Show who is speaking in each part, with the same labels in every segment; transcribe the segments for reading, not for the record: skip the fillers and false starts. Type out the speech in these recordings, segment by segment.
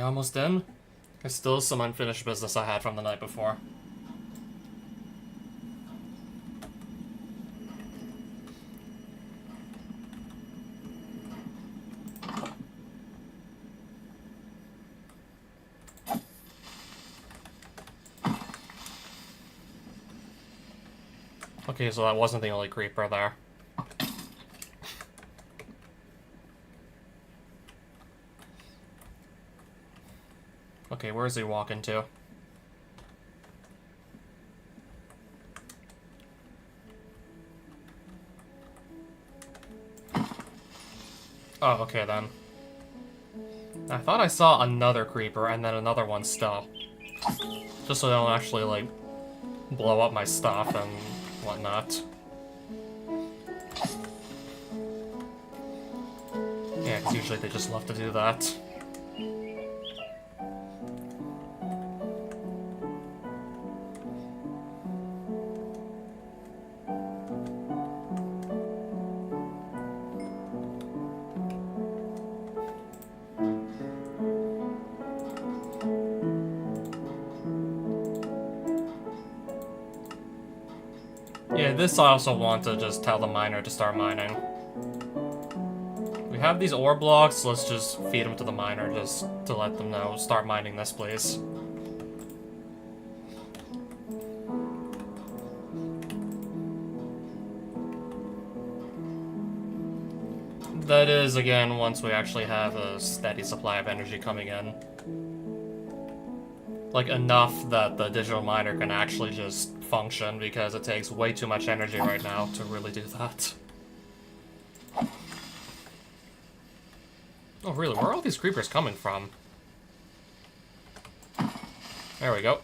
Speaker 1: we almost in? There's still some unfinished business I had from the night before. Okay, so that wasn't the only creeper there. Okay, where is he walking to? Oh, okay then. I thought I saw another creeper and then another one still. Just so they don't actually, like, blow up my stuff and whatnot. Yeah, because usually they just love to do that. Yeah, this I also want to just tell the miner to start mining. We have these ore blocks, let's just feed them to the miner just to let them know. Start mining this, please. That is, again, once we actually have a steady supply of energy coming in. Like, enough that the digital miner can actually just function, because it takes way too much energy right now to really do that. Oh, really? Where are all these creepers coming from? There we go.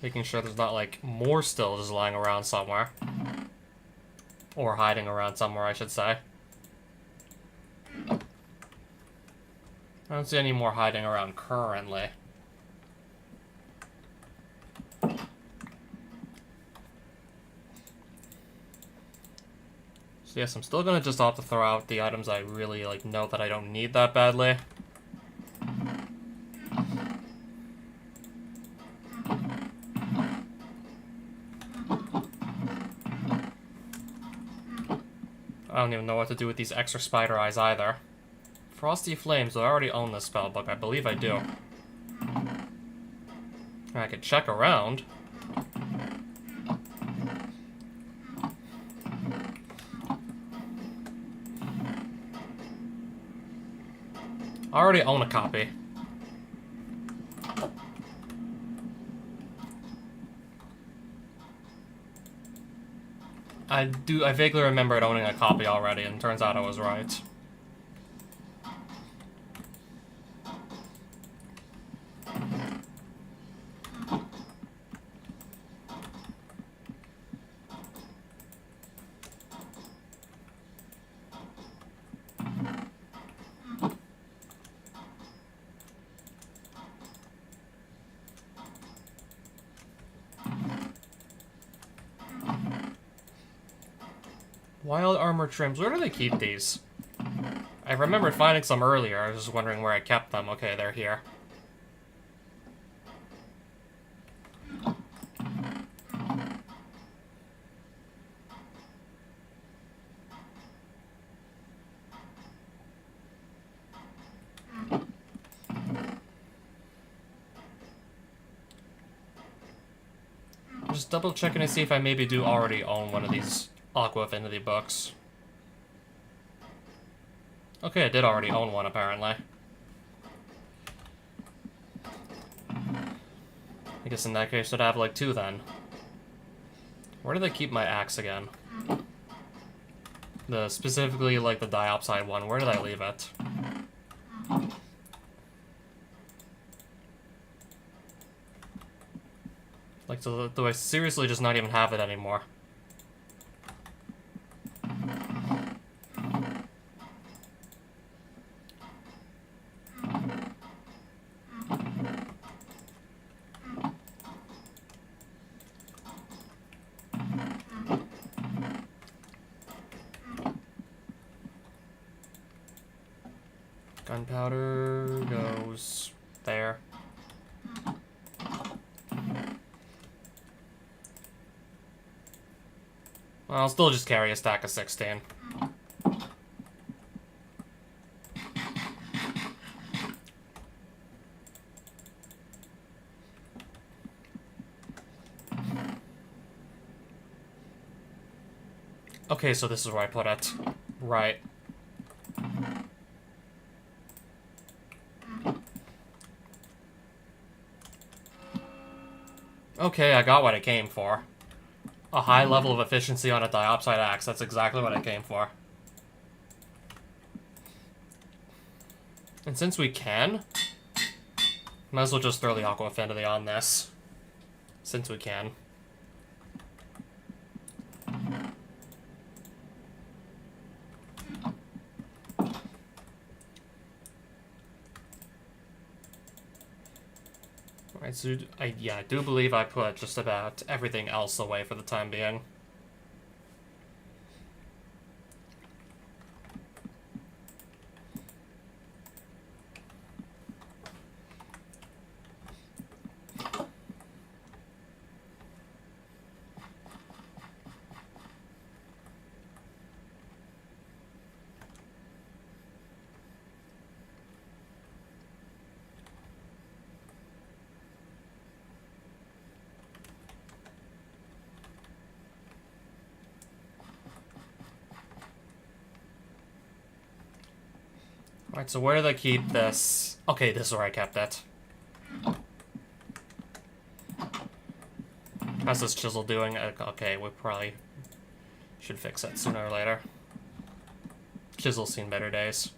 Speaker 1: Making sure there's not, like, more still just lying around somewhere. Or hiding around somewhere, I should say. I don't see any more hiding around currently. So yes, I'm still gonna just opt to throw out the items I really, like, know that I don't need that badly. I don't even know what to do with these extra spider eyes either. Frosty Flames, do I already own this spellbook? I believe I do. I could check around. I already own a copy. I vaguely remembered owning a copy already, and turns out I was right. Wild armor trims. Where do they keep these? I remembered finding some earlier. I was just wondering where I kept them. Okay, they're here. Just double checking to see if I maybe do already own one of these Aqua Affinity books. Okay, I did already own one, apparently. I guess in that case, I'd have like two then. Where do they keep my axe again? Specifically, like, the diopside one. Where did I leave it? Like, do I seriously just not even have it anymore? Gunpowder goes there. Well, I'll still just carry a stack of 16. Okay, so this is where I put it. Right. Okay, I got what I came for. A high level of efficiency on a diopside axe. That's exactly what I came for. And since we can, might as well just throw the Aqua Affinity on this. Since we can. Alright, so I do believe I put just about everything else away for the time being. Alright, so where did I keep this? Okay, this is where I kept it. How's this chisel doing? Okay, we probably should fix it sooner or later. Chisel's seen better days.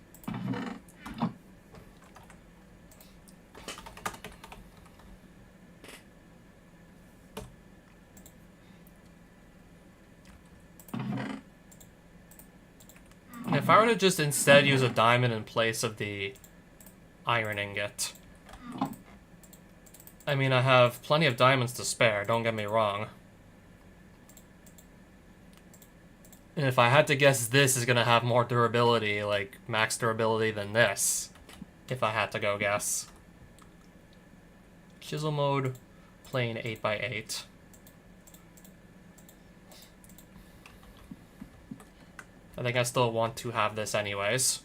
Speaker 1: If I were to just instead use a diamond in place of the iron ingot. I mean, I have plenty of diamonds to spare, don't get me wrong. And if I had to guess, this is gonna have more durability, like max durability, than this. If I had to go guess. Chisel mode, plain 8x8. I think I still want to have this anyways.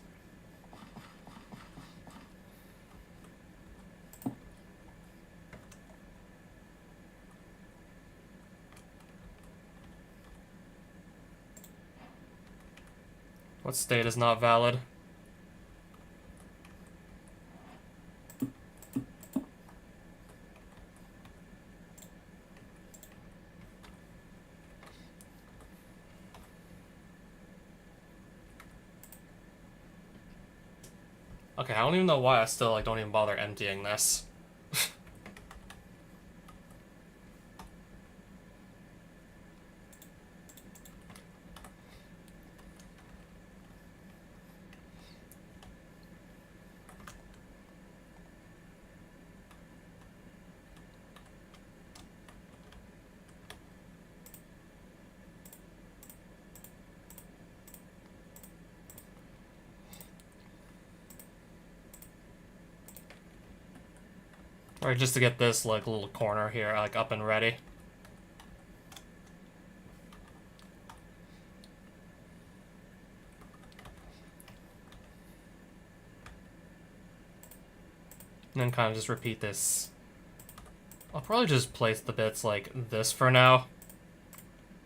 Speaker 1: What state is not valid? Okay, I don't even know why I still like don't even bother emptying this. Or just to get this like little corner here like up and ready. And then kind of just repeat this. I'll probably just place the bits like this for now.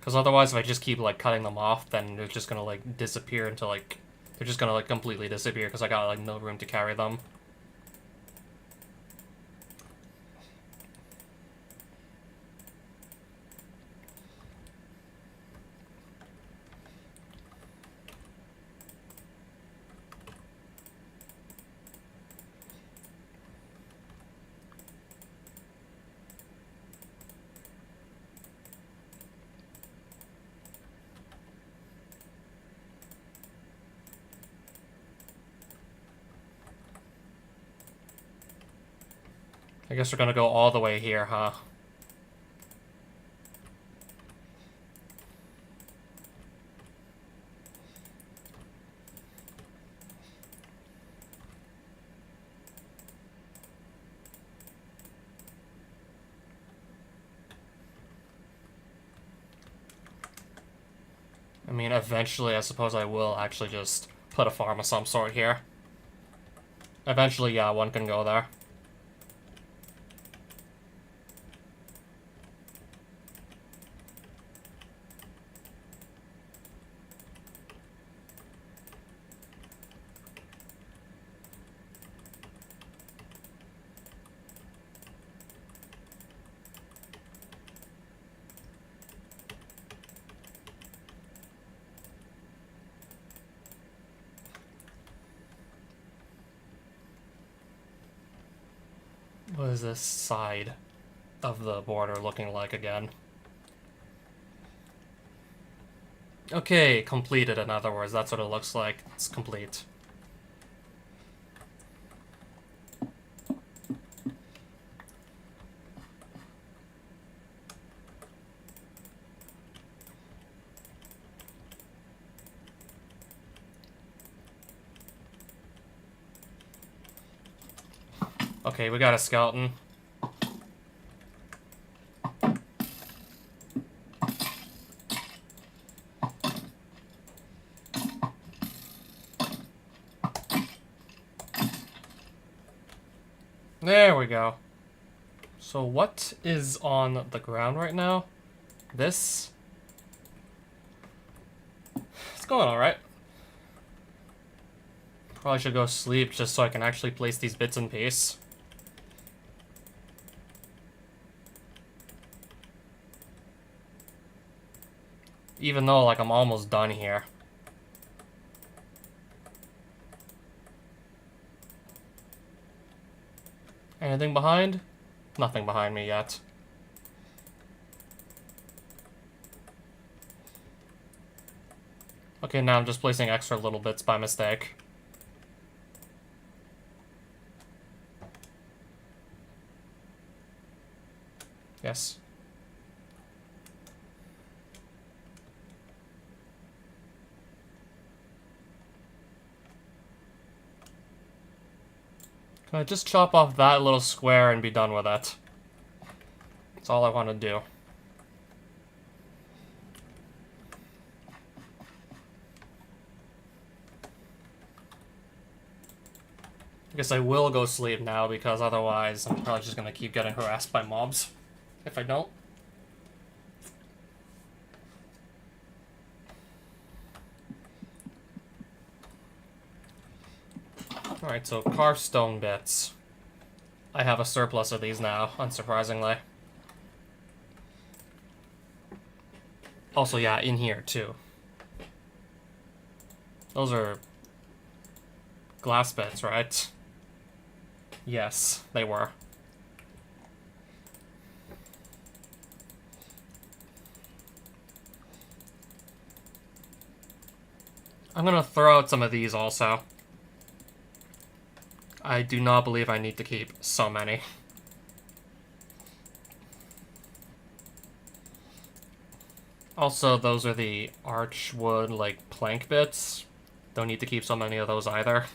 Speaker 1: Because otherwise if I just keep like cutting them off, then they're just gonna like disappear into like... They're just gonna like completely disappear because I got like no room to carry them. I guess we're gonna go all the way here, huh? mean, eventually I suppose I will actually just put a farm of some sort here. Eventually, yeah, one can go there. What is this side of the border looking like again? Okay, completed, in other words. That's what it looks like. It's complete. Okay, we got a skeleton. There we go. So what is on the ground right now? This? It's going alright. Probably should go sleep just so I can actually place these bits in peace. Even though, like, I'm almost done here. Anything behind? Nothing behind me yet. Okay, now I'm just placing extra little bits by mistake. Yes. Can I just chop off that little square and be done with it? That's all I want to do. I guess I will go sleep now because otherwise I'm probably just gonna keep getting harassed by mobs if I don't. Alright, so carved stone bits. I have a surplus of these now, unsurprisingly. Also, yeah, in here, too. Those are glass bits, right? Yes, they were. I'm gonna throw out some of these also. I do not believe I need to keep so many. Also, those are the archwood, like, plank bits. Don't need to keep so many of those either.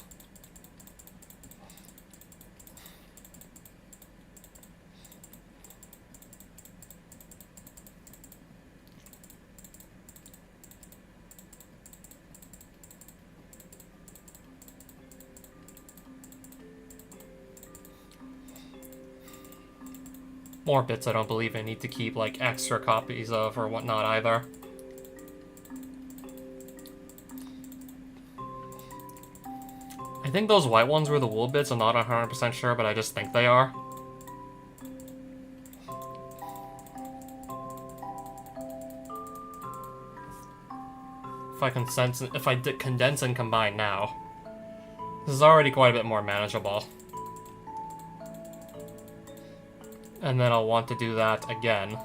Speaker 1: More bits I don't believe I need to keep, like, extra copies of or whatnot either. I think those white ones were the wool bits. I'm not 100% sure, but I just think they are. If I condense and combine now, this is already quite a bit more manageable. And then I'll want to do that again.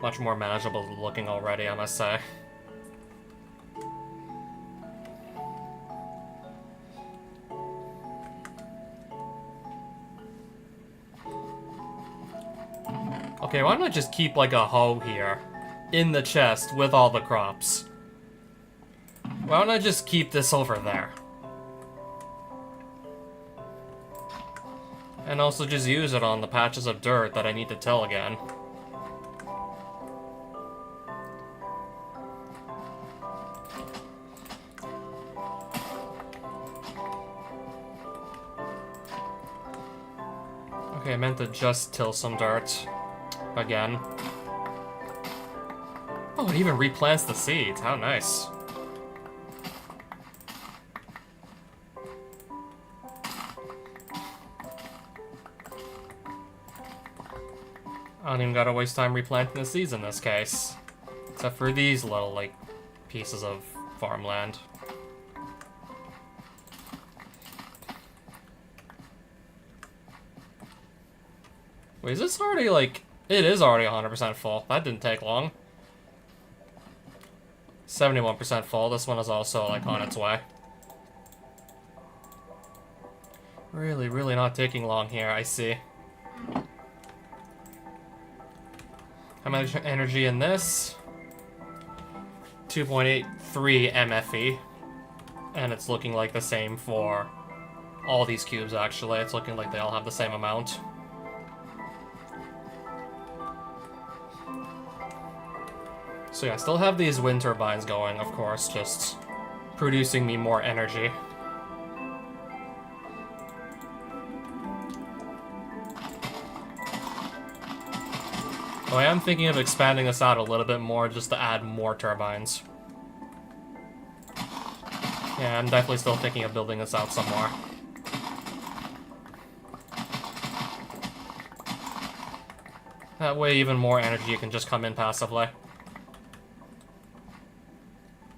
Speaker 1: Much more manageable looking already, I must say. Okay, why don't I just keep like a hoe here in the chest with all the crops? Why don't I just keep this over there? And also just use it on the patches of dirt that I need to till again. Okay, I meant to just till some dirt. Again. Oh, it even replants the seeds. How nice. I don't even gotta waste time replanting the seeds in this case. Except for these little, like, pieces of farmland. Wait, is this already, like... It is already 100% full. That didn't take long. 71% full. This one is also, like, on its way. Really, really not taking long here, I see. How much energy in this? 2.83 MFE. And it's looking like the same for all these cubes, actually. It's looking like they all have the same amount. So yeah, I still have these wind turbines going, of course, just producing me more energy. So I am thinking of expanding this out a little bit more just to add more turbines. Yeah, I'm definitely still thinking of building this out some more. That way even more energy can just come in passively.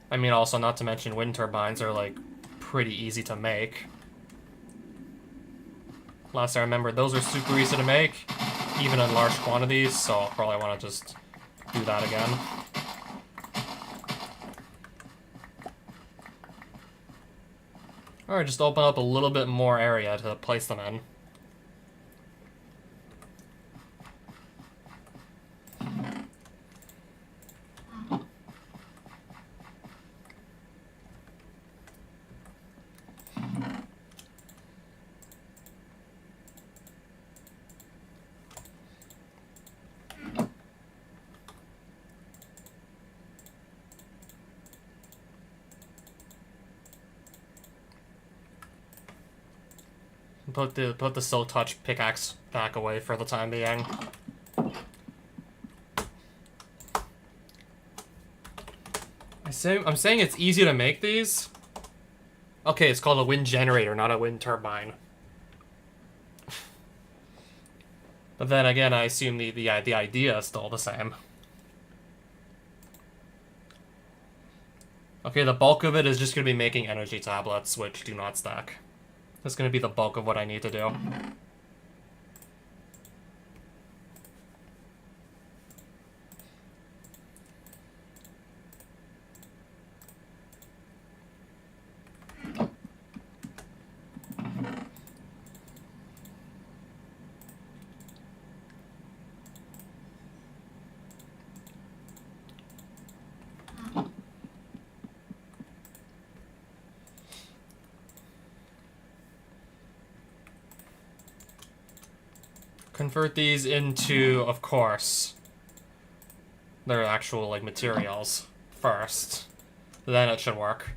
Speaker 1: I mean, also, not to mention wind turbines are, like, pretty easy to make. Last I remember, those are super easy to make, even in large quantities, so I'll probably want to just do that again. Alright, just open up a little bit more area to place them in. Put the Silk Touch pickaxe back away for the time being. I'm saying it's easy to make these. Okay, it's called a wind generator, not a wind turbine. But then again, I assume the idea is still the same. Okay, the bulk of it is just going to be making energy tablets, which do not stack. That's going to be the bulk of what I need to do. Convert these into, of course, their actual, like, materials first. Then it should work.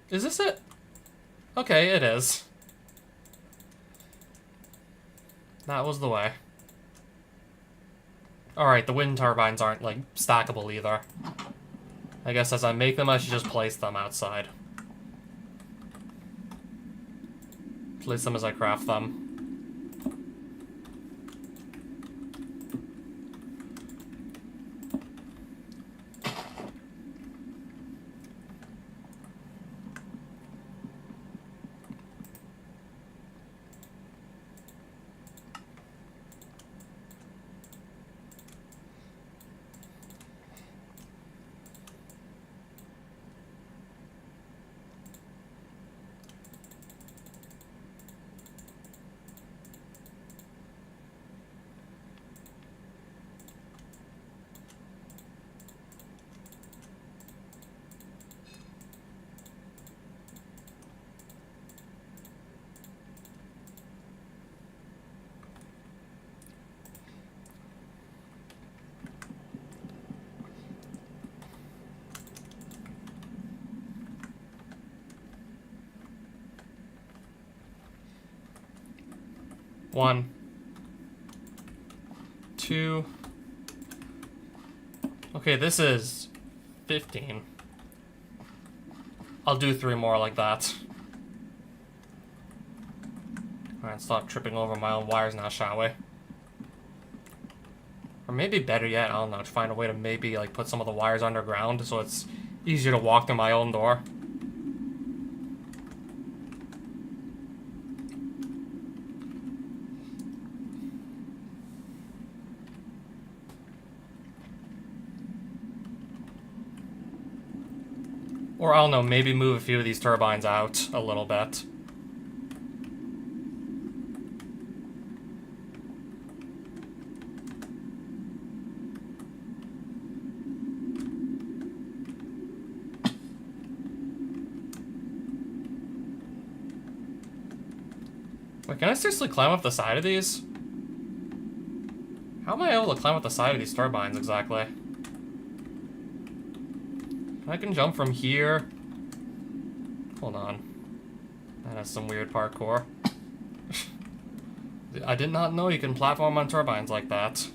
Speaker 1: Is this it? Okay, it is. That was the way. Alright, the wind turbines aren't, like, stackable either. I guess as I make them, I should just place them outside. Place them as I craft them. 1, 2. Okay, this is 15. I'll do 3 more like that. Alright, stop tripping over my own wires now, shall we? Or maybe better yet, I don't know, to find a way to maybe like put some of the wires underground so it's easier to walk through my own door. Or, I don't know, maybe move a few of these turbines out a little bit. Wait, can I seriously climb up the side of these? How am I able to climb up the side of these turbines, exactly? I can jump from here. Hold on. That has some weird parkour. I did not know you can platform on turbines like that.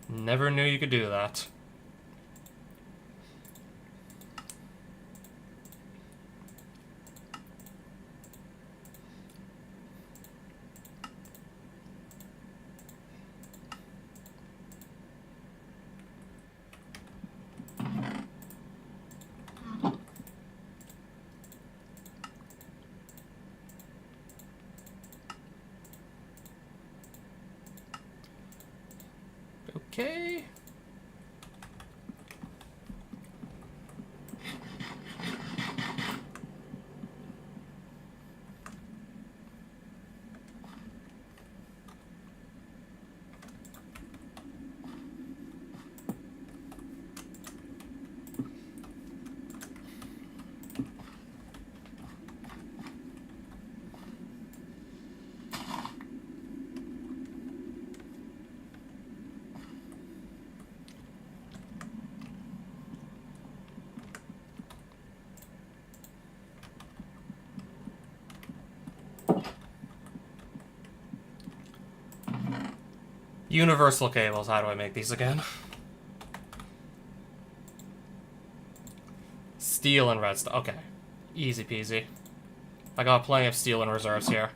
Speaker 1: Never knew you could do that. Okay. Universal cables, how do I make these again? Steel and redstone, okay. Easy peasy. I got plenty of steel in reserves here.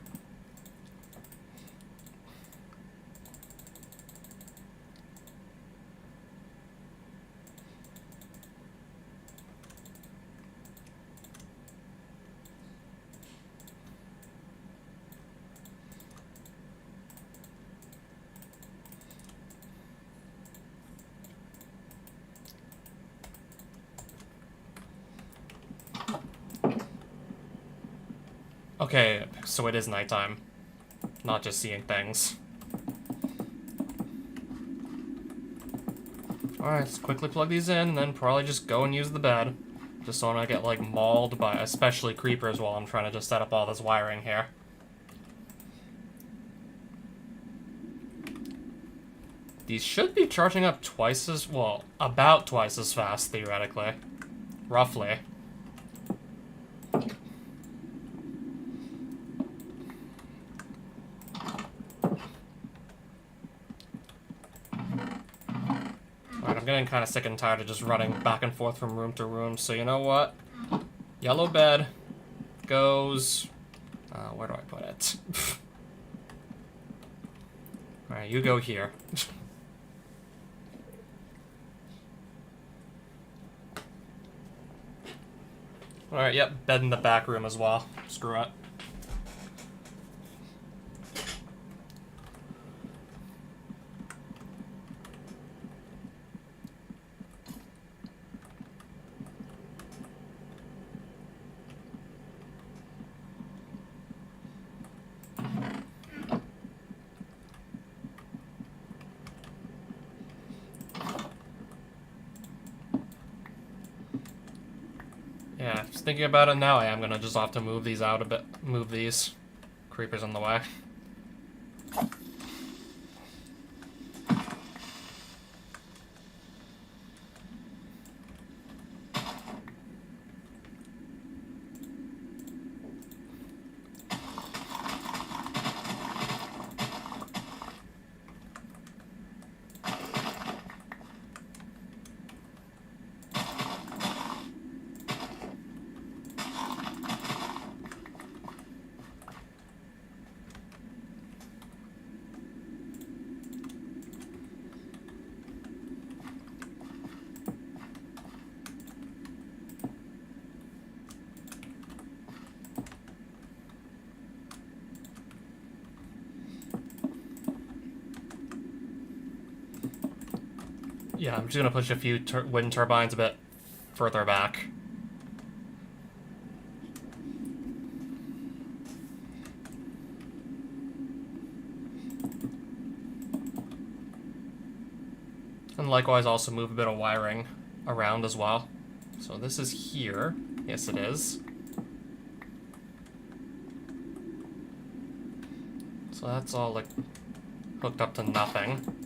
Speaker 1: Okay, so it is nighttime. Not just seeing things. Alright, let's quickly plug these in, and then probably just go and use the bed. Just so I don't get, like, mauled by especially creepers while I'm trying to just set up all this wiring here. These should be charging up twice as, well, about twice as fast, theoretically. Roughly. I'm getting kind of sick and tired of just running back and forth from room to room, so you know what? Yellow bed goes... where do I put it? Alright, you go here. Alright, yep, bed in the back room as well. Screw it. Yeah, just thinking about it now, I am gonna just have to move these out a bit. Move these creepers in the way. Yeah, I'm just gonna push a few wind turbines a bit further back. And likewise also move a bit of wiring around as well. So this is here. Yes, it is. So that's all, like, hooked up to nothing.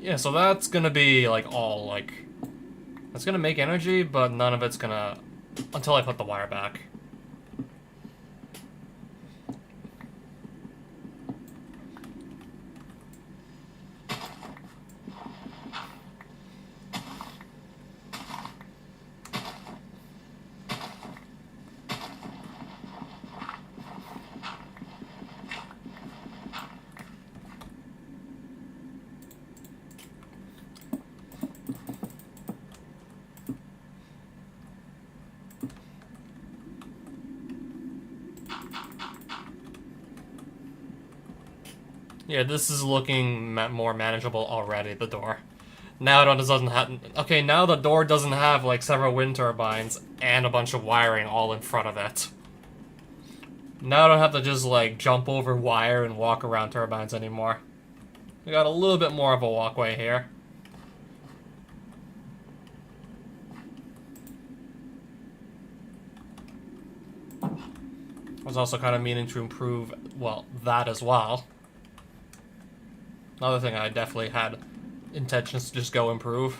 Speaker 1: Yeah, so that's gonna be, like, all, like... That's gonna make energy, but none of it's gonna... Until I put the wire back. Yeah, this is looking more manageable already, the door. Now it doesn't have... Okay, now the door doesn't have, like, several wind turbines and a bunch of wiring all in front of it. Now I don't have to just, like, jump over wire and walk around turbines anymore. We got a little bit more of a walkway here. I was also kind of meaning to improve, well, that as well. Another thing I definitely had intentions to just go improve.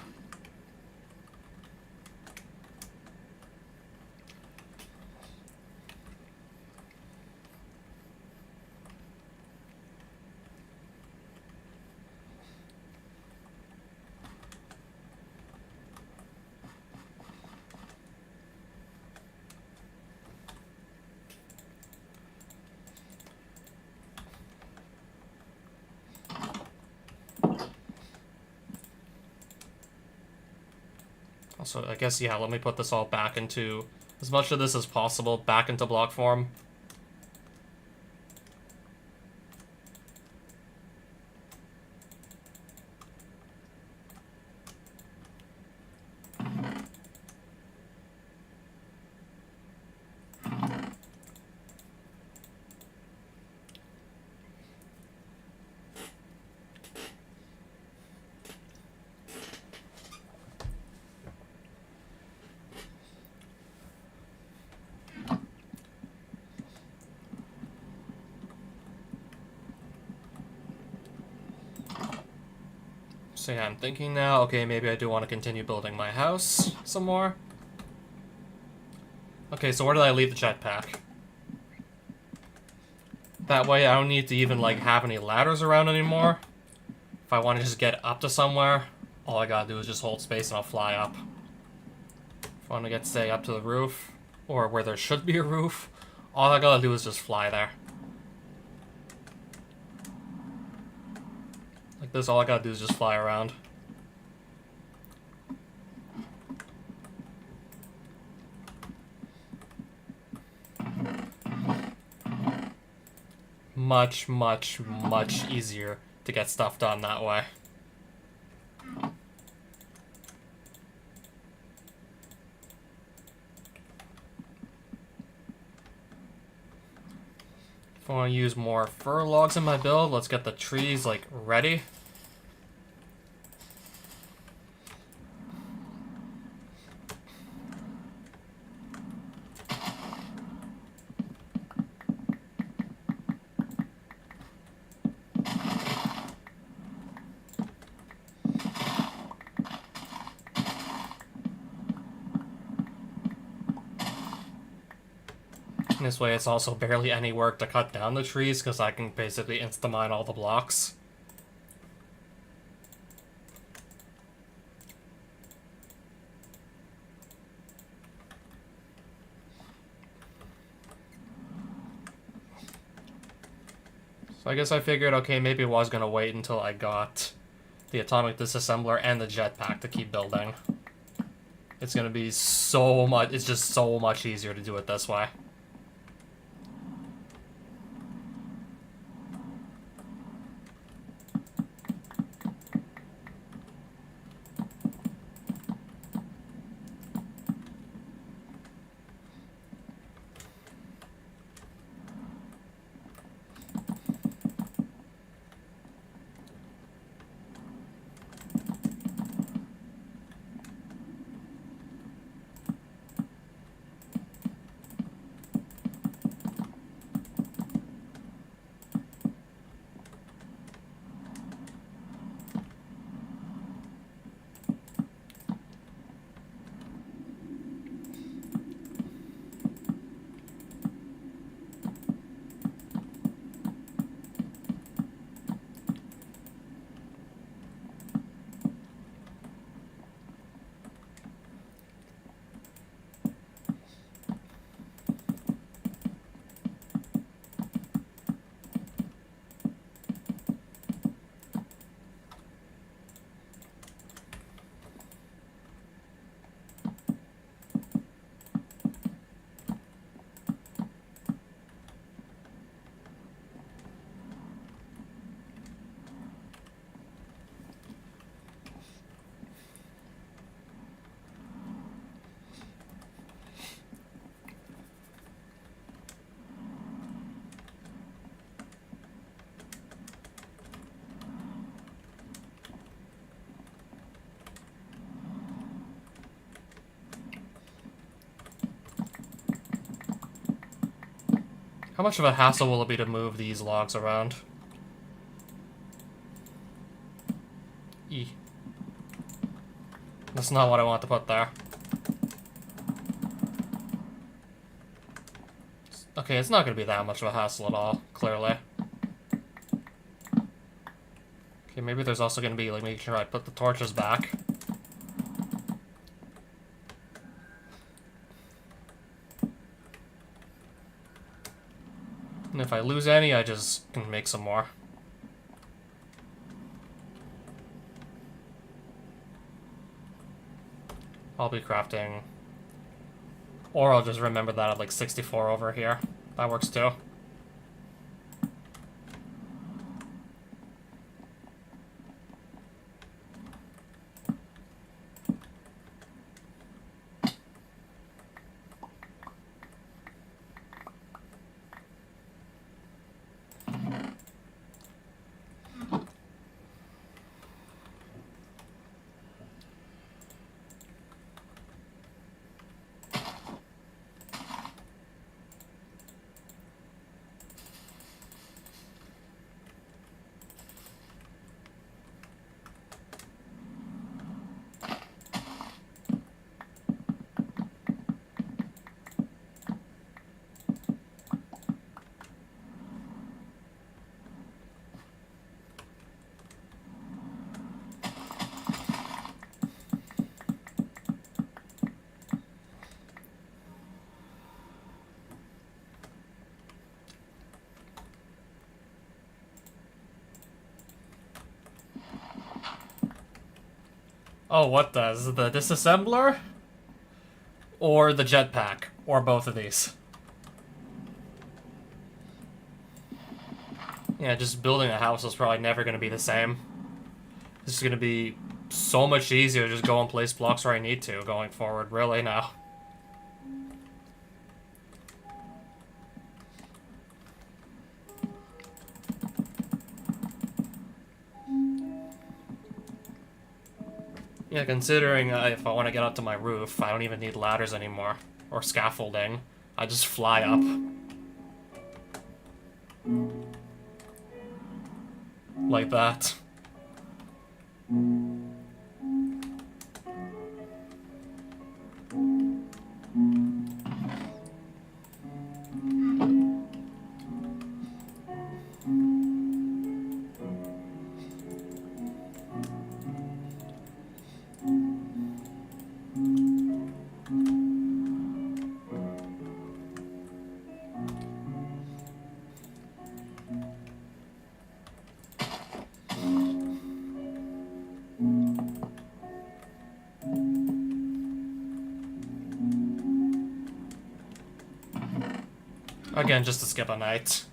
Speaker 1: Also, I guess, yeah, let me put this all back into, as much of this as possible, back into block form. So yeah, I'm thinking now, okay, maybe I do want to continue building my house some more. Okay, so where did I leave the jetpack? That way I don't need to even, like, have any ladders around anymore. If I want to just get up to somewhere, all I gotta do is just hold space and I'll fly up. If I want to get, say, up to the roof, or where there should be a roof, all I gotta do is just fly there. Like this, all I gotta do is just fly around. Much, much, much easier to get stuff done that way. If I want to use more fir logs in my build, let's get the trees, like, ready. This way it's also barely any work to cut down the trees, because I can basically insta-mine all the blocks. So I guess I figured, okay, maybe I was gonna wait until I got the atomic disassembler and the jetpack to keep building. It's gonna be so much, it's just so much easier to do it this way. How much of a hassle will it be to move these logs around? E. That's not what I want to put there. Okay, it's not going to be that much of a hassle at all, clearly. Okay, maybe there's also going to be, like, making sure I put the torches back. And if I lose any, I just can make some more. I'll be crafting... Or I'll just remember that at like 64 over here. That works too. Oh, what does? The disassembler? Or the jetpack? Or both of these? Yeah, just building a house is probably never going to be the same. This is going to be so much easier to just go and place blocks where I need to going forward, really, now. Yeah, considering if I want to get up to my roof, I don't even need ladders anymore. Or scaffolding. I just fly up. Like that. Again, just to skip a night.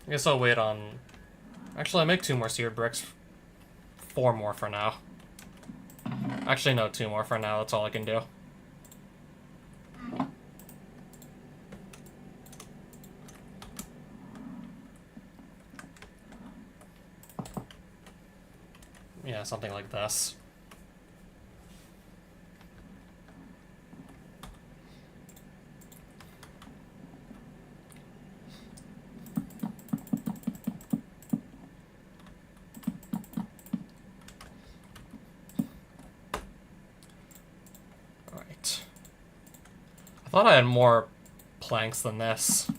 Speaker 1: I guess I'll wait on... Actually, I make 2 more seared bricks. 4 more for now. Actually, no, 2 more for now. That's all I can do. Yeah, something like this. I thought I had more planks than this.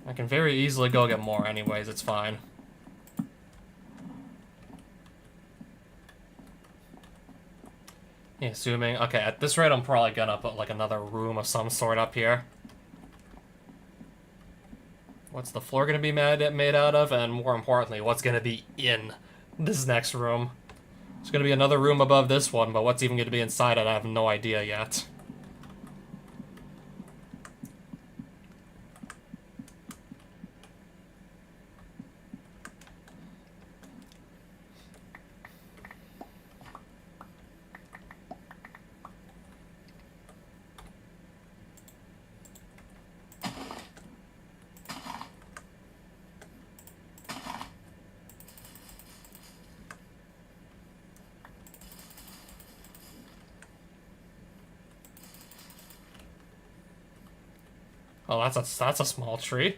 Speaker 1: I can very easily go get more anyways, it's fine. Yeah, assuming... Okay, at this rate I'm probably gonna put like another room of some sort up here. What's the floor gonna be made out of? And more importantly, what's gonna be in this next room? There's gonna be another room above this one, but what's even gonna be inside it, I have no idea yet. Oh, that's a small tree.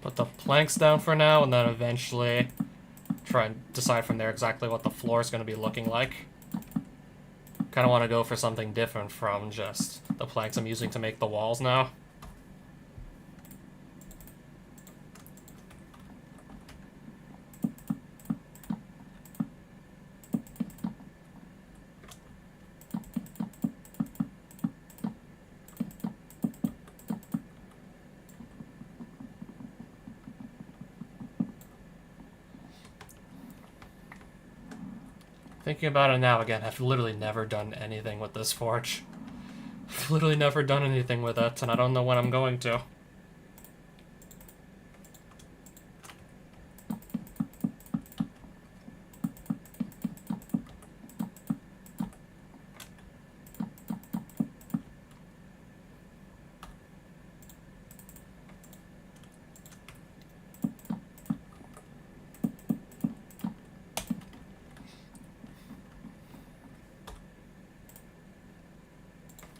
Speaker 1: Put the planks down for now, and then eventually try and decide from there exactly what the floor is going to be looking like. Kind of want to go for something different from just the planks I'm using to make the walls now. Thinking about it now again, I've literally never done anything with this forge. I've literally never done anything with it, and I don't know when I'm going to.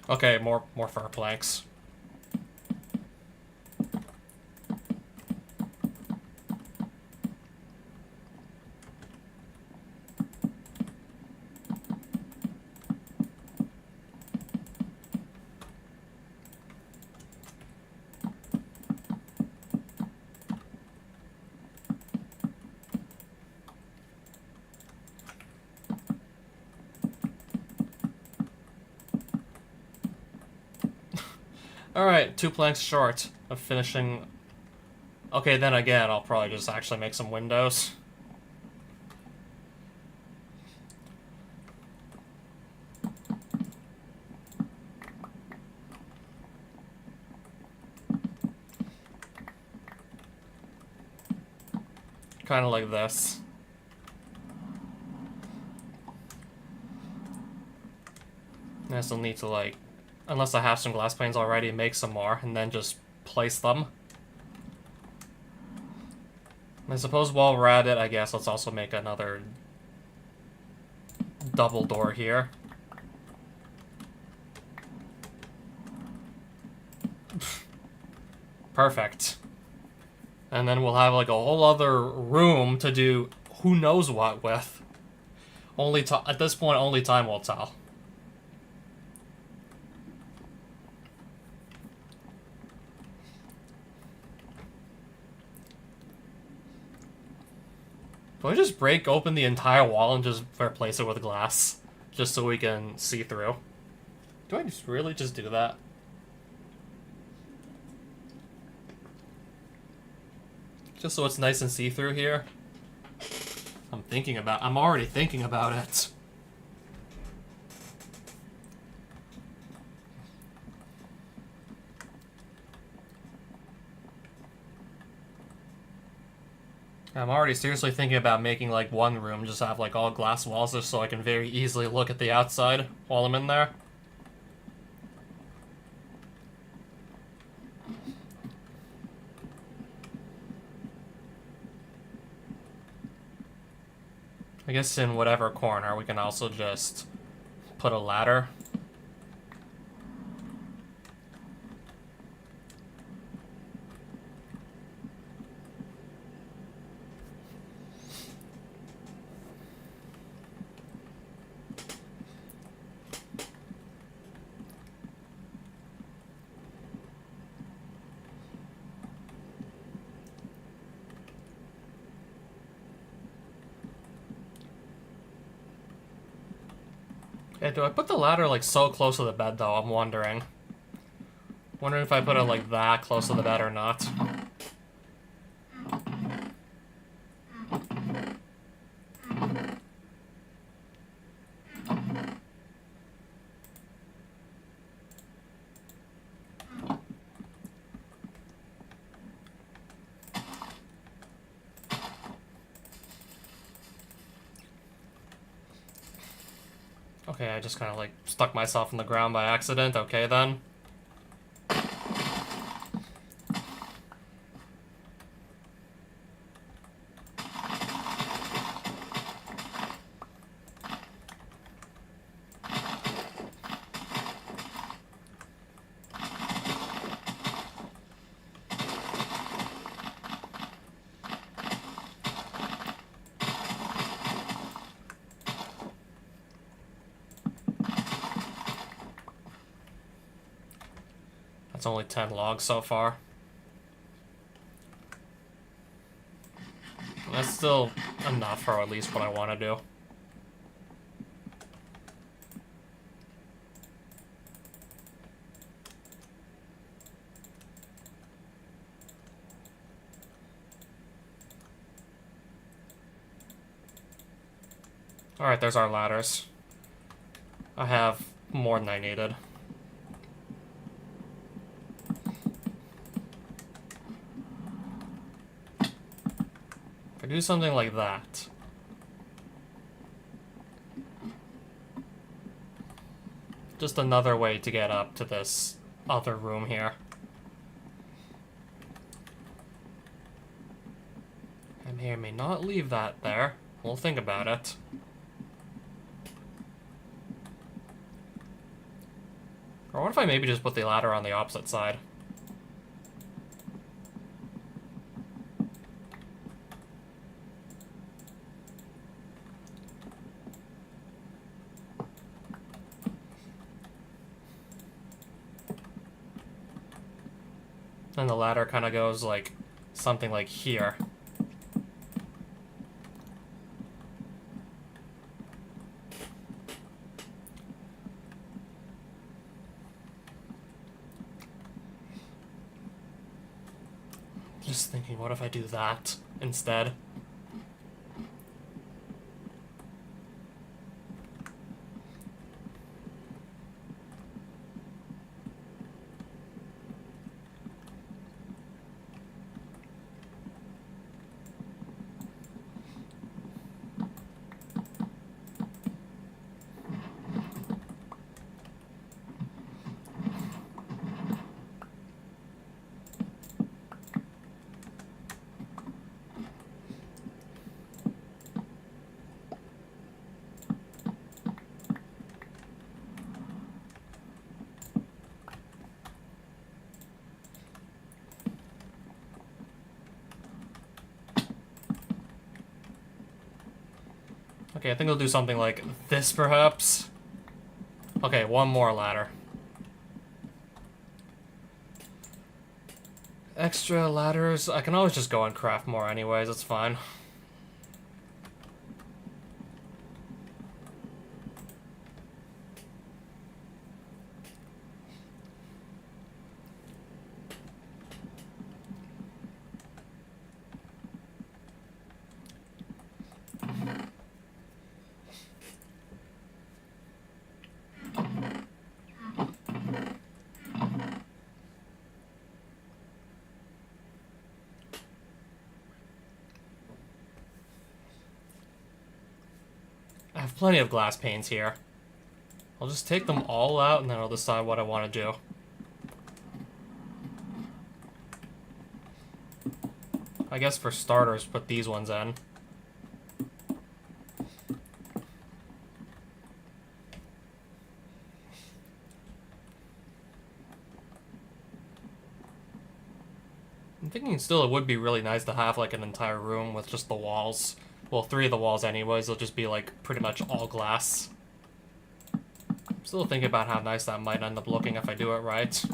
Speaker 1: Okay, more fur planks. Alright, 2 planks short of finishing. Okay, then again, I'll probably just actually make some windows. Kind of like this. I still need to, like, unless I have some glass panes already, make some more, and then just place them. I suppose while we're at it, I guess let's also make another double door here. Perfect. And then we'll have like a whole other room to do who knows what with. At this point, only time will tell. Can we just break open the entire wall and just replace it with glass? Just so we can see through? Do I just really just do that? Just so it's nice and see-through here? I'm already thinking about it. I'm already seriously thinking about making like one room just have like all glass walls just so I can very easily look at the outside while I'm in there. I guess in whatever corner we can also just put a ladder. Yeah, do I put the ladder like so close to the bed though? I'm wondering. Wondering if I put it like that close to the bed or not. Okay, I just kind of like stuck myself in the ground by accident. Okay then. That's only 10 logs so far. That's still enough for at least what I want to do. Alright, there's our ladders. I have more than I needed. If I do something like that. Just another way to get up to this other room here. I may or may not leave that there. We'll think about it. Or what if I maybe just put the ladder on the opposite side? And the ladder kind of goes like something like here. just thinking, what if I do that instead? Okay, I think I'll do something like this, perhaps. Okay, one more ladder. Extra ladders. I can always just go and craft more anyways, it's fine. I have plenty of glass panes here. I'll just take them all out and then I'll decide what I want to do. I guess for starters, put these ones in. I'm thinking still it would be really nice to have like an entire room with just the walls. Well, 3 of the walls anyways, they'll just be like pretty much all glass. I'm still thinking about how nice that might end up looking if I do it right.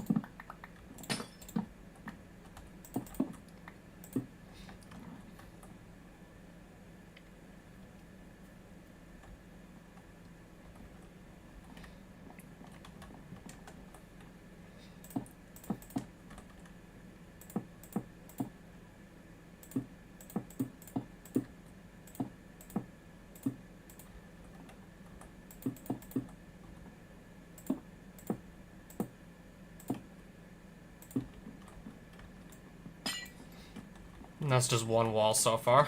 Speaker 1: And that's just one wall so far.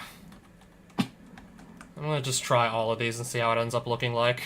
Speaker 1: I'm gonna just try all of these and see how it ends up looking like.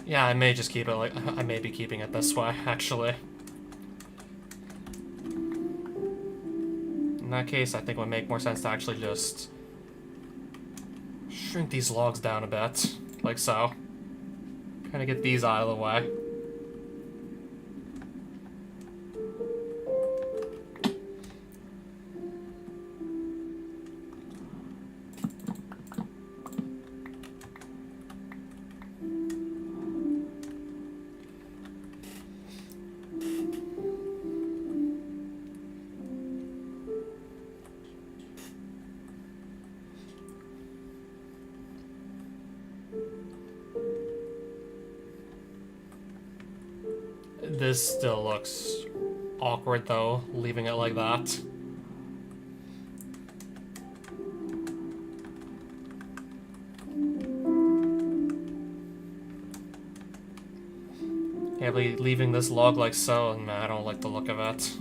Speaker 1: Yeah, I may just keep it like, I may be keeping it this way, actually. In that case, I think it would make more sense to actually just shrink these logs down a bit, like so. Kind of get these out of the way. This still looks awkward, though, leaving it like that. Yeah, leaving this log like so, and I don't like the look of it.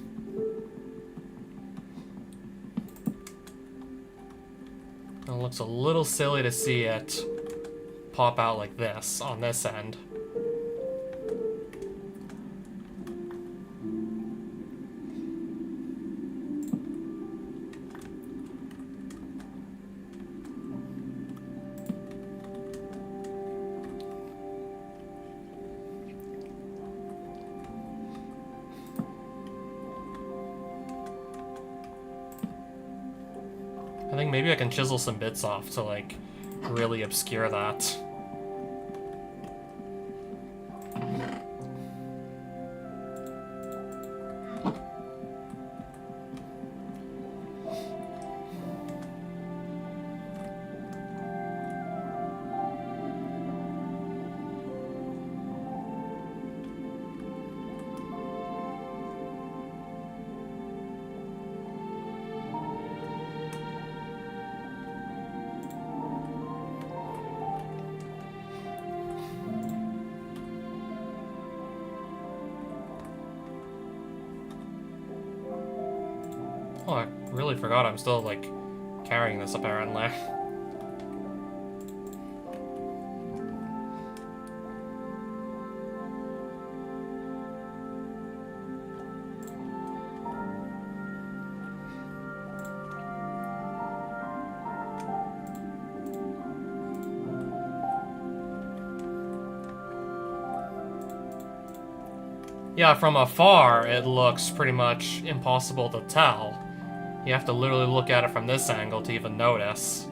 Speaker 1: It looks a little silly to see it pop out like this on this end. I think maybe I can chisel some bits off to, like, really obscure that. Oh, I really forgot I'm still, like, carrying this, apparently. Yeah, from afar, it looks pretty much impossible to tell. You have to literally look at it from this angle to even notice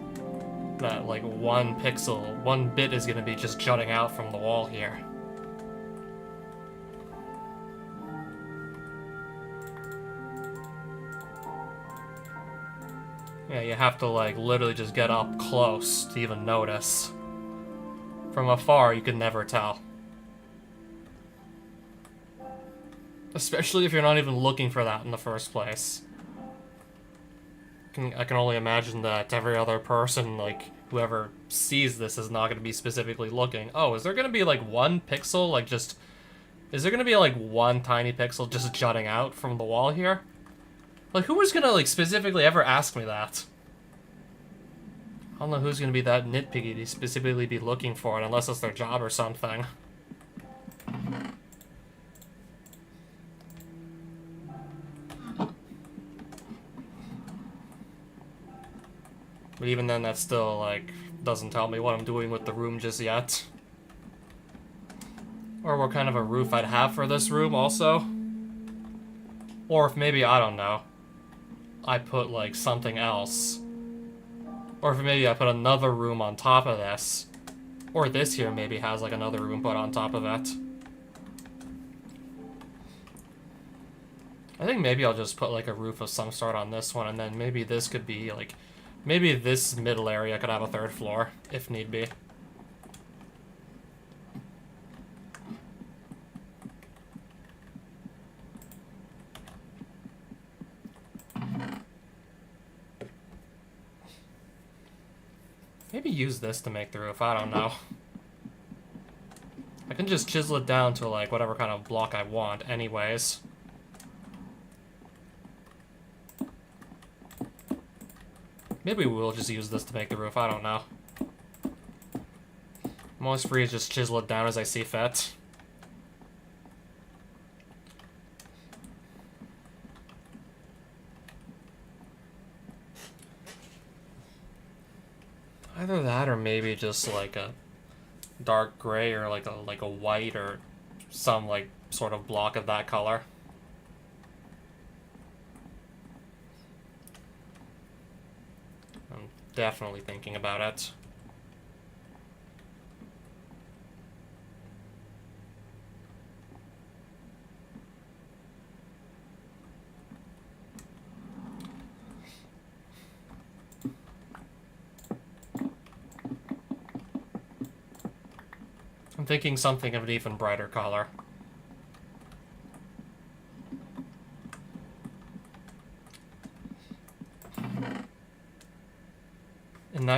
Speaker 1: that, like, one pixel, one bit is going to be just jutting out from the wall here. Yeah, you have to, like, literally just get up close to even notice. From afar, you can never tell. Especially if you're not even looking for that in the first place. I can only imagine that every other person, like, whoever sees this is not going to be specifically looking. Oh, is there going to be, like, one pixel, like, just... Is there going to be, like, one tiny pixel just jutting out from the wall here? Like, who was going to, like, specifically ever ask me that? I don't know who's going to be that nitpicky to specifically be looking for it, unless it's their job or something. But even then, that still, like, doesn't tell me what I'm doing with the room just yet. Or what kind of a roof I'd have for this room, also. Or if maybe, I don't know, I put, like, something else. Or if maybe I put another room on top of this. Or this here maybe has, like, another room put on top of it. I think maybe I'll just put, like, a roof of some sort on this one, and then maybe this could be, like... Maybe this middle area could have a third floor, if need be. Maybe use this to make the roof, I don't know. I can just chisel it down to, like, whatever kind of block I want anyways. Maybe we'll just use this to make the roof, I don't know. I'm always free to just chisel it down as I see fit. Either that or maybe just like a dark gray or like a white or some like sort of block of that color. I'm definitely thinking about it. I'm thinking something of an even brighter color.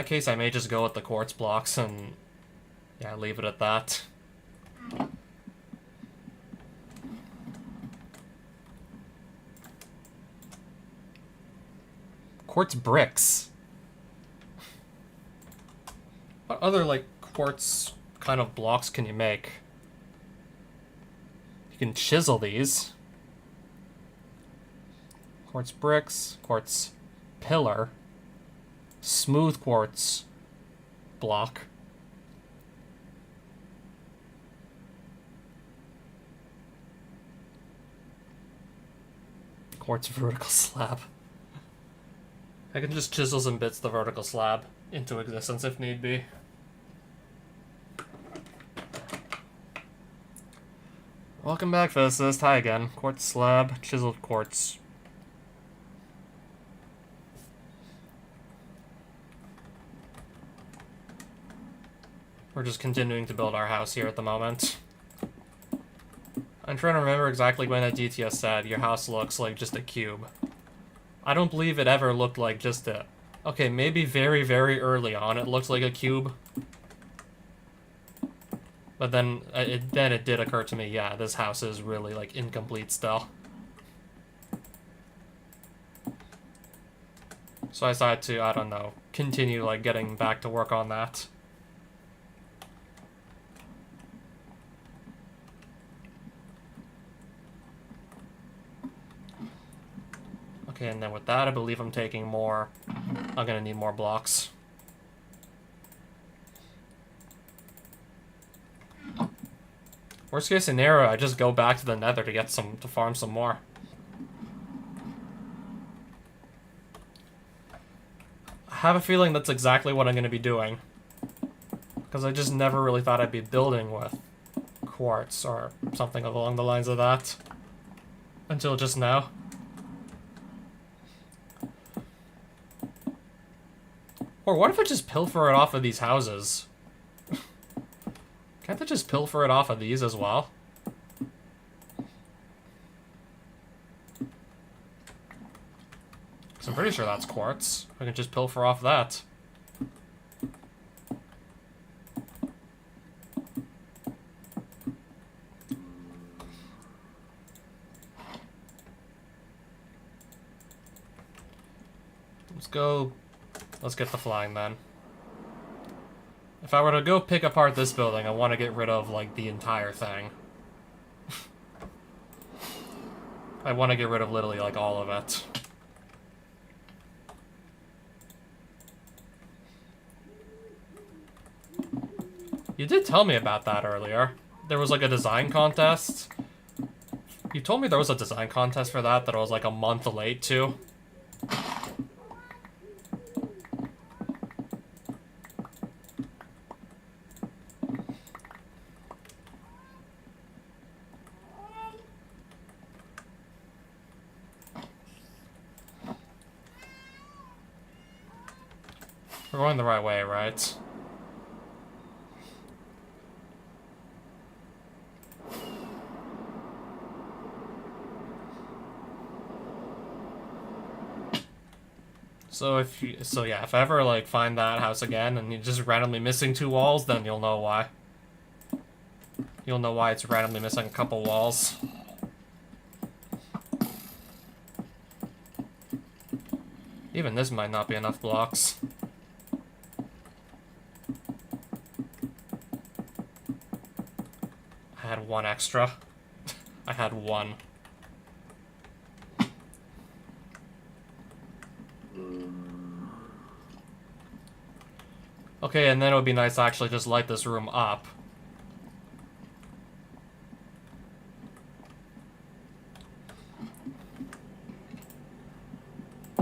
Speaker 1: case, I may just go with the quartz blocks and, yeah, leave it at that. Quartz bricks. What other, like, quartz kind of blocks can you make? You can chisel these. Quartz bricks, quartz pillar, smooth quartz block. Quartz vertical slab. I can just chisel some bits of the vertical slab into existence if need be. Welcome back, physicist. Hi again. Quartz slab, chiseled quartz. We're just continuing to build our house here at the moment. I'm trying to remember exactly when Aditya said your house looks like just a cube. I don't believe it ever looked like just a... Okay, maybe very, very early on it looked like a cube. But then it did occur to me, yeah, this house is really, like, incomplete still. So I decided to, I don't know, continue, like, getting back to work on that. Okay, and then with that, I believe I'm taking more. I'm gonna need more blocks. Worst case scenario, I just go back to the Nether to get to farm some more. I have a feeling that's exactly what I'm gonna be doing. Because I just never really thought I'd be building with quartz or something along the lines of that. Until just now. Or what if I just pilfer it off of these houses? Can't I just pilfer it off of these as well? Because I'm pretty sure that's quartz. I can just pilfer off that. Let's get the flying then. If I were to go pick apart this building, I want to get rid of, like, the entire thing. I want to get rid of literally, like, all of it. You did tell me about that earlier. There was, like, a design contest. You told me there was a design contest for that I was, like, a month late to. We're going the right way, right? So if I ever, like, find that house again and you're just randomly missing 2 walls, then you'll know why. You'll know why it's randomly missing a couple walls. Even this might not be enough blocks. I had 1 extra. I had 1. Okay, and then it would be nice to actually just light this room up.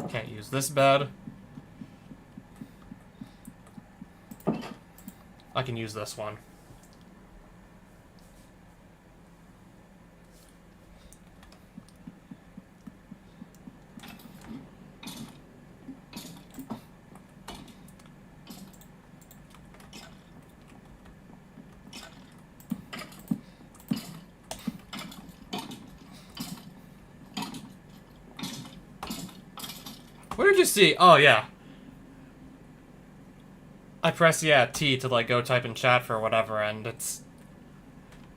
Speaker 1: Can't use this bed. I can use this one. What did you see? Oh, yeah. press, yeah, T to, like, go type in chat for whatever, and it's...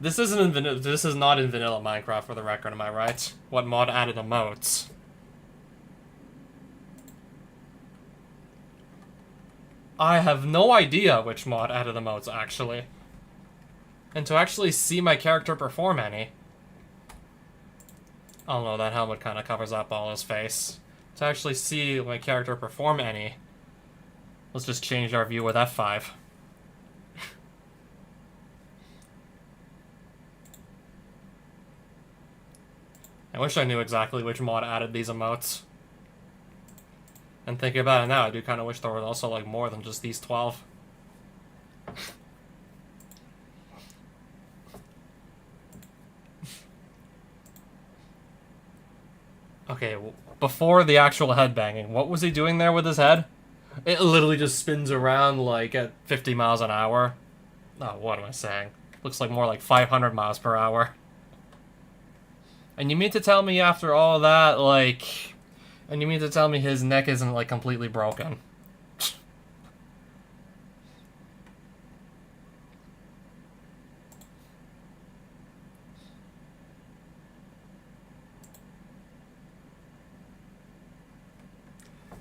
Speaker 1: This is not in vanilla Minecraft, for the record, am I right? What mod added emotes? I have no idea which mod added emotes, actually. And to actually see my character perform any... I don't know, that helmet kind of covers up all his face. To actually see my character perform any... Let's just change our view with F5. I wish I knew exactly which mod added these emotes. And thinking about it now, I do kind of wish there was also, like, more than just these 12. Okay, before the actual headbanging, what was he doing there with his head? It literally just spins around, like, at 50 miles an hour. Oh, what am I saying? Looks like more like 500 miles per hour. And you mean to tell me after all that, like... And you mean to tell me his neck isn't, like, completely broken?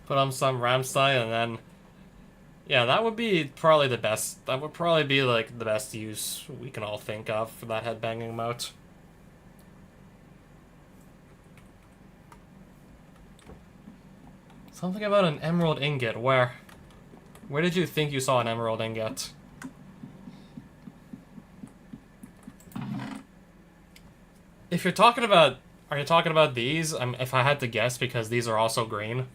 Speaker 1: Put on some Rammstein and then... Yeah, that would be probably the best. That would probably be, like, the best use we can all think of for that headbanging emote. Something about an emerald ingot. Where? Where did you think you saw an emerald ingot? If you're talking about... Are you talking about these? If I had to guess, because these are also green.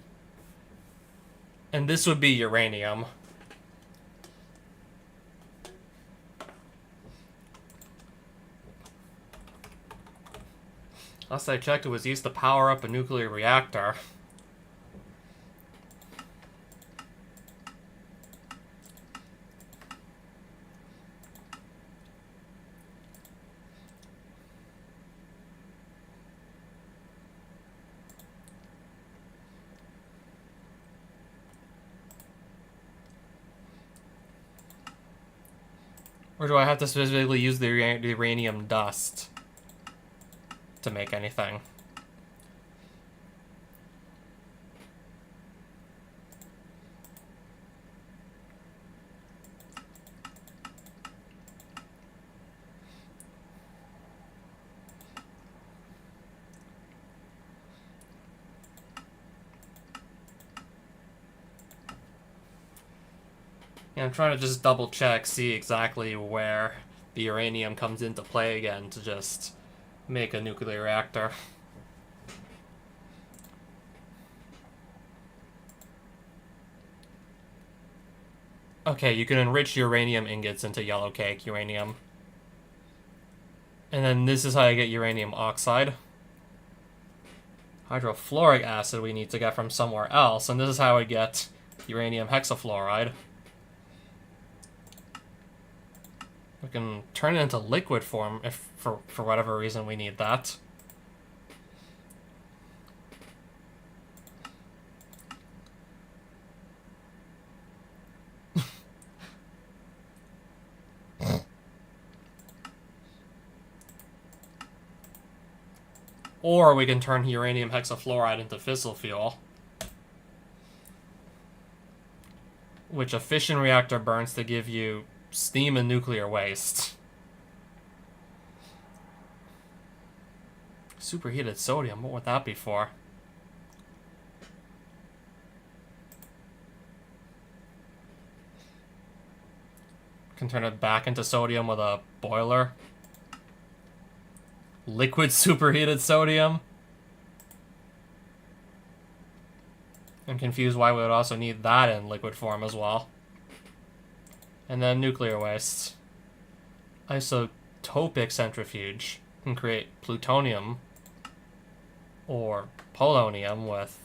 Speaker 1: And this would be uranium. Last I checked, it was used to power up a nuclear reactor. Or do I have to specifically use the uranium dust to make anything? Yeah, I'm trying to just double check, see exactly where the uranium comes into play again to just make a nuclear reactor. Okay, you can enrich uranium ingots into yellow cake uranium. And then this is how you get uranium oxide. Hydrofluoric acid we need to get from somewhere else, and this is how we get uranium hexafluoride. We can turn it into liquid form if, for whatever reason, we need that. Or we can turn uranium hexafluoride into fissile fuel, which a fission reactor burns to give you steam and nuclear waste. Superheated sodium, what would that be for? Can turn it back into sodium with a boiler. Liquid superheated sodium. I'm confused why we would also need that in liquid form as well. And then nuclear waste. Isotopic centrifuge can create plutonium or polonium with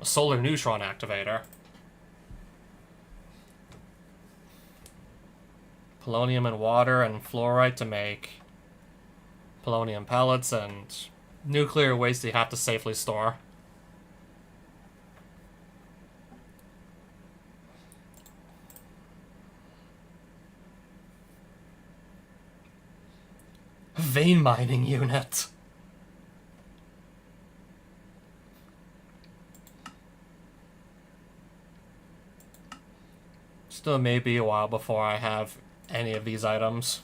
Speaker 1: a solar neutron activator. Polonium and water and fluorite to make polonium pellets, and nuclear waste you have to safely store. Vein mining unit. Still may be a while before I have any of these items.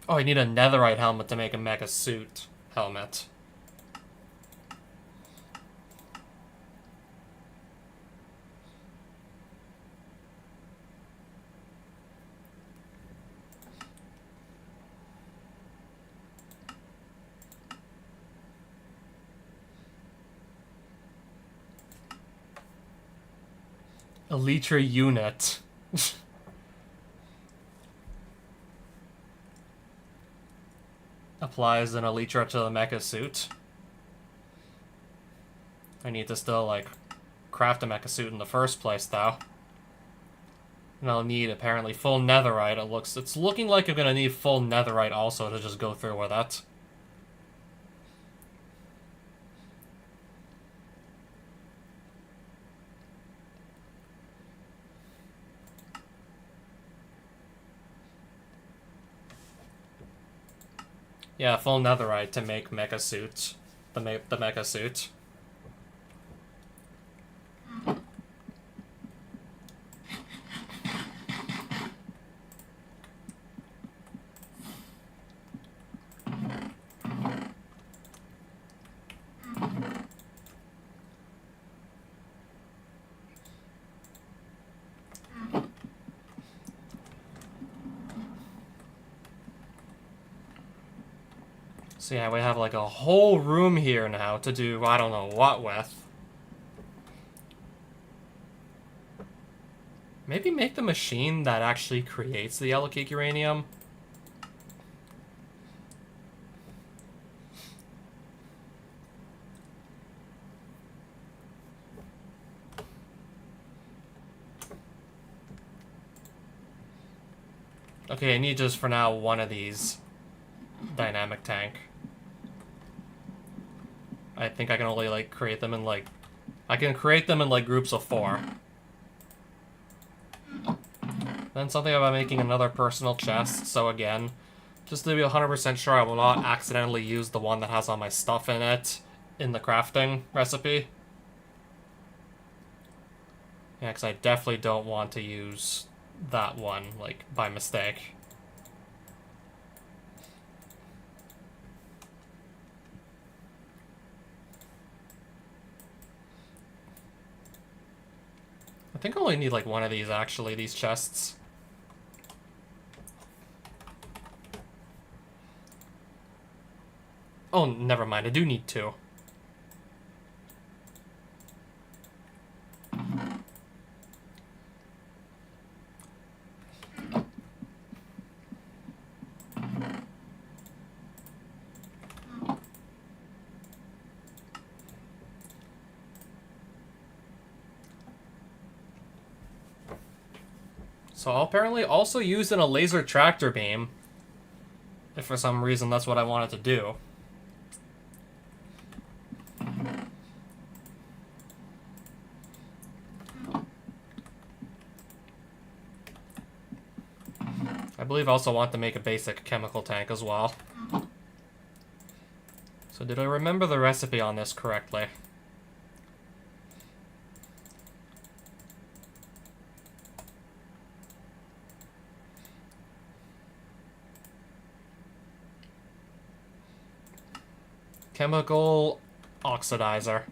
Speaker 1: Oh, I need a netherite helmet to make a mecha suit helmet. Elytra unit. Applies an elytra to the mecha suit. I need to still, like, craft a mecha suit in the first place, though. And I'll need, apparently, full netherite. It's looking like I'm gonna need full netherite also to just go through with it. Yeah, full netherite to make mecha suit. The mecha suit. So yeah, we have like a whole room here now to do I don't know what with. Maybe make the machine that actually creates the yellow cake uranium. Okay, I need just for now one of these dynamic tank. I think I can only like create them in like I can create them in like groups of 4. Then something about making another personal chest, so again, just to be 100% sure I will not accidentally use the one that has all my stuff in it in the crafting recipe. Yeah, because I definitely don't want to use that one, like, by mistake. I think I only need, like, one of these, actually, these chests. Oh, never mind, I do need 2. So I'll apparently also use in a laser tractor beam, if for some reason that's what I wanted to do. I believe I also want to make a basic chemical tank as well. So did I remember the recipe on this correctly? Chemical oxidizer.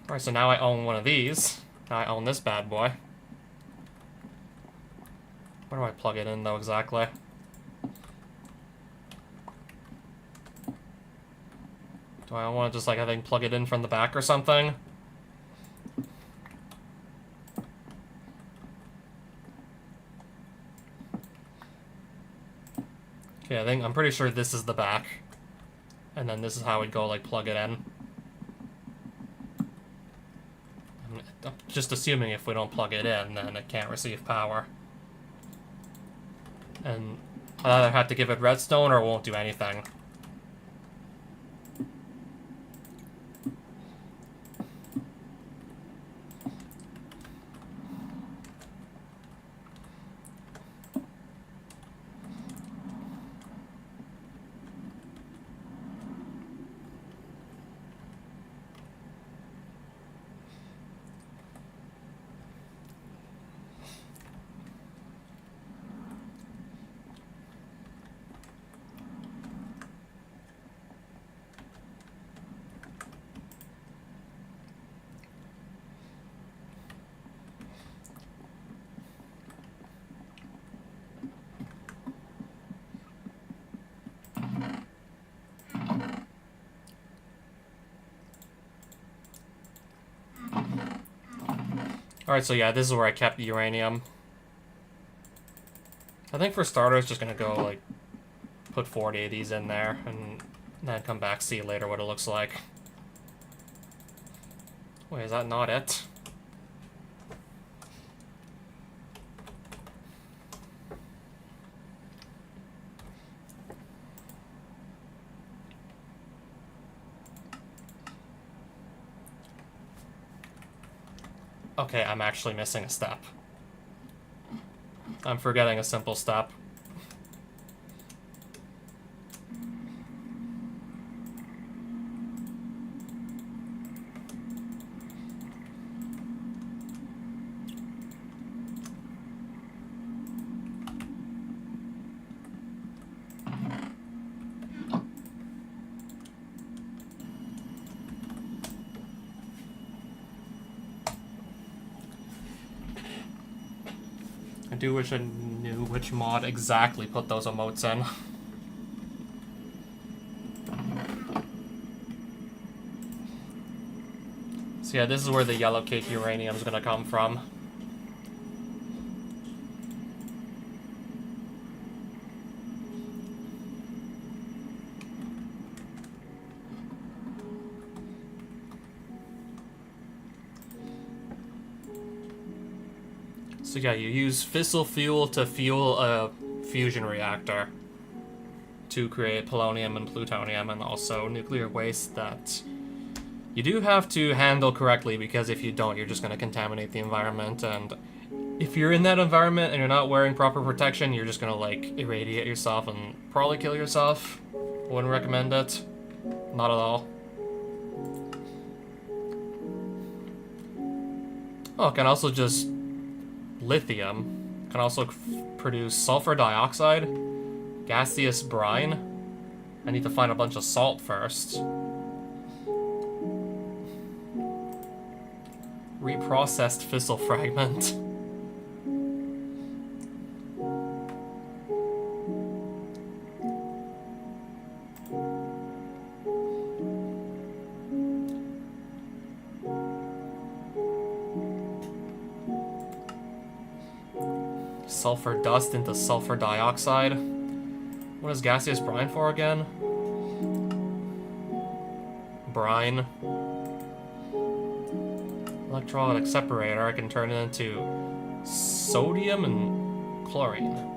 Speaker 1: Alright, so now I own one of these. Now I own this bad boy. Where do I plug it in, though, exactly? Do I want to just, like, I think, plug it in from the back or something? Okay, I'm pretty sure this is the back. And then this is how we'd go, like, plug it in. I'm just assuming if we don't plug it in, then it can't receive power. And I either have to give it redstone or it won't do anything. Alright, so yeah, this is where I kept the uranium. I think for starters, just gonna go, like, put 40 of these in there, and then come back, see later what it looks like. Wait, is that not it? Okay, I'm actually missing a step. I'm forgetting a simple step. I do wish I knew which mod exactly put those emotes in. So yeah, this is where the yellow cake uranium is gonna come from. So yeah, you use fissile fuel to fuel a fusion reactor to create polonium and plutonium, and also nuclear waste that you do have to handle correctly, because if you don't, you're just going to contaminate the environment, and if you're in that environment and you're not wearing proper protection, you're just going to, like, irradiate yourself and probably kill yourself. Wouldn't recommend it. Not at all. Oh, can also just... lithium. Can also produce sulfur dioxide, gaseous brine. I need to find a bunch of salt first. Reprocessed fissile fragment. Sulfur dust into sulfur dioxide. What is gaseous brine for again? Brine. Electrolytic separator. I can turn it into sodium and chlorine.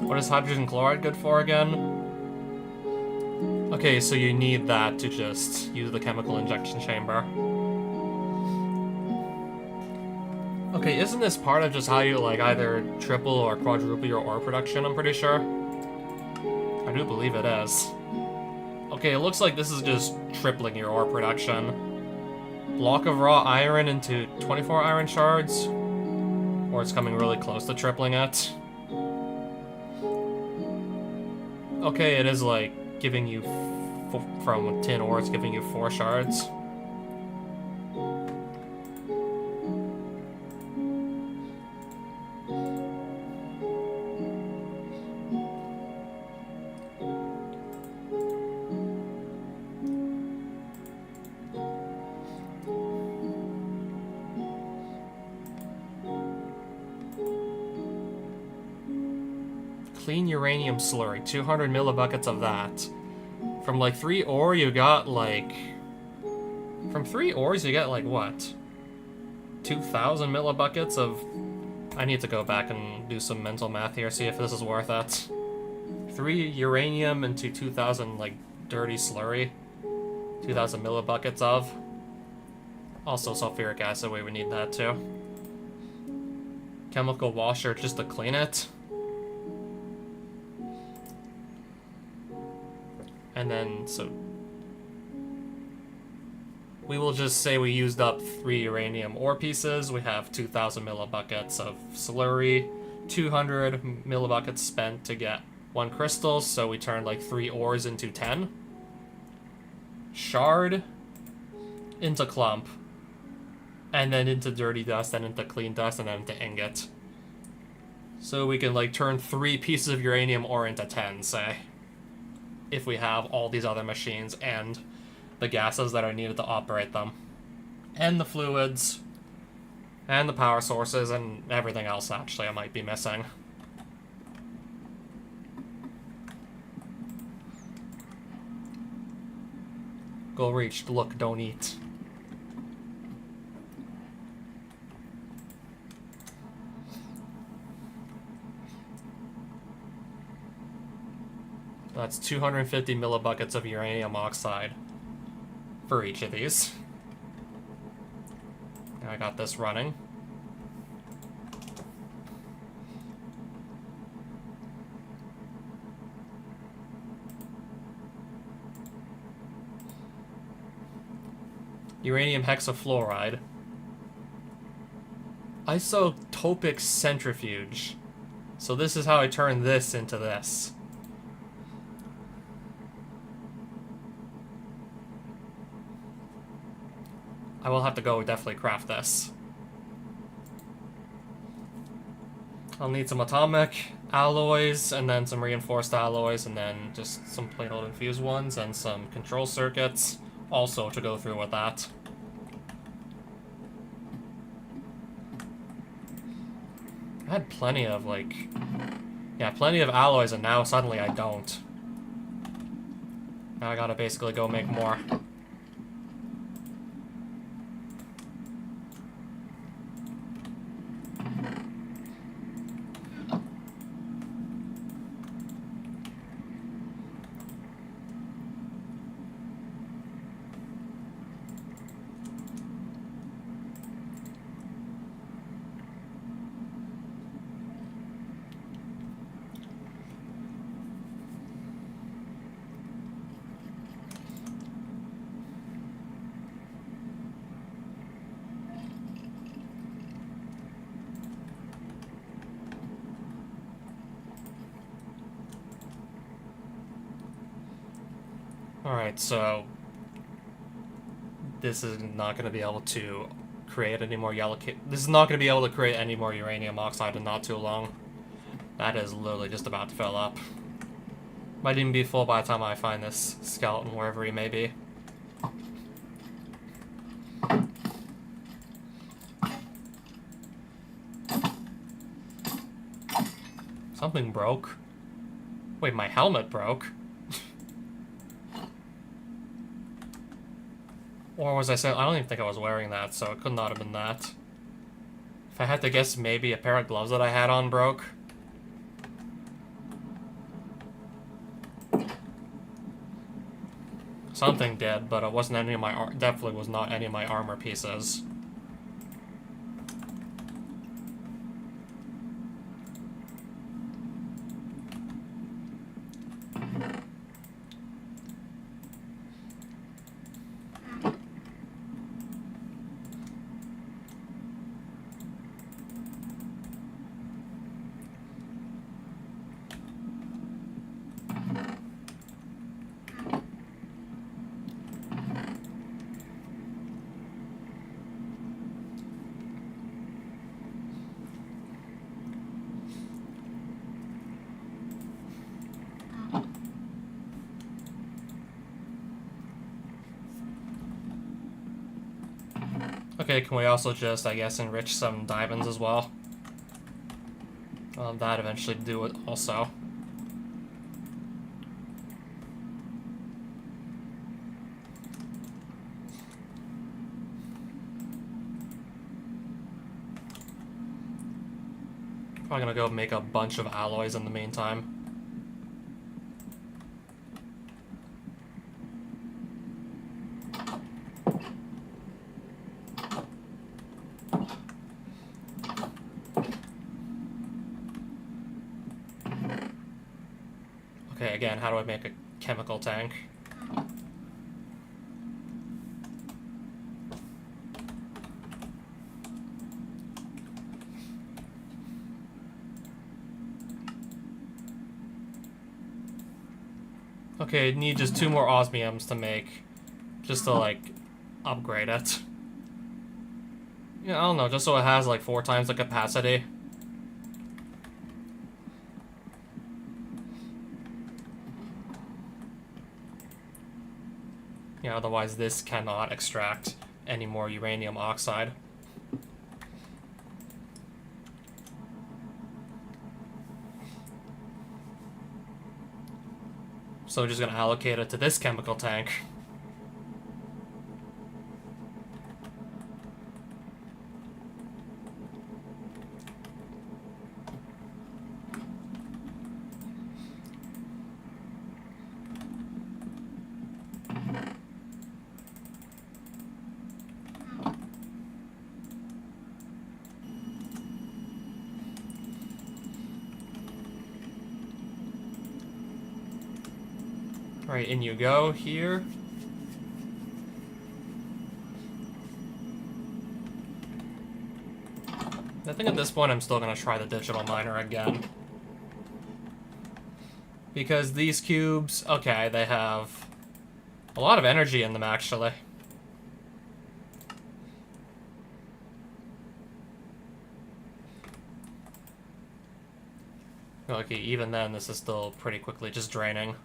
Speaker 1: What is hydrogen chloride good for again? Okay, so you need that to just use the chemical injection chamber. Okay, isn't this part of just how you, like, either triple or quadruple your ore production, I'm pretty sure? I do believe it is. Okay, it looks like this is just tripling your ore production. Block of raw iron into 24 iron shards. Or it's coming really close to tripling it. Okay, it is, like, giving you... from tin ore, it's giving you 4 shards. clean uranium slurry, 200 millibuckets of that. From like 3 ore, you got like... From 3 ores, you get like what? 2,000 millibuckets of... I need to go back and do some mental math here, see if this is worth it. 3 uranium into 2,000 like dirty slurry. 2,000 millibuckets of. Also sulfuric acid, we would need that too. Chemical washer just to clean it. And then, so... we will just say we used up 3 uranium ore pieces. We have 2,000 millibuckets of slurry. 200 millibuckets spent to get 1 crystal, so we turned like 3 ores into 10. Shard into clump. And then into dirty dust, and into clean dust, and then into ingot. So we can like turn 3 pieces of uranium ore into 10, say. If we have all these other machines and the gases that are needed to operate them. And the fluids. And the power sources, and everything else actually I might be missing. Goal reached. Look, don't eat. That's 250 millibuckets of uranium oxide for each of these. And I got this running. Uranium hexafluoride. Isotopic centrifuge. So this is how I turn this into this. I will have to go definitely craft this. I'll need some atomic alloys, and then some reinforced alloys, and then just some plain old infused ones, and some control circuits also to go through with that. I had plenty of, like... yeah, plenty of alloys, and now suddenly I don't. Now I gotta basically go make more. Alright, so this is not going to be able to create any more yellow this is not going to be able to create any more uranium oxide in not too long. That is literally just about to fill up. Might even be full by the time I find this skeleton wherever he may be. Something broke. Wait, my helmet broke. Or was I saying? I don't even think I was wearing that, so it could not have been that. If I had to guess, maybe a pair of gloves that I had on broke. Something did, but it wasn't any of my definitely was not any of my armor pieces. Okay, can we also just, I guess, enrich some diamonds as well? That eventually do it also. Probably gonna go make a bunch of alloys in the meantime. Okay, again, how do I make a chemical tank? Okay, I need just 2 more osmiums to make, just to, like, upgrade it. Yeah, I don't know, just so it has, like, 4 times the capacity. Yeah, otherwise this cannot extract any more uranium oxide. So we're just gonna allocate it to this chemical tank. Alright, in you go here. I think at this point I'm still gonna try the digital miner again. Because these cubes, okay, they have a lot of energy in them actually. Okay, even then this is still pretty quickly just draining.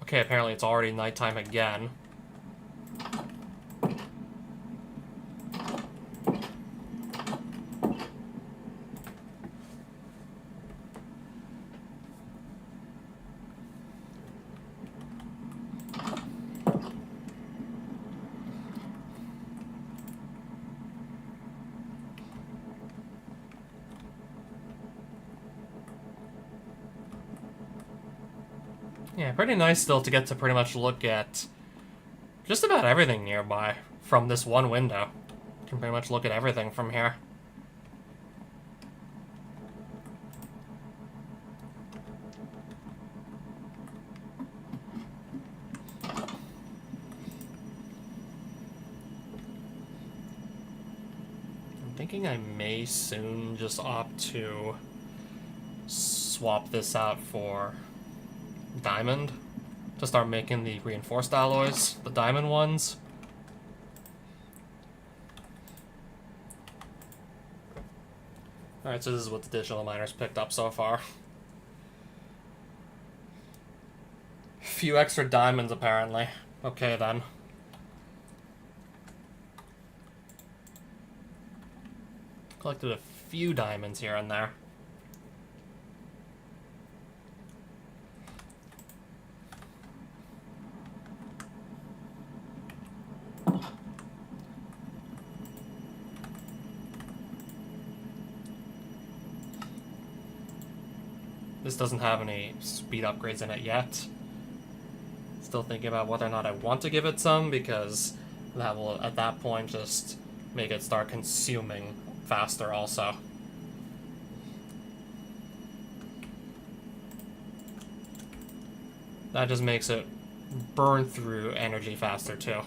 Speaker 1: Okay, apparently it's already nighttime again. Yeah, pretty nice still to get to pretty much look at just about everything nearby from this one window. You can pretty much look at everything from here. I'm thinking I may soon just opt to swap this out for diamond to start making the reinforced alloys, the diamond ones. Alright, so this is what the digital miners picked up so far. Few extra diamonds apparently. Okay then. Collected a few diamonds here and there. This doesn't have any speed upgrades in it yet. Still thinking about whether or not I want to give it some, because that will, at that point, just make it start consuming faster also. That just makes it burn through energy faster too.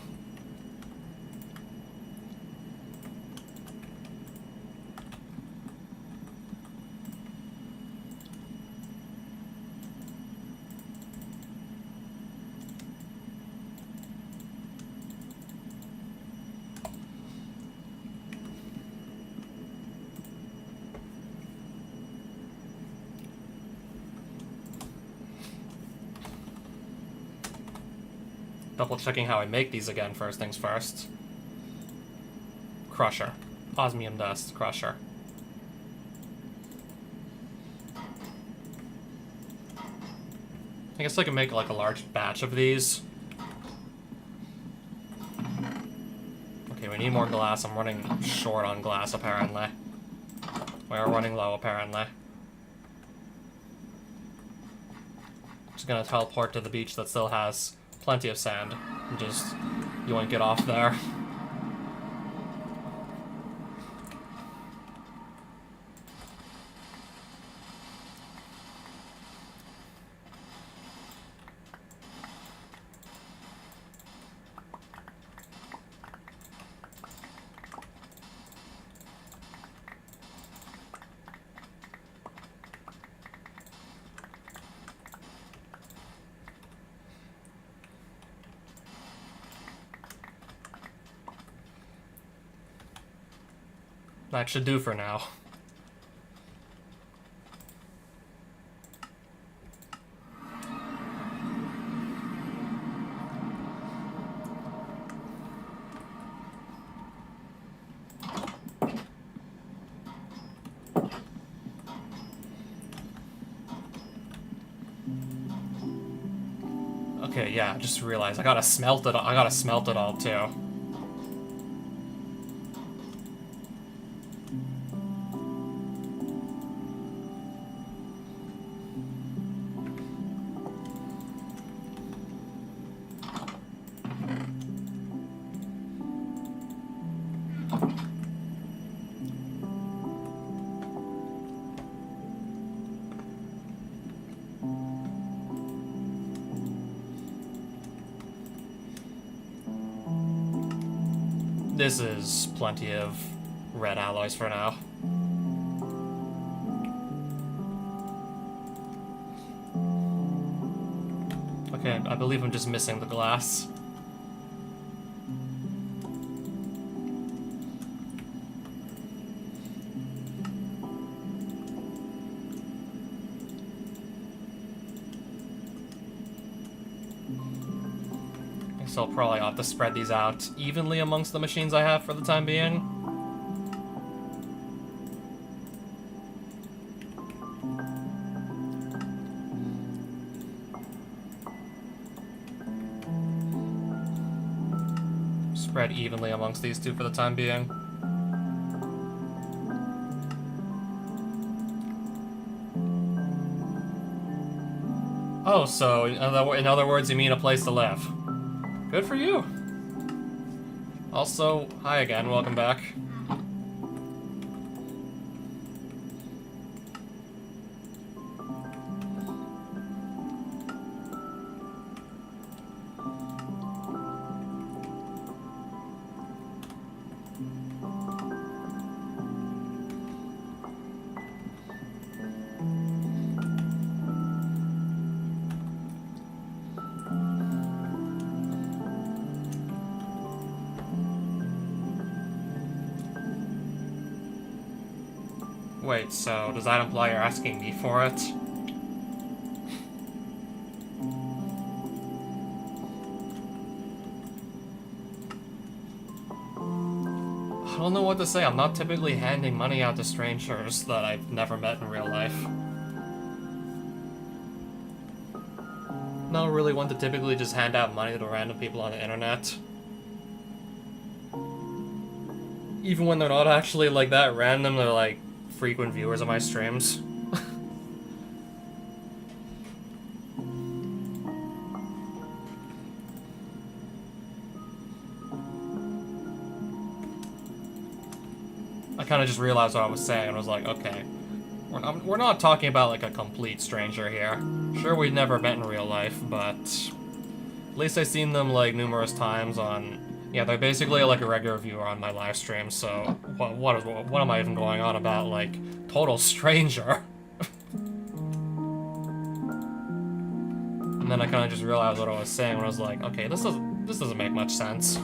Speaker 1: Double checking how I make these again, first things first. Crusher. Osmium dust, crusher. I guess I can make like a large batch of these. Okay, we need more glass. I'm running short on glass, apparently. We are running low, apparently. Just gonna teleport to the beach that still has plenty of sand. And just yoink it off there. That should do for now. Okay, yeah, I just realized I gotta smelt it all too. This is plenty of red alloys for now. Okay, I believe I'm just missing the glass. So I'll probably have to spread these out evenly amongst the machines I have for the time being. Spread evenly amongst these two for the time being. Oh, so in other words, you mean a place to live. Good for you. Also, hi again, welcome back. Wait, so does that imply you're asking me for it? I don't know what to say. I'm not typically handing money out to strangers that I've never met in real life. Not really one to typically just hand out money to random people on the internet. Even when they're not actually like that random, they're like frequent viewers of my streams. I kind of just realized what I was saying and was like, okay, we're not talking about like a complete stranger here. Sure, we've never met in real life, but at least I've seen them like numerous times on. Yeah, they're basically like a regular viewer on my live stream. So what am I even going on about? Like total stranger. And then I kind of just realized what I was saying when I was like, okay, this doesn't make much sense.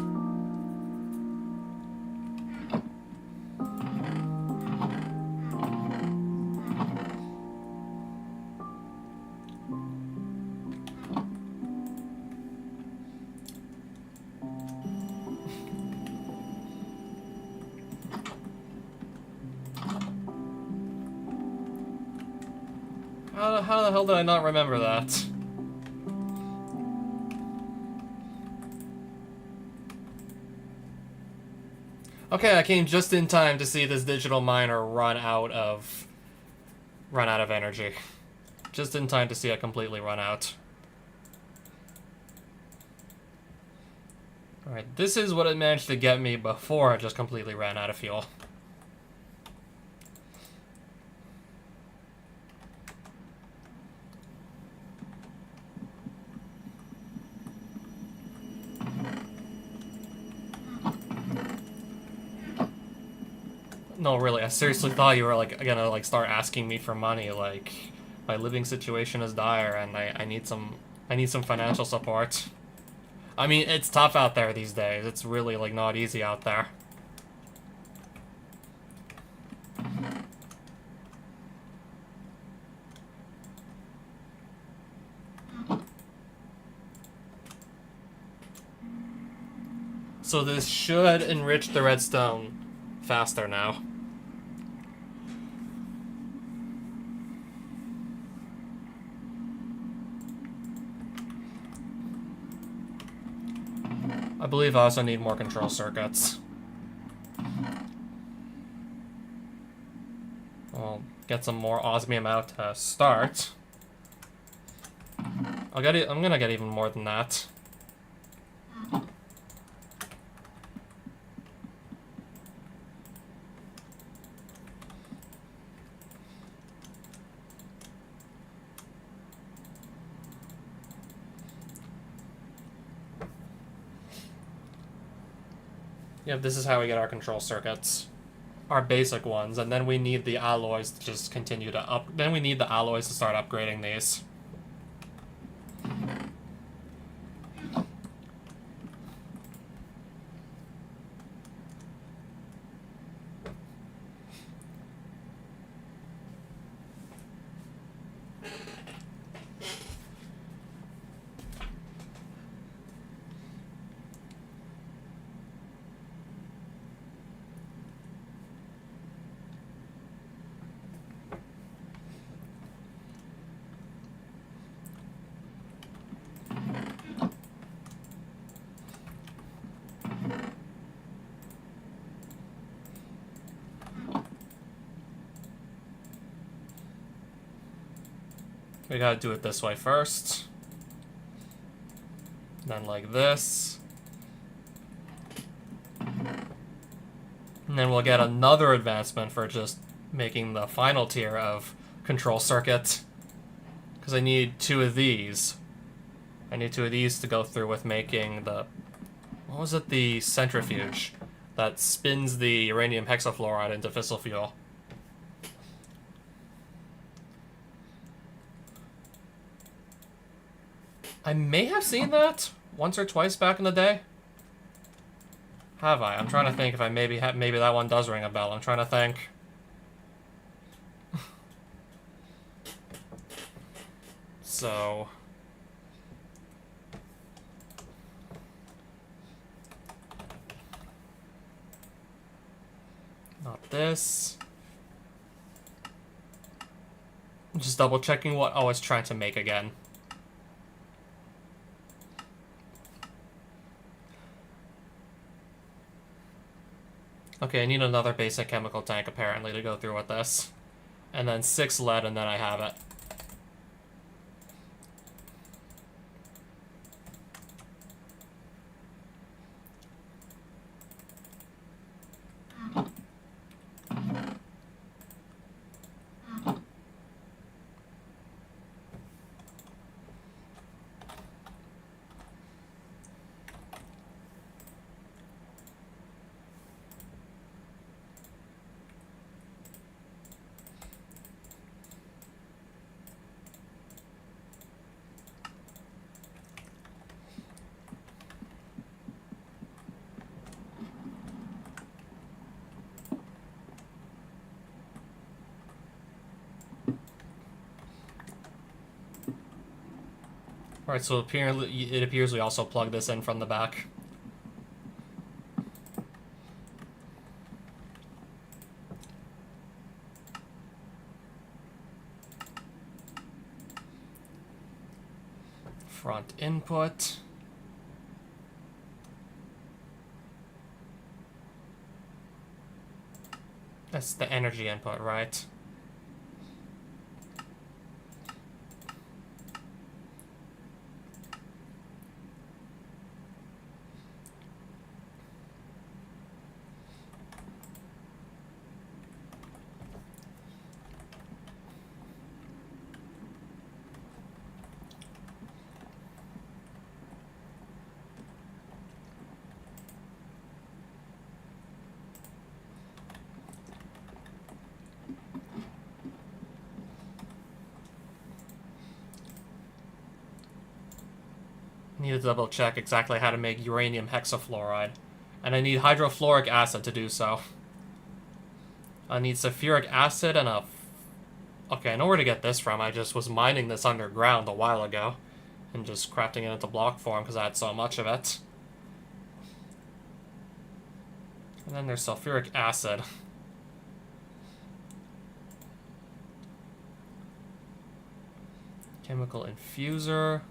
Speaker 1: How the hell did I not remember that? Okay, I came just in time to see this digital miner run out of energy. Just in time to see it completely run out. Alright, this is what it managed to get me before it just completely ran out of fuel. No, really, I seriously thought you were, like, gonna, like, start asking me for money, like, my living situation is dire and I need some financial support. I mean, it's tough out there these days. It's really, like, not easy out there. So this should enrich the redstone faster now. I believe I also need more control circuits. I'll get some more osmium out to start. I'm gonna get even more than that. Yep, this is how we get our control circuits. Our basic ones, and then we need the alloys to just continue to then we need the alloys to start upgrading these. We gotta do it this way first. Then like this. And then we'll get another advancement for just making the final tier of control circuit. Because I need 2 of these. I need 2 of these to go through with making the... What was it? The centrifuge that spins the uranium hexafluoride into fissile fuel. I may have seen that once or twice back in the day. Have I? I'm trying to think if I maybe that one does ring a bell. I'm trying to think. So... Not this. I'm just double checking what I was trying to make again. Okay, I need another basic chemical tank, apparently, to go through with this. And then 6 lead, and then I have it. Alright, so it appears we also plug this in from the back. Front input. That's the energy input, right? Need to double check exactly how to make uranium hexafluoride. And I need hydrofluoric acid to do so. I need sulfuric acid and a... Okay, I know where to get this from. I just was mining this underground a while ago. And just crafting it into block form because I had so much of it. And then there's sulfuric acid. Chemical infuser.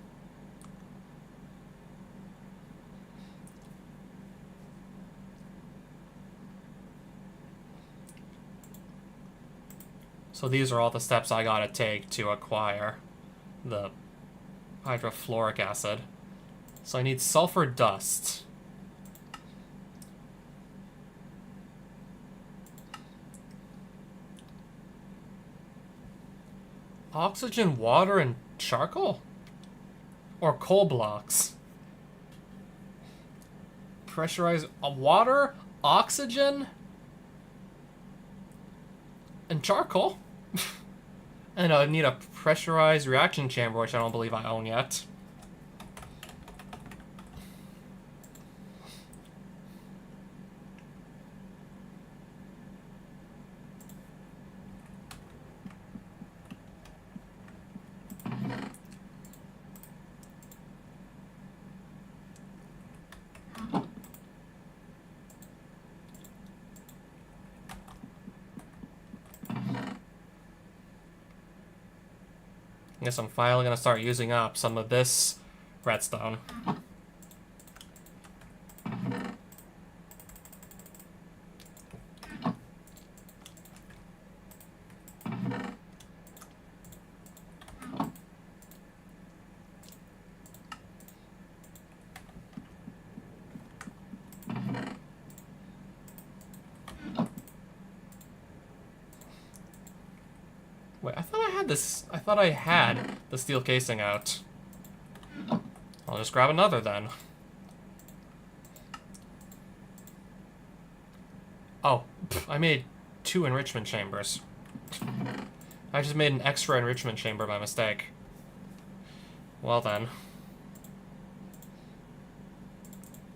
Speaker 1: So these are all the steps I gotta take to acquire the hydrofluoric acid. So I need sulfur dust. Oxygen, water, and charcoal? Or coal blocks? Pressurized water, oxygen, and charcoal? And I need a pressurized reaction chamber, which I don't believe I own yet. I guess I'm finally gonna start using up some of this redstone. Wait, I thought I had this. I thought I had the steel casing out. I'll just grab another then. Oh, I made 2 enrichment chambers. I just made an extra enrichment chamber by mistake. Well then.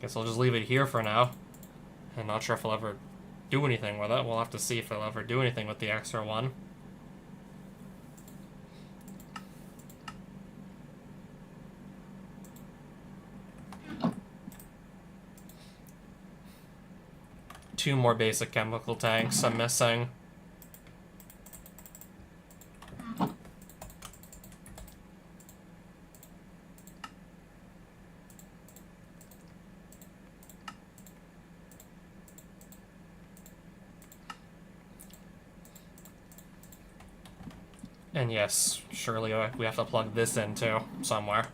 Speaker 1: Guess I'll just leave it here for now. I'm not sure if I'll ever do anything with it. We'll have to see if I'll ever do anything with the extra one. Two more basic chemical tanks I'm missing. And yes, surely we have to plug this in too, somewhere.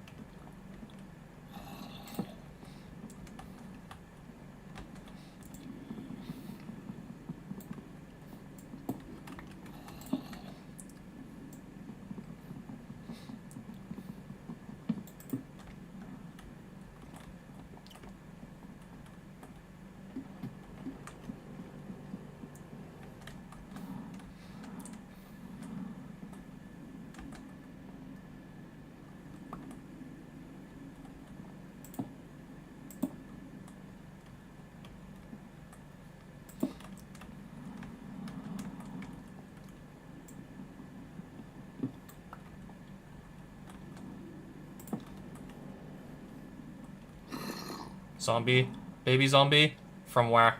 Speaker 1: Zombie? Baby zombie? From where?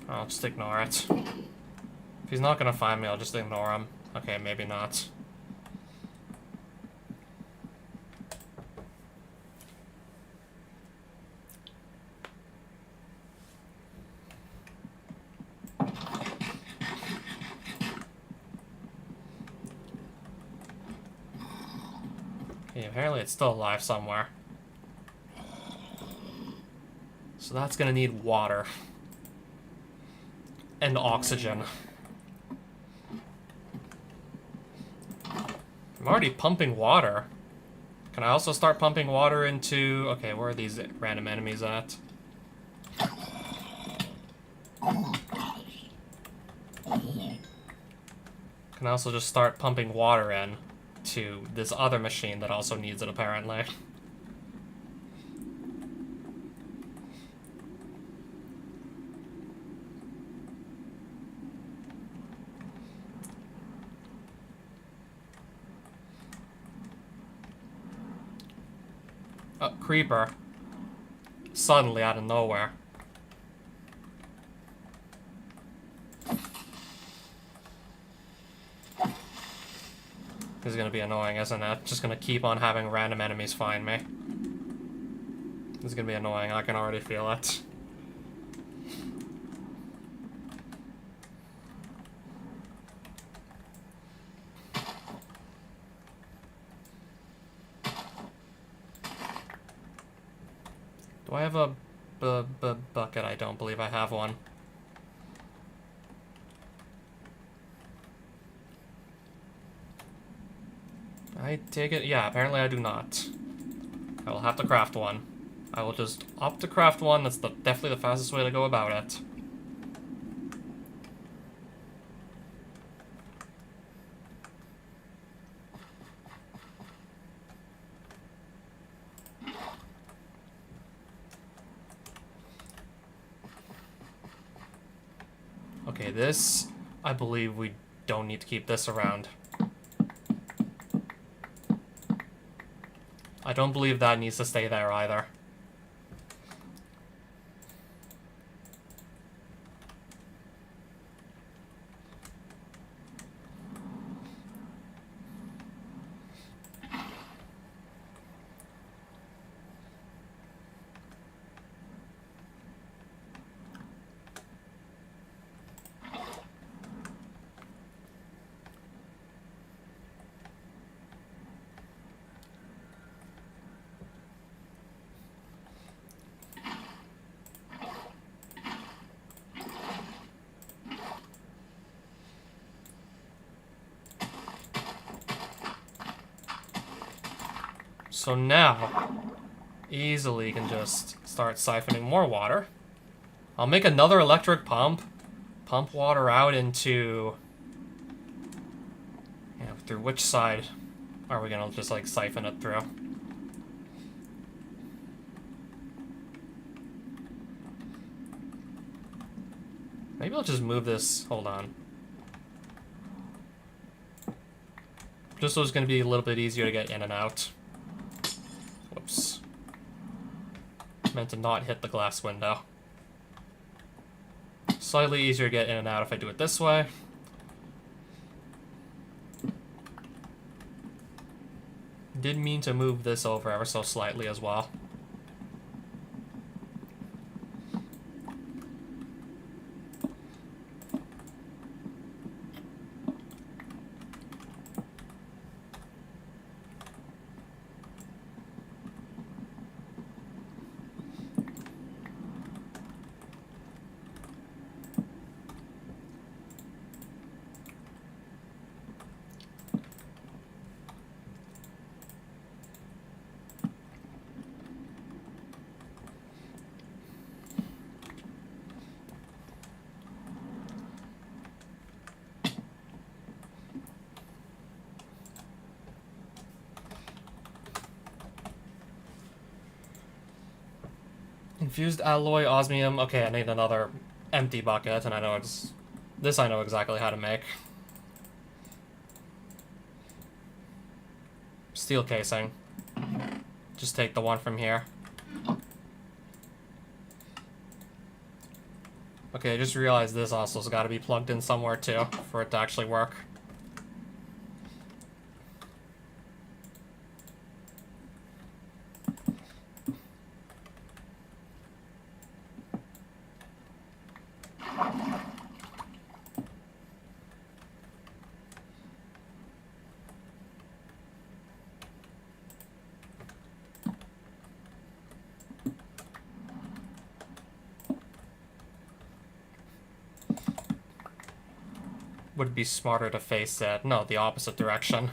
Speaker 1: I'll just ignore it. If he's not gonna find me, I'll just ignore him. Okay, maybe not. Okay, apparently it's still alive somewhere. So that's gonna need water. And oxygen. I'm already pumping water. Can I also start pumping water into... Okay, where are these random enemies at? Can I also just start pumping water in to this other machine that also needs it, apparently. Creeper. Suddenly out of nowhere. This is gonna be annoying, isn't it? Just gonna keep on having random enemies find me. This is gonna be annoying, I can already feel it. Do I have a bucket? I don't believe I have one. I take it? Yeah, apparently I do not. I will have to craft one. I will just opt to craft one. That's definitely the fastest way to go about it. Okay, this, I believe we don't need to keep this around. I don't believe that needs to stay there either. So now, easily can just start siphoning more water. I'll make another electric pump. Pump water out into... Yeah, through which side are we gonna just, like, siphon it through? Maybe I'll just move this... Hold on. Just so it's gonna be a little bit easier to get in and out. Whoops. Meant to not hit the glass window. Slightly easier to get in and out if I do it this way. Did mean to move this over ever so slightly as well. Infused alloy, osmium. Okay, I need another empty bucket, and I know this I know exactly how to make. Steel casing. Just take the one from here. Okay, I just realized this also's got to be plugged in somewhere too for it to actually work. would it be smarter to face it? No, the opposite direction.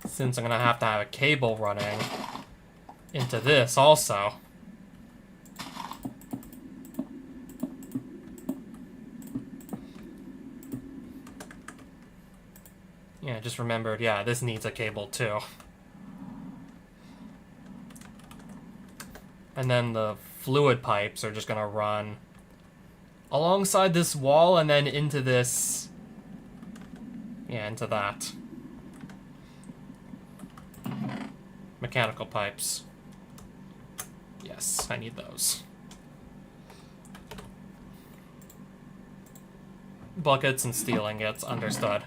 Speaker 1: Since I'm gonna have to have a cable running into this also. Yeah, just remembered, yeah, this needs a cable too. And then the fluid pipes are just gonna run alongside this wall and then into this... Yeah, into that. Mechanical pipes. Yes, I need those. Buckets and steel ingots, understood.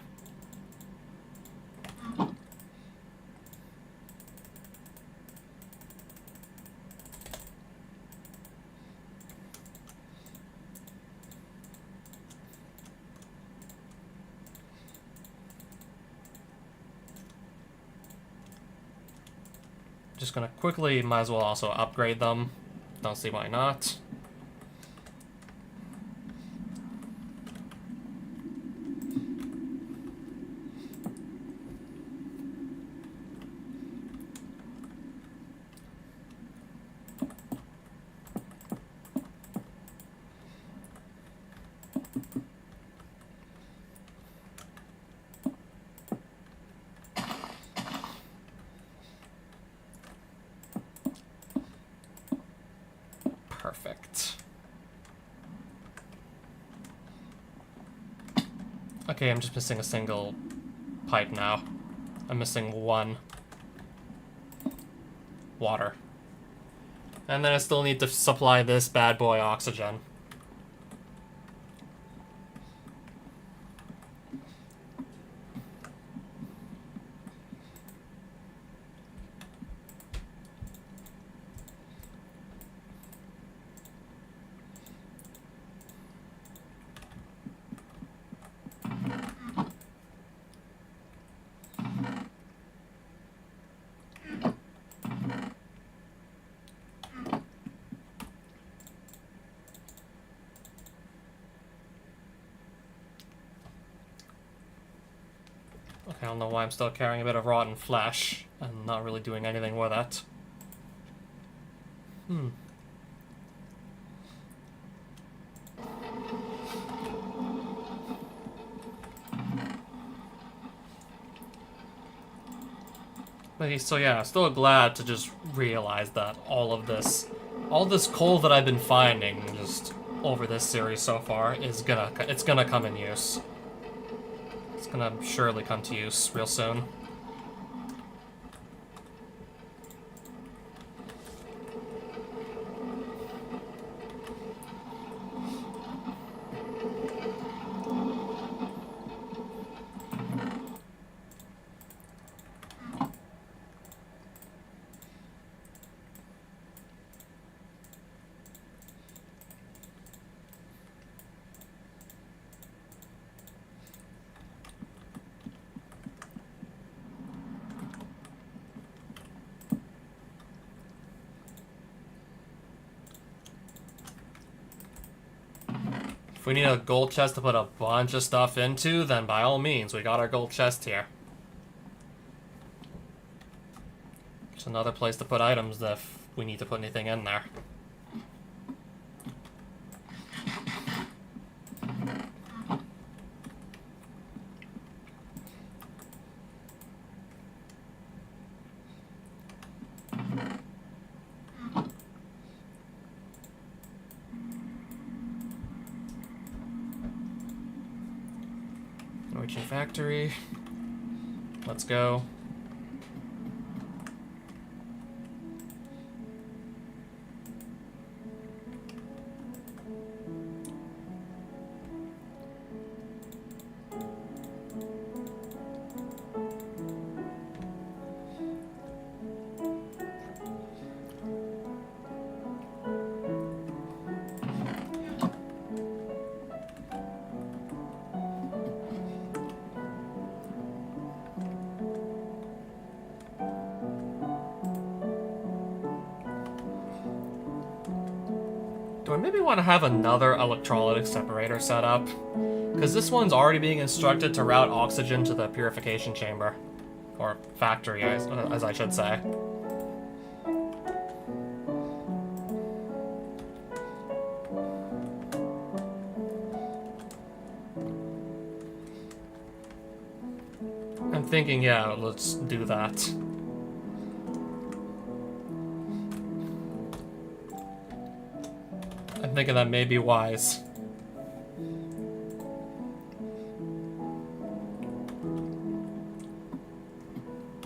Speaker 1: Just gonna quickly, might as well also upgrade them. Don't see why not. Perfect. Okay, I'm just missing a single pipe now. I'm missing one. Water. And then I still need to supply this bad boy oxygen. Okay, I don't know why I'm still carrying a bit of rotten flesh and not really doing anything with it. So yeah, still glad to just realize that all this coal that I've been finding just over this series so far is gonna come in use. It's gonna surely come to use real soon. If we need a gold chest to put a bunch of stuff into, then by all means, we got our gold chest here. Just another place to put items if we need to put anything in there. Norwegian factory. Let's go. maybe want to have another electrolytic separator set up. Because this one's already being instructed to route oxygen to the purification chamber. Or factory, as I should say. I'm thinking, yeah, let's do that. I'm thinking that may be wise.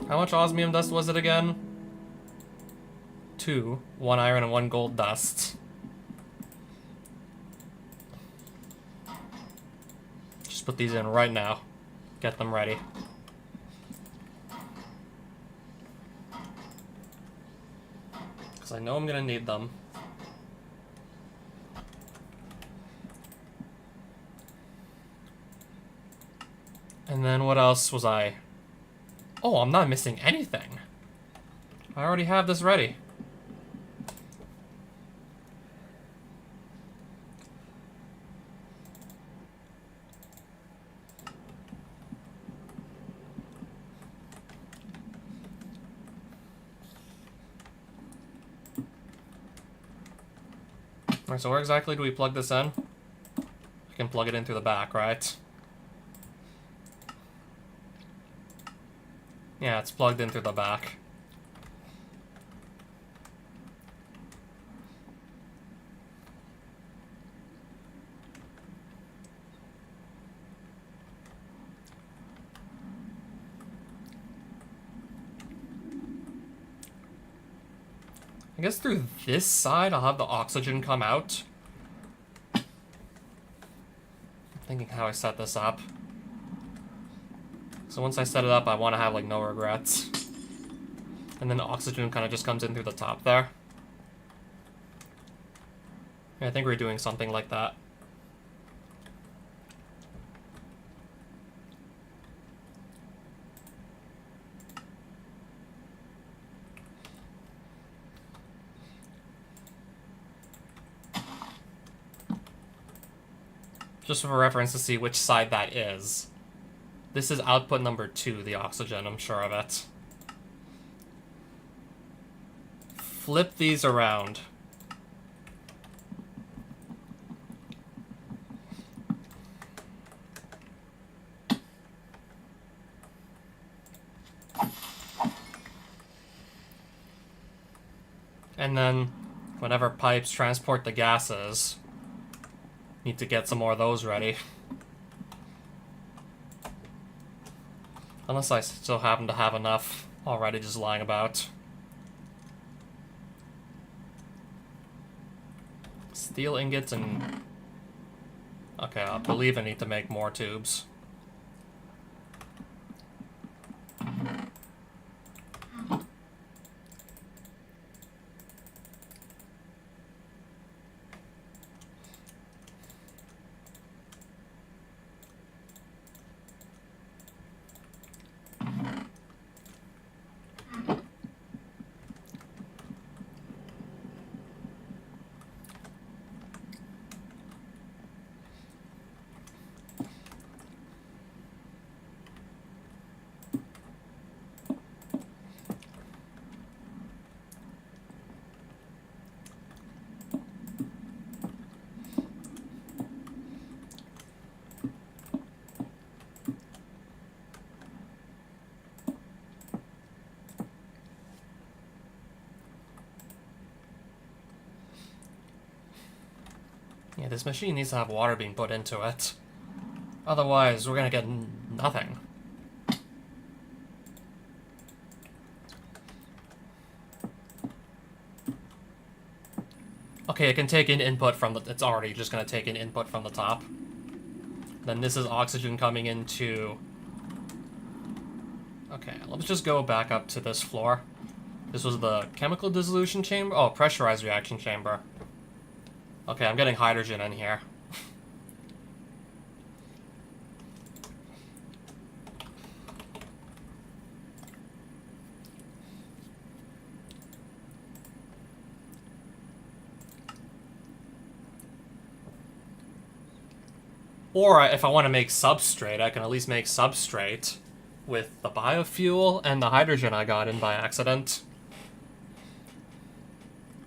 Speaker 1: How much osmium dust was it again? 2. 1 iron and 1 gold dust. Just put these in right now. Get them ready. Because I know I'm gonna need them. And then what else was I... Oh, I'm not missing anything. I already have this ready. Alright, so where exactly do we plug this in? I can plug it in through the back, right? Yeah, it's plugged in through the back. I guess through this side I'll have the oxygen come out. I'm thinking how I set this up. So once I set it up, I want to have, like, no regrets. And then the oxygen kind of just comes in through the top there. Yeah, I think we're doing something like that. Just for reference to see which side that is. This is output number 2, the oxygen, I'm sure of it. Flip these around. And then, whenever pipes transport the gases, need to get some more of those ready. Unless I still happen to have enough already just lying about. Steel ingots and... Okay, I believe I need to make more tubes. Yeah, this machine needs to have water being put into it. Otherwise, we're gonna get nothing. Okay, it can take in input from the... It's already just gonna take in input from the top. Then this is oxygen coming into... Okay, let's just go back up to this floor. This was the chemical dissolution chamber? Oh, pressurized reaction chamber. Okay, I'm getting hydrogen in here. Or if I want to make substrate, I can at least make substrate with the biofuel and the hydrogen I got in by accident.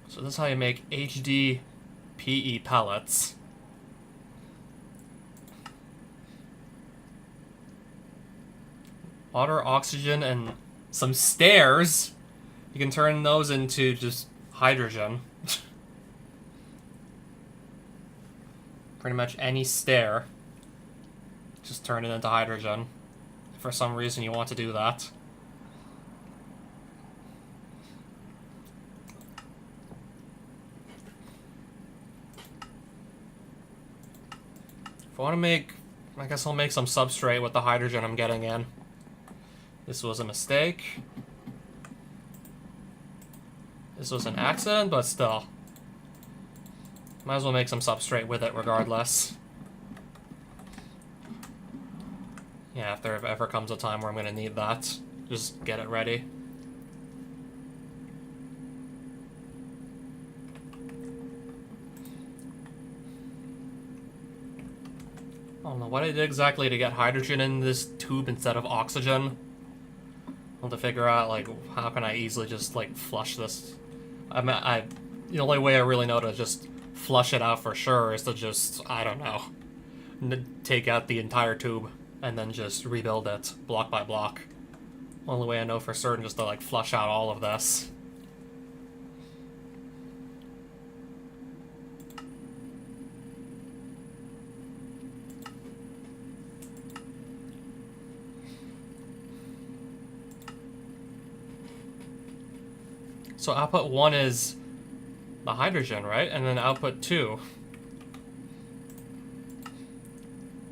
Speaker 1: So this is how you make HDPE pellets. Water, oxygen, and some stairs. You can turn those into just hydrogen. Pretty much any stair. Just turn it into hydrogen. If for some reason you want to do that. If I want to make... I guess I'll make some substrate with the hydrogen I'm getting in. This was a mistake. This was an accident, but still. Might as well make some substrate with it regardless. Yeah, if there ever comes a time where I'm going to need that, just get it ready. I don't know what I did exactly to get hydrogen in this tube instead of oxygen. I'll have to figure out, like, how can I easily just, like, flush this. The only way I really know to just flush it out for sure is to just, I don't know, take out the entire tube and then just rebuild it block by block. Only way I know for certain just to, like, flush out all of this. So output 1 is the hydrogen, right? And then output 2.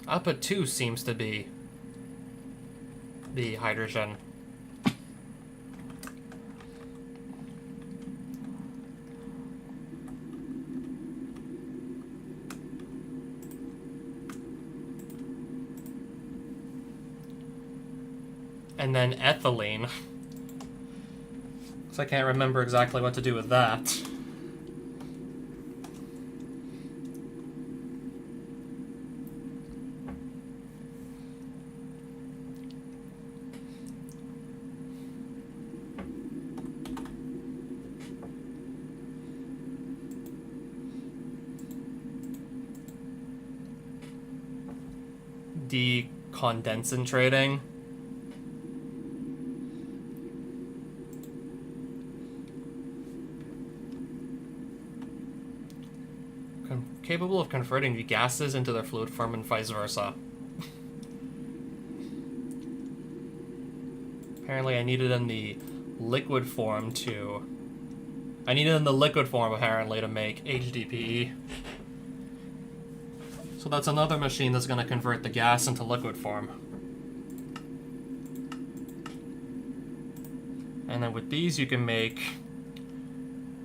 Speaker 1: Output 2 seems to be the hydrogen. And then ethylene. So I can't remember exactly what to do with that. Decondensating. Capable of converting the gases into their fluid form and vice versa. Apparently I need it in the liquid form to... I need it in the liquid form, apparently, to make HDPE. So that's another machine that's going to convert the gas into liquid form. And then with these you can make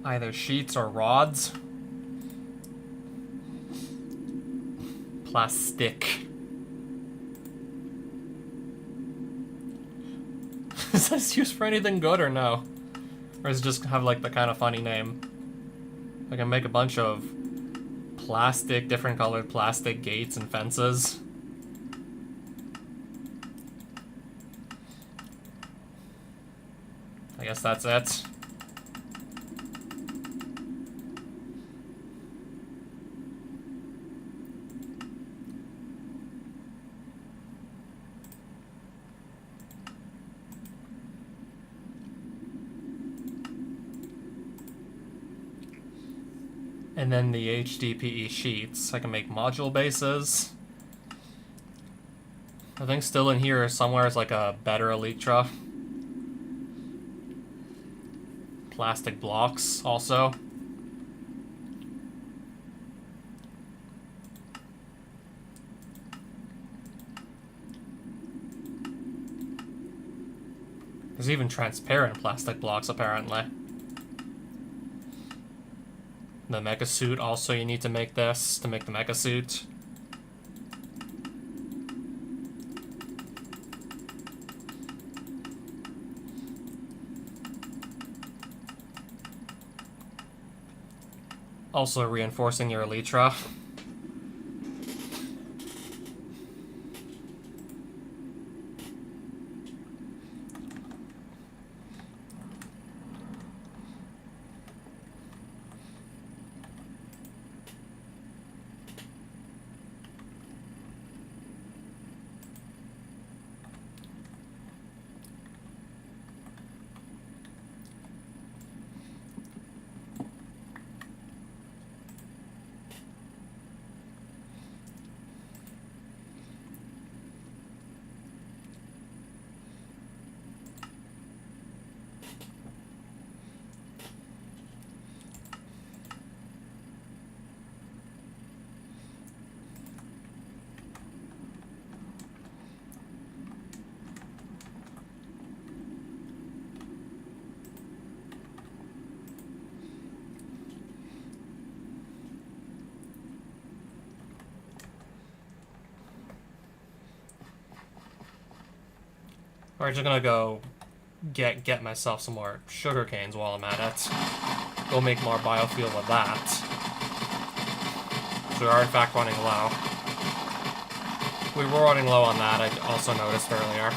Speaker 1: either sheets or rods. Plastic. Is this used for anything good or no? Or does it just have like the kind of funny name? I can make a bunch of plastic, different colored plastic gates and fences. I guess that's it. And then the HDPE sheets. I can make module bases. I think still in here somewhere is like a better Elytra. Plastic blocks also. There's even transparent plastic blocks apparently. The mecha suit, also you need to make this to make the mecha suit. Also reinforcing your Elytra. We're just gonna go get myself some more sugar canes while I'm at it. Go make more biofuel with that. So we are in fact running low. We were running low on that, I also noticed earlier.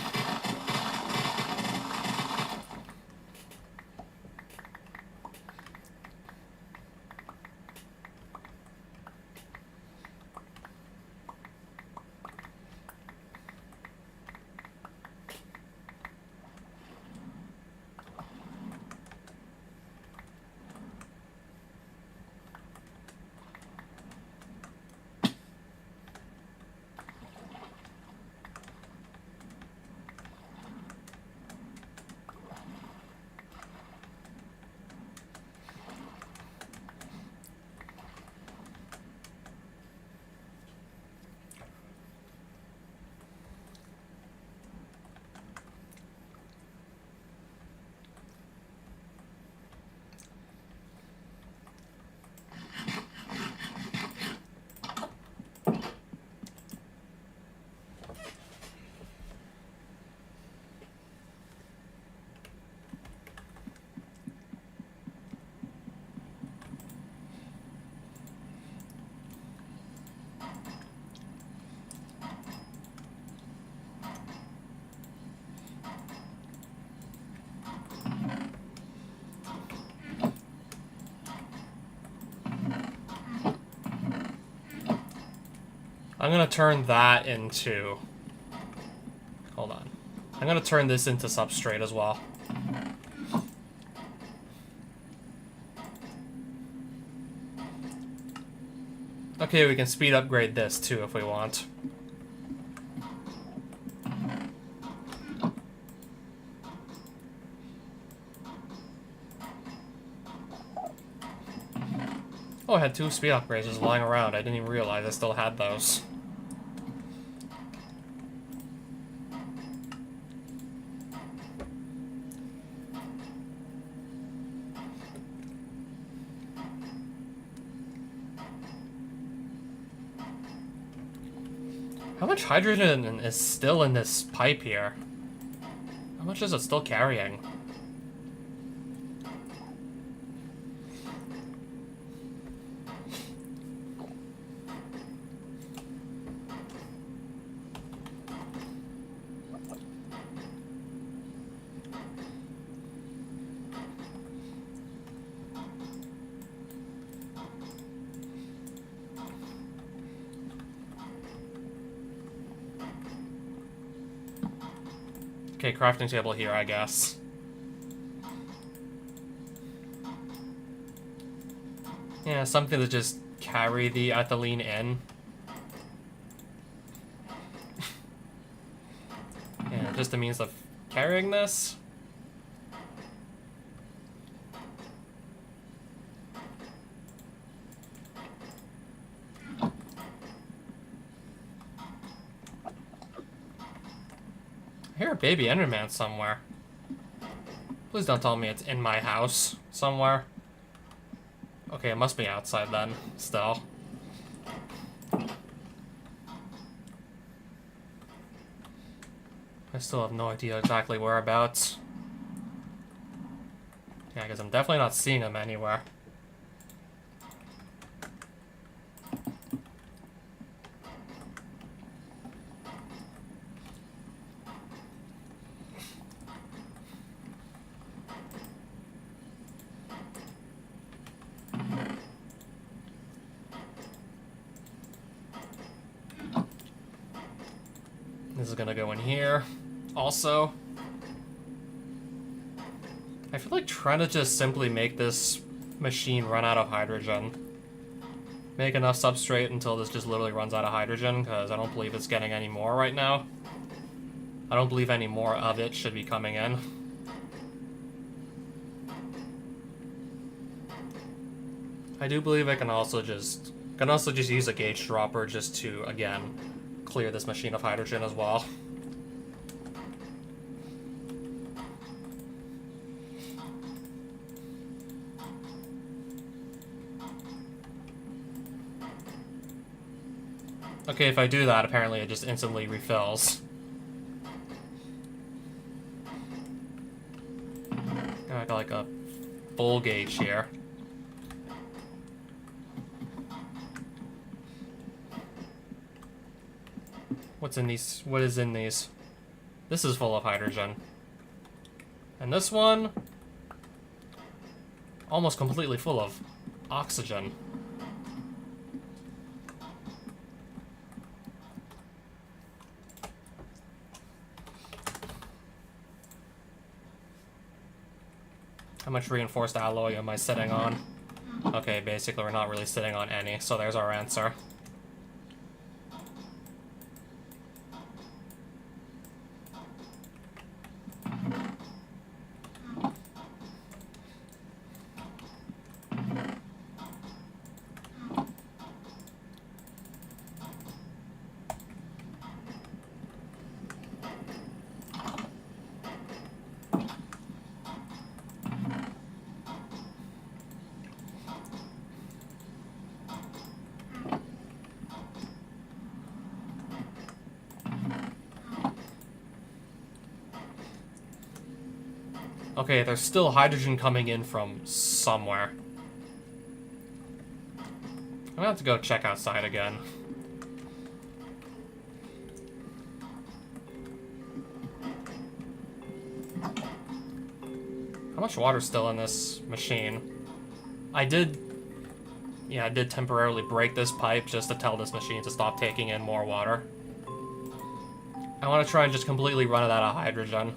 Speaker 1: I'm gonna turn that into... Hold on. I'm gonna turn this into substrate as well. Okay, we can speed upgrade this too if we want. Oh, I had 2 speed upgrades just lying around. I didn't even realize I still had those. How much hydrogen is still in this pipe here? How much is it still carrying? Okay, crafting table here, I guess. Yeah, something to just carry the ethylene in. Yeah, just a means of carrying this. I hear a baby Enderman somewhere. Please don't tell me it's in my house somewhere. Okay, it must be outside then, still. I still have no idea exactly whereabouts. Yeah, because I'm definitely not seeing him anywhere. This is gonna go in here. Also, I feel like trying to just simply make this machine run out of hydrogen. Make enough substrate until this just literally runs out of hydrogen, because I don't believe it's getting any more right now. I don't believe any more of it should be coming in. I do believe I can also just use a gauge dropper just to, again, clear this machine of hydrogen as well. Okay, if I do that, apparently it just instantly refills. I got like a full gauge here. What's in these? What is in these? This is full of hydrogen. And this one, almost completely full of oxygen. How much reinforced alloy am I sitting on? Okay, basically we're not really sitting on any, so there's our answer. Okay, there's still hydrogen coming in from somewhere. I'm gonna have to go check outside again. How much water's still in this machine? I did temporarily break this pipe just to tell this machine to stop taking in more water. I want to try and just completely run it out of hydrogen,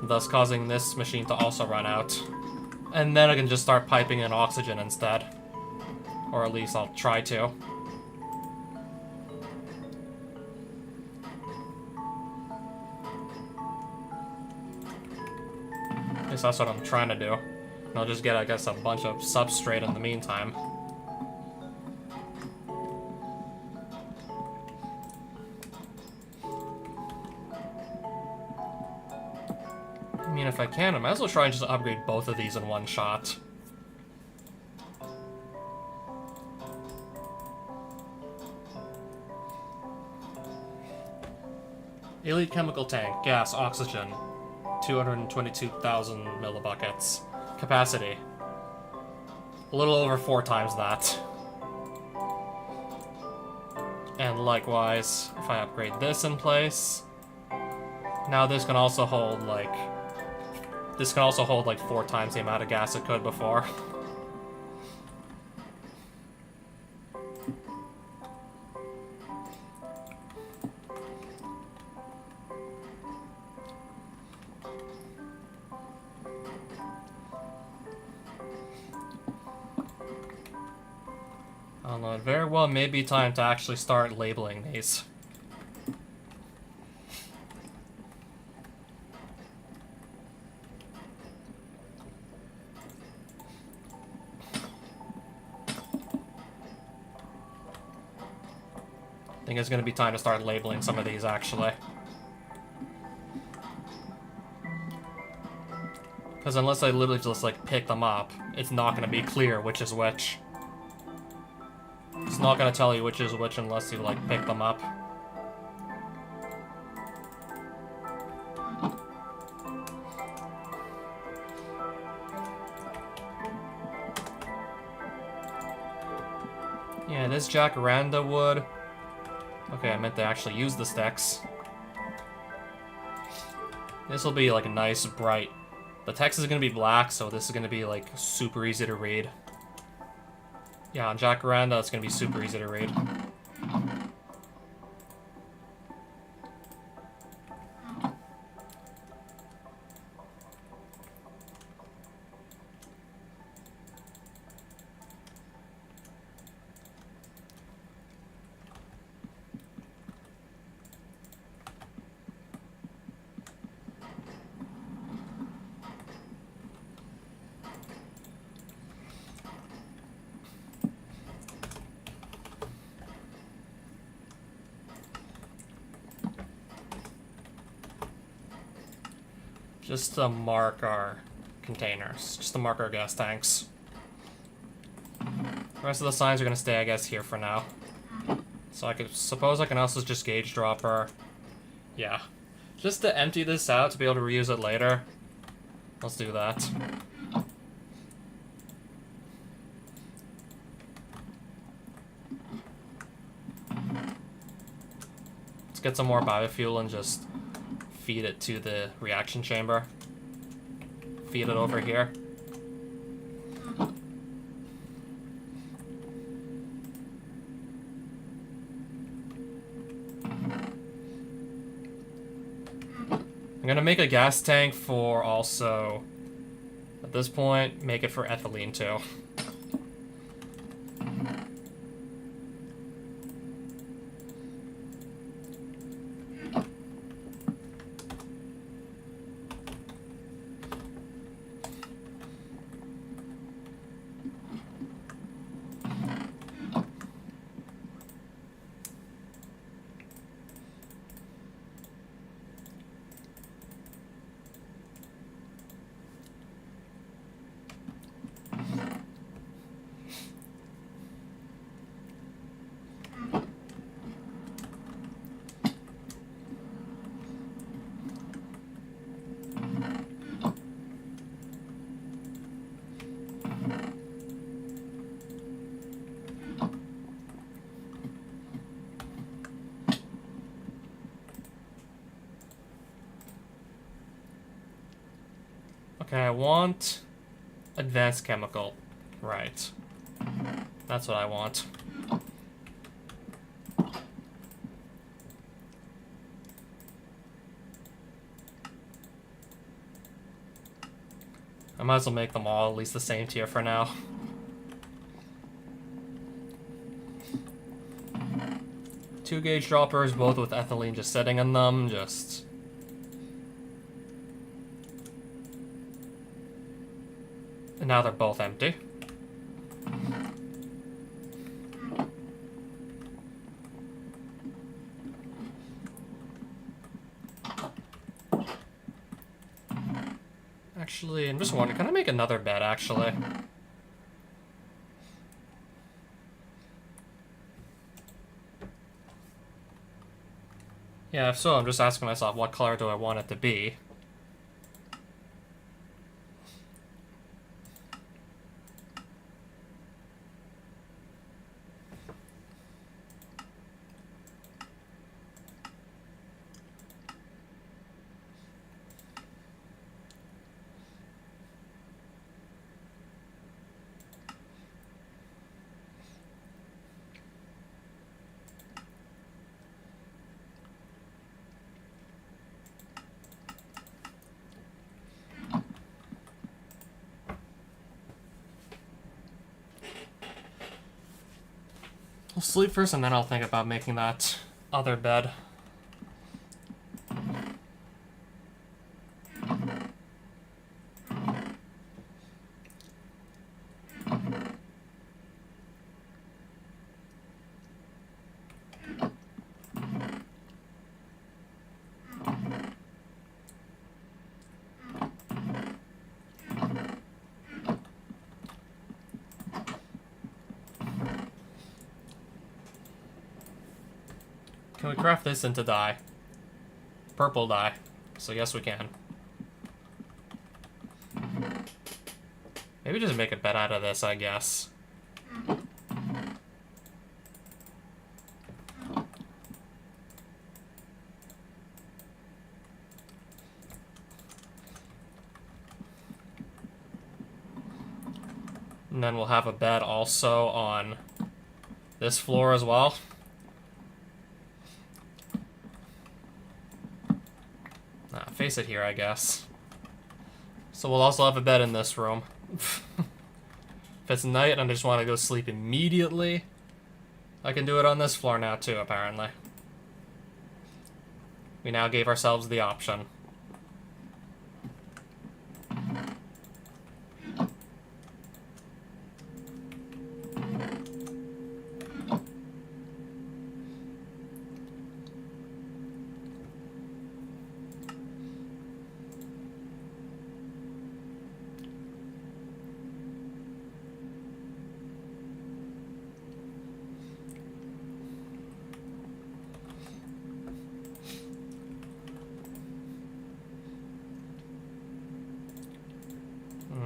Speaker 1: thus causing this machine to also run out. And then I can just start piping in oxygen instead. Or at least I'll try to. At least that's what I'm trying to do. And I'll just get, I guess, a bunch of substrate in the meantime. I mean, if I can, I might as well try and just upgrade both of these in one shot. Elite chemical tank, gas, oxygen, 222,000 millibuckets. Capacity, a little over 4 times that. And likewise, if I upgrade this in place, now this can also hold like 4 times the amount of gas it could before. I don't know, it very well may be time to actually start labeling these. I think it's going to be time to start labeling some of these, actually. Because unless I literally just, like, pick them up, it's not going to be clear which is which. It's not going to tell you which is which unless you, like, pick them up. Yeah, this jacaranda wood. Okay, I meant to actually use the sticks. This will be, like, a nice, bright... The text is going to be black, so this is going to be, like, super easy to read. Yeah, on jacaranda, it's going to be super easy to read. Just to mark our containers. Just to mark our gas tanks. The rest of the signs are going to stay, I guess, here for now. So I suppose I can also just gauge dropper. Yeah. Just to empty this out to be able to reuse it later. Let's do that. Let's get some more biofuel and just feed it to the reaction chamber. Feed it over here. I'm gonna make a gas tank for also, at this point, make it for ethylene too. Okay, I want advanced chemical. Right. That's what I want. I might as well make them all at least the same tier for now. Two gauge droppers, both with ethylene just sitting in them, just... And now they're both empty. Actually, I'm just wondering, can I make another bed, actually? Yeah, if so, I'm just asking myself, what color do I want it to be? I'll sleep first and then I'll think about making that other bed. Can we craft this into dye? Purple dye. So yes, we can. Maybe just make a bed out of this, I guess. And then we'll have a bed also on this floor as well. Face it here, I guess. So we'll also have a bed in this room. If it's night and I just want to go sleep immediately, I can do it on this floor now too, apparently. We now gave ourselves the option.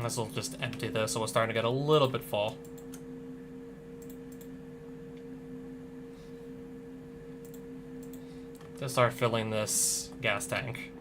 Speaker 1: Might as well just empty this, so we're starting to get a little bit full. To start filling this gas tank.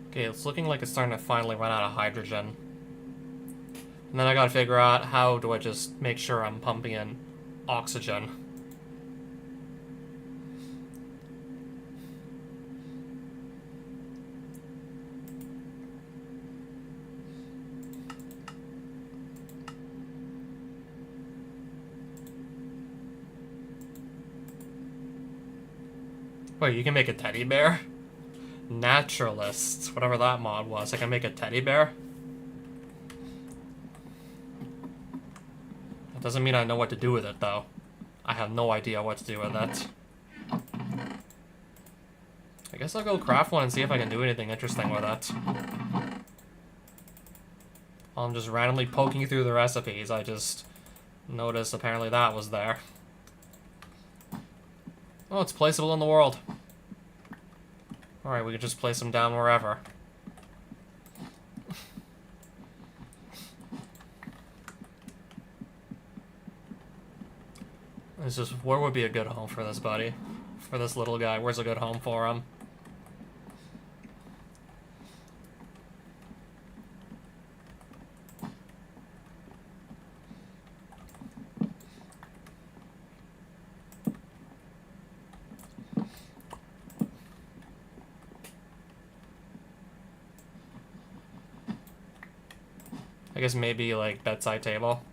Speaker 1: Okay, it's looking like it's starting to finally run out of hydrogen. And then I gotta figure out how do I just make sure I'm pumping in oxygen. Wait, you can make a teddy bear? Naturalists, whatever that mod was. I can make a teddy bear? That doesn't mean I know what to do with it, though. I have no idea what to do with it. I guess I'll go craft one and see if I can do anything interesting with it. While I'm just randomly poking through the recipes, I just noticed apparently that was there. Oh, it's placeable in the world. Alright, we can just place them down wherever. It's just, where would be a good home for this buddy? For this little guy, where's a good home for him? I guess maybe, like, bedside table.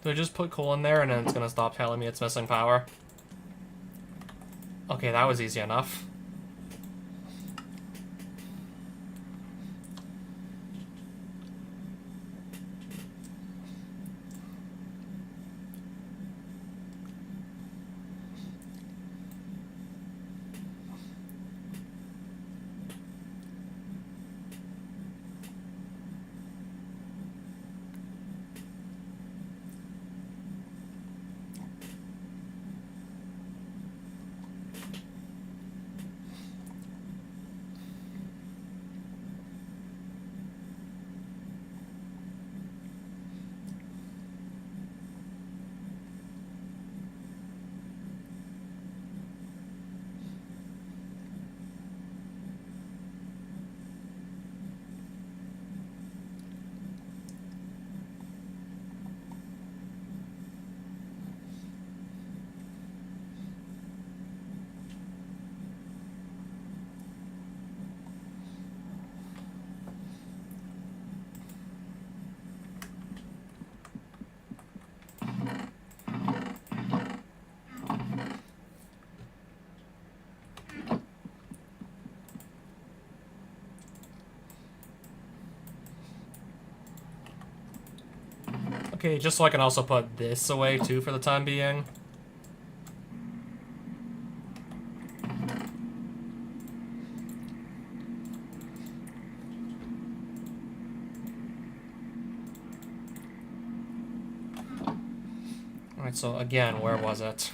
Speaker 1: Do I just put coal in there and then it's gonna stop telling me it's missing power? Okay, that was easy enough. Okay, just so I can also put this away too for the time being. Alright, so again, where was it?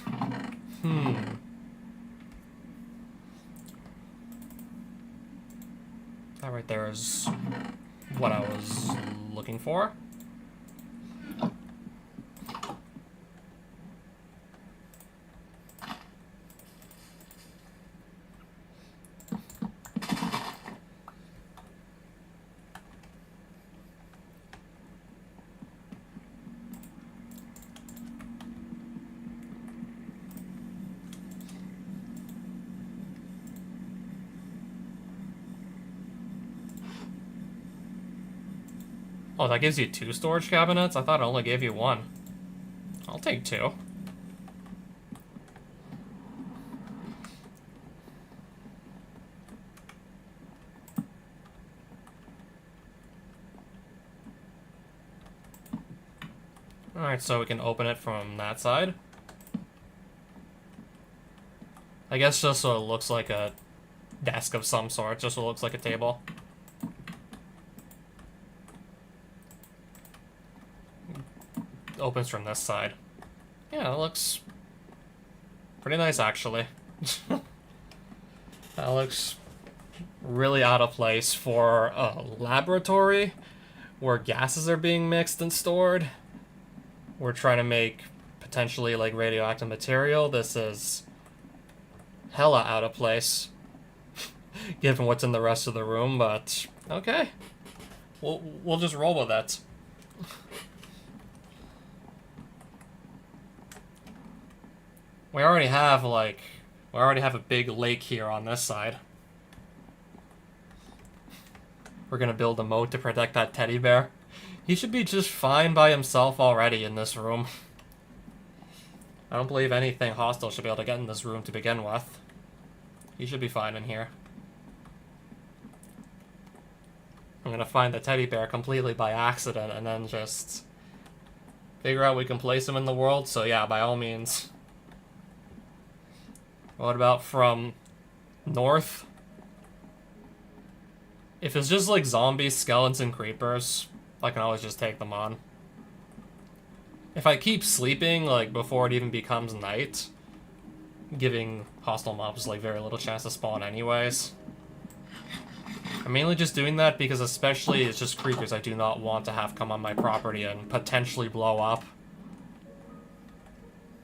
Speaker 1: That right there is what I was looking for. Oh, that gives you 2 storage cabinets? I thought it only gave you 1. I'll take 2. Alright, so we can open it from that side. I guess just so it looks like a desk of some sort, just so it looks like a table. Opens from this side. Yeah, it looks pretty nice, actually. That looks really out of place for a laboratory where gases are being mixed and stored. We're trying to make potentially like radioactive material. This is hella out of place given what's in the rest of the room, but okay. We'll just roll with it. We already have a big lake here on this side. We're gonna build a moat to protect that teddy bear. He should be just fine by himself already in this room. I don't believe anything hostile should be able to get in this room to begin with. He should be fine in here. I'm gonna find the teddy bear completely by accident and then just figure out we can place him in the world, so yeah, by all means. What about from north? If it's just like zombies, skeletons, and creepers, I can always just take them on. If I keep sleeping, like, before it even becomes night, giving hostile mobs, like, very little chance to spawn anyways. I'm mainly just doing that because especially it's just creepers I do not want to have come on my property and potentially blow up.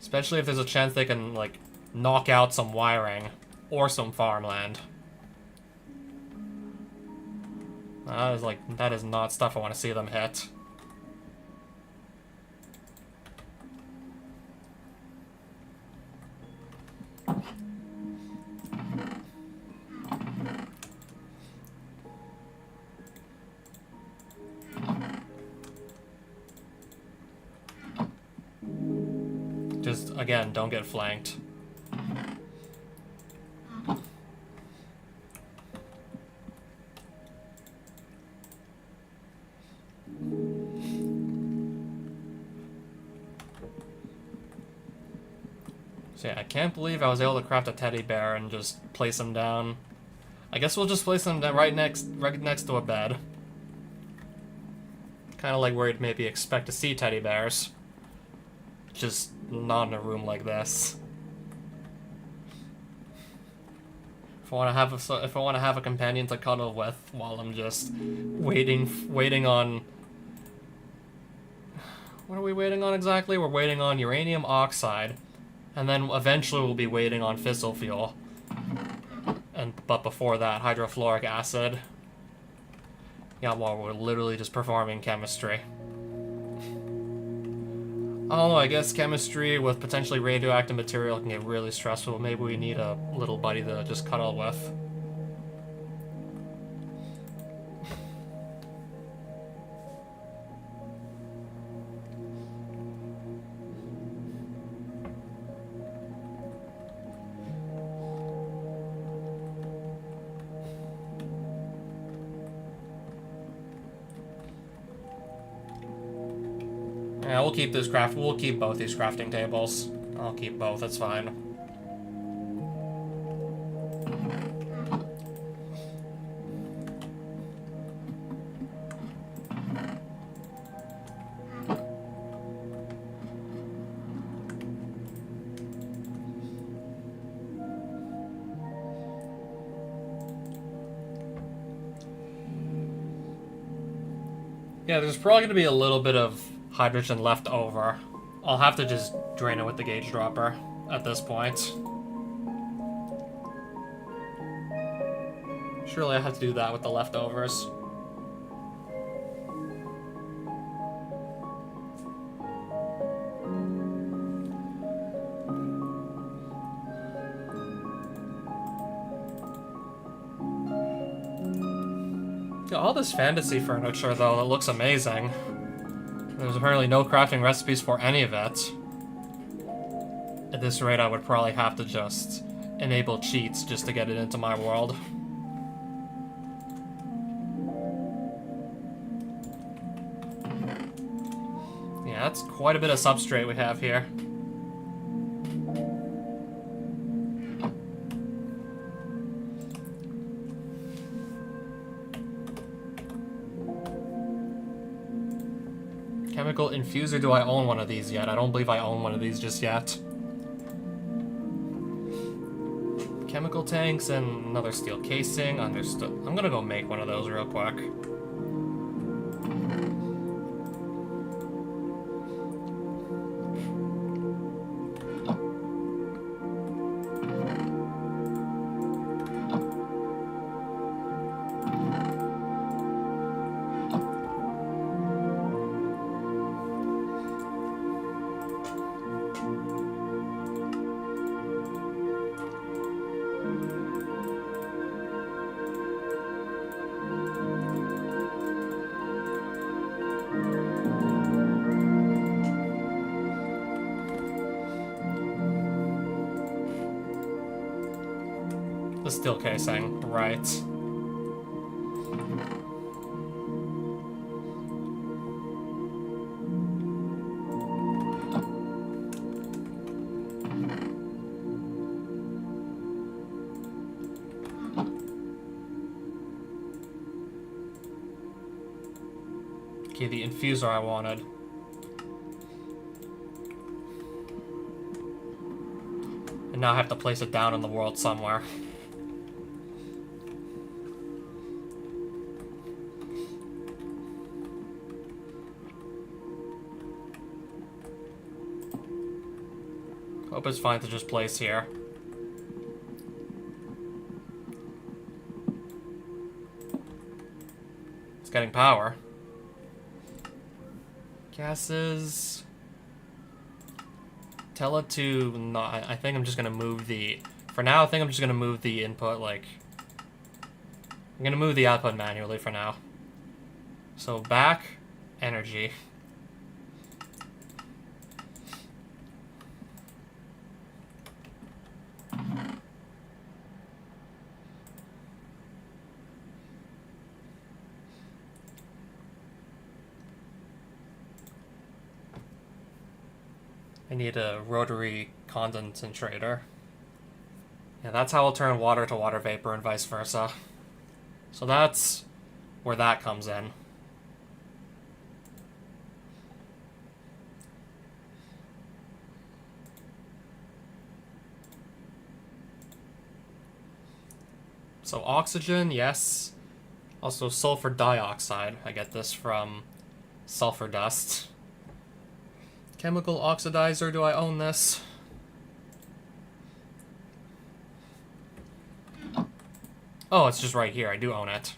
Speaker 1: Especially if there's a chance they can, like, knock out some wiring or some farmland. That is not stuff I want to see them hit. Just, again, don't get flanked. So yeah, I can't believe I was able to craft a teddy bear and just place him down. I guess we'll just place him down right next to a bed. Kind of like where you'd maybe expect to see teddy bears. Just not in a room like this. If I want to have a companion to cuddle with while I'm just waiting on. What are we waiting on exactly? We're waiting on uranium oxide, and then eventually we'll be waiting on fissile fuel. But before that, hydrofluoric acid. Yeah, while we're literally just performing chemistry. I don't know, I guess chemistry with potentially radioactive material can get really stressful. Maybe we need a little buddy to just cuddle with. Yeah, we'll keep both these crafting tables. I'll keep both, that's fine. Yeah, there's probably going to be a little bit of hydrogen left over. I'll have to just drain it with the gauge dropper at this point. Surely I have to do that with the leftovers. Yeah, all this fantasy furniture, though, that looks amazing. There's apparently no crafting recipes for any of it. At this rate, I would probably have to just enable cheats just to get it into my world. Yeah, that's quite a bit of substrate we have here. Chemical infuser, do I own one of these yet? I don't believe I own one of these just yet. Chemical tanks and another steel casing, understood. I'm gonna go make one of those real quick. The steel casing, right. Okay, the infuser I wanted. And now I have to place it down in the world somewhere. Hope it's fine to just place here. It's getting power. Gases. Tell it to not. I think I'm just gonna move the. For now, I think I'm just gonna move the input like. I'm gonna move the output manually for now. So back, energy. I need a rotary condensator. Yeah, that's how I'll turn water to water vapor and vice versa. So that's where that comes in. So oxygen, yes. Also sulfur dioxide. I get this from sulfur dust. Chemical oxidizer, do I own this? Oh, it's just right here. I do own it.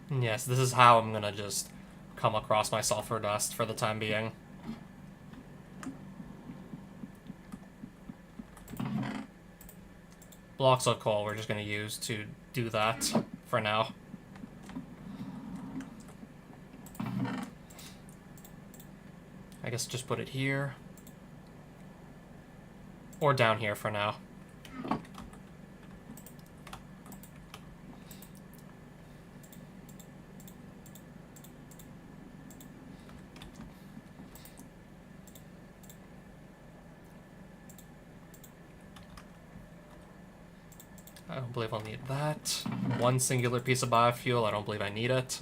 Speaker 1: Yes, this is how I'm gonna just come across my sulfur dust for the time being. Blocks of coal we're just going to use to do that for now. I guess just put it here. Or down here for now. I don't believe I'll need that. One singular piece of biofuel, I don't believe I need it.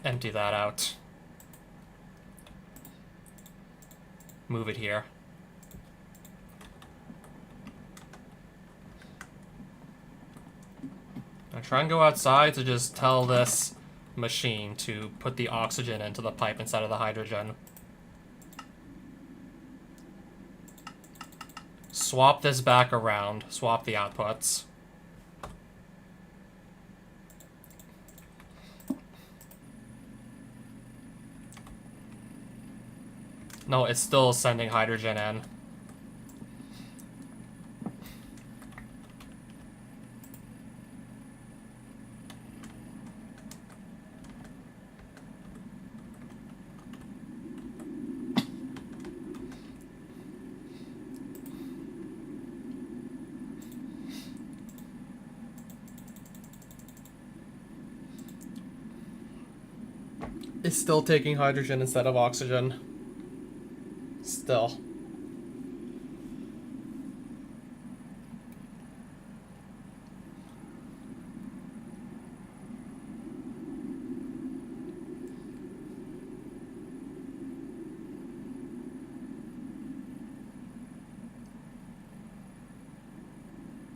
Speaker 1: Empty that out. Move it here. I try and go outside to just tell this machine to put the oxygen into the pipe instead of the hydrogen. Swap this back around. Swap the outputs. No, it's still sending hydrogen in. It's still taking hydrogen instead of oxygen. Still.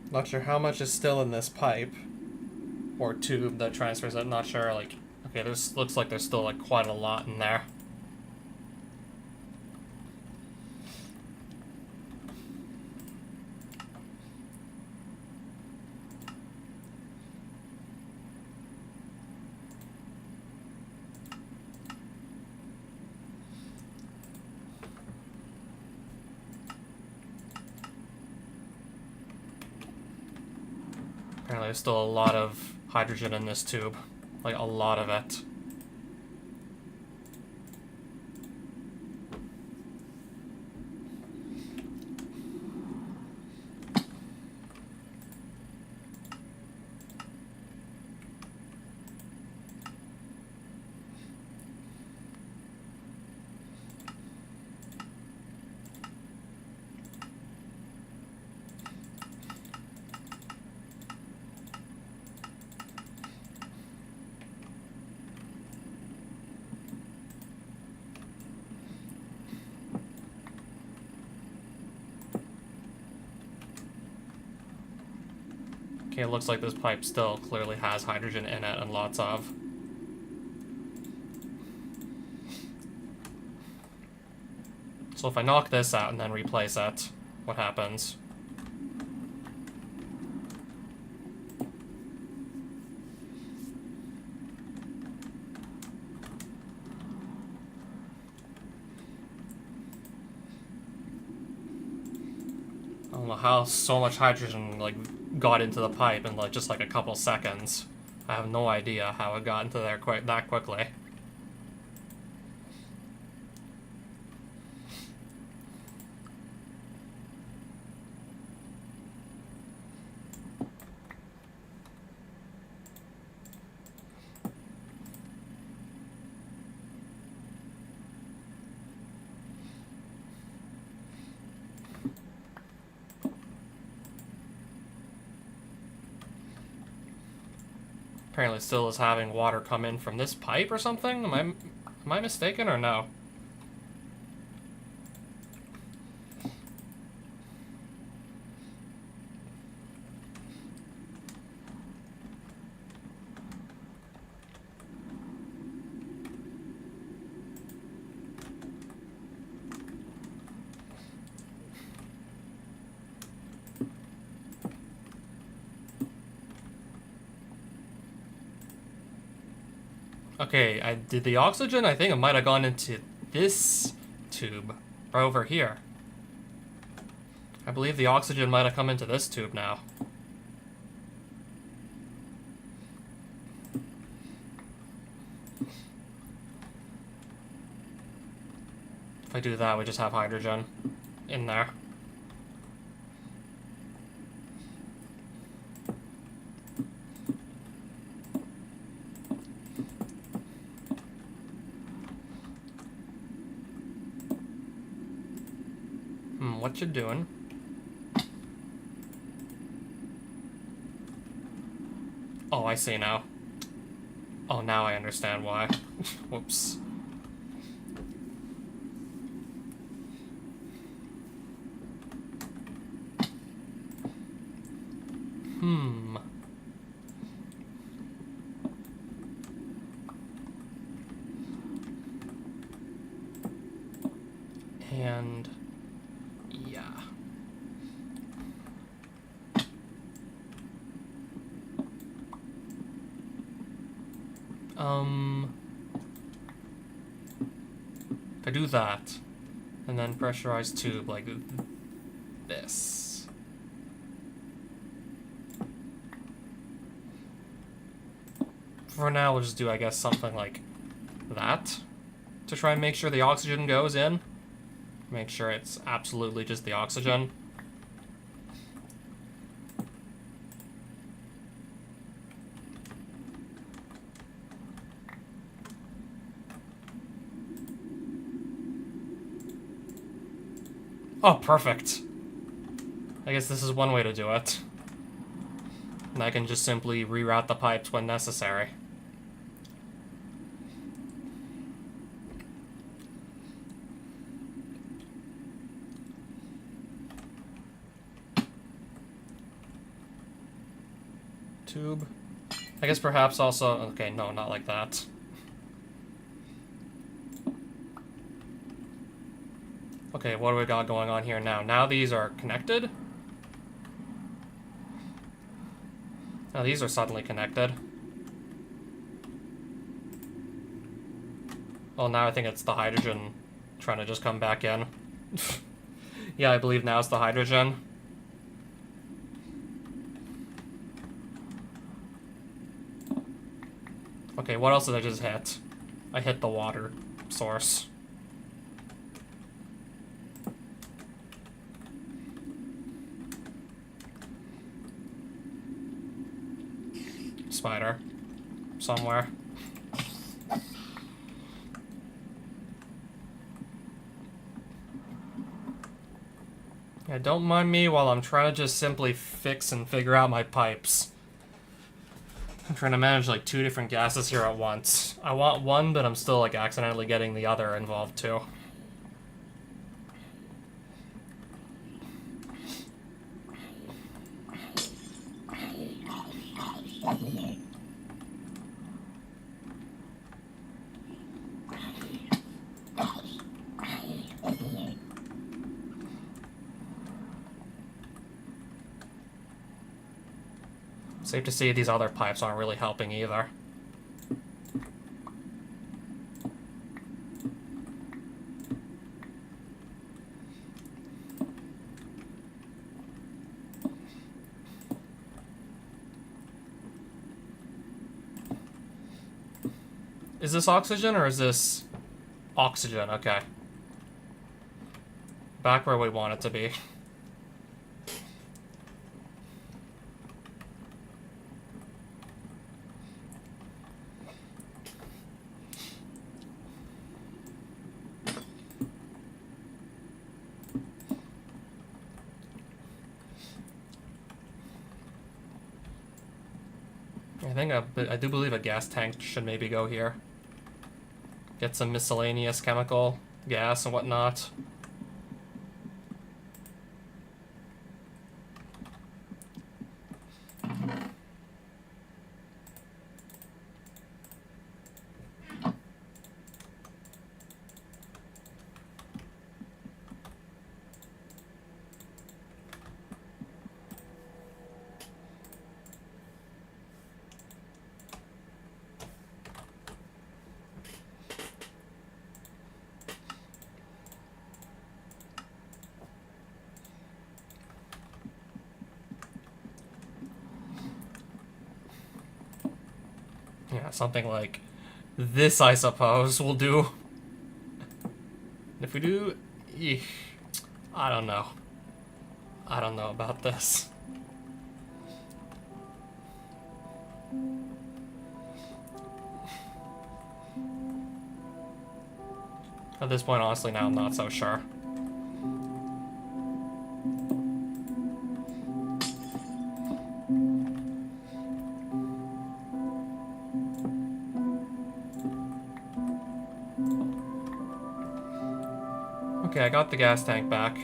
Speaker 1: Not sure how much is still in this pipe or tube that transfers it. Not sure. Like, okay, there's looks like there's still like quite a lot in there. Apparently, there's still a lot of hydrogen in this tube, like a lot of it. Okay, it looks like this pipe still clearly has hydrogen in it and lots of. So if I knock this out and then replace it, what happens? I don't know how so much hydrogen like got into the pipe in like just like a couple seconds. I have no idea how it got into there that quickly. Apparently still is having water come in from this pipe or something? Am I mistaken or no? Okay, I did the oxygen. I think it might have gone into this tube right over here. I believe the oxygen might have come into this tube now. If I do that, we just have hydrogen in there. What you doing? Oh, I see now. Oh, now I understand why. Whoops. And yeah. If I do that, And then pressurized tube like this. For now, we'll just do, I guess, something like that to try and make sure the oxygen goes in. Make sure it's absolutely just the oxygen. Oh, perfect. I guess this is one way to do it. And I can just simply reroute the pipes when necessary. Tube. I guess perhaps also... Okay, no, not like that. Okay, what do we got going on here now? Now these are connected? Now these are suddenly connected. Well, now I think it's the hydrogen trying to just come back in. Yeah, I believe now it's the hydrogen. Okay, what else did I just hit? I hit the water source. Spider. Somewhere. Yeah, don't mind me while I'm trying to just simply fix and figure out my pipes. I'm trying to manage like 2 different gases here at once. I want one, but I'm still like accidentally getting the other involved too. Safe to see these other pipes aren't really helping either. Is this oxygen or is this oxygen? Okay. Back where we want it to be. I do believe a gas tank should maybe go here. Get some miscellaneous chemical gas and whatnot. Yeah, something like this, I suppose, will do. If we do... I don't know. I don't know about this. At this point, honestly, now I'm not so sure. Okay, I got the gas tank back.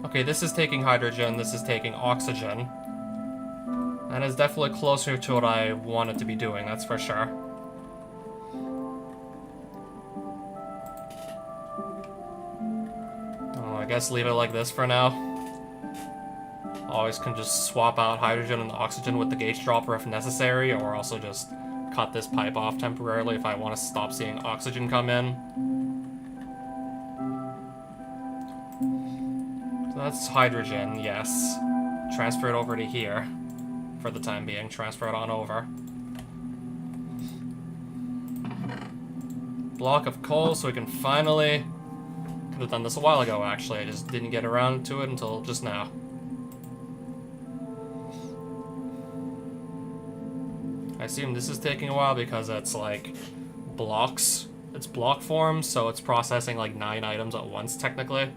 Speaker 1: Okay, this is taking hydrogen, this is taking oxygen. And it's definitely closer to what I want it to be doing, that's for sure. Oh, I guess leave it like this for now. Always can just swap out hydrogen and oxygen with the gauge dropper if necessary, or also just cut this pipe off temporarily if I want to stop seeing oxygen come in. So that's hydrogen, yes. Transfer it over to here. For the time being, transfer it on over. Block of coal, so we can finally... Could have done this a while ago, actually. I just didn't get around to it until just now. I assume this is taking a while because it's, like, blocks. It's block form, so it's processing, like, 9 items at once, technically.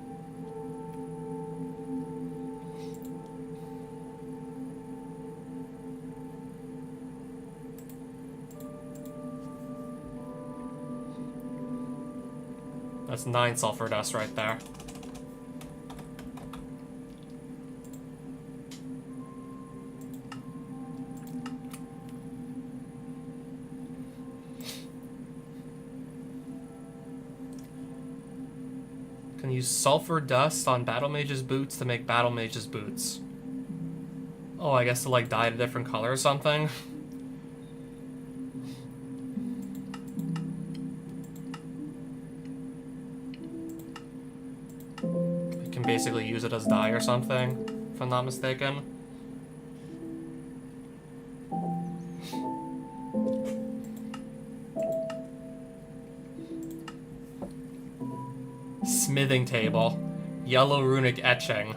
Speaker 1: That's 9 sulfur dust right there. Can use sulfur dust on Battle Mage's boots to make Battle Mage's boots. Oh, I guess to like dye it a different color or something. You can basically use it as dye or something, if I'm not mistaken. Smithing table. Yellow runic etching.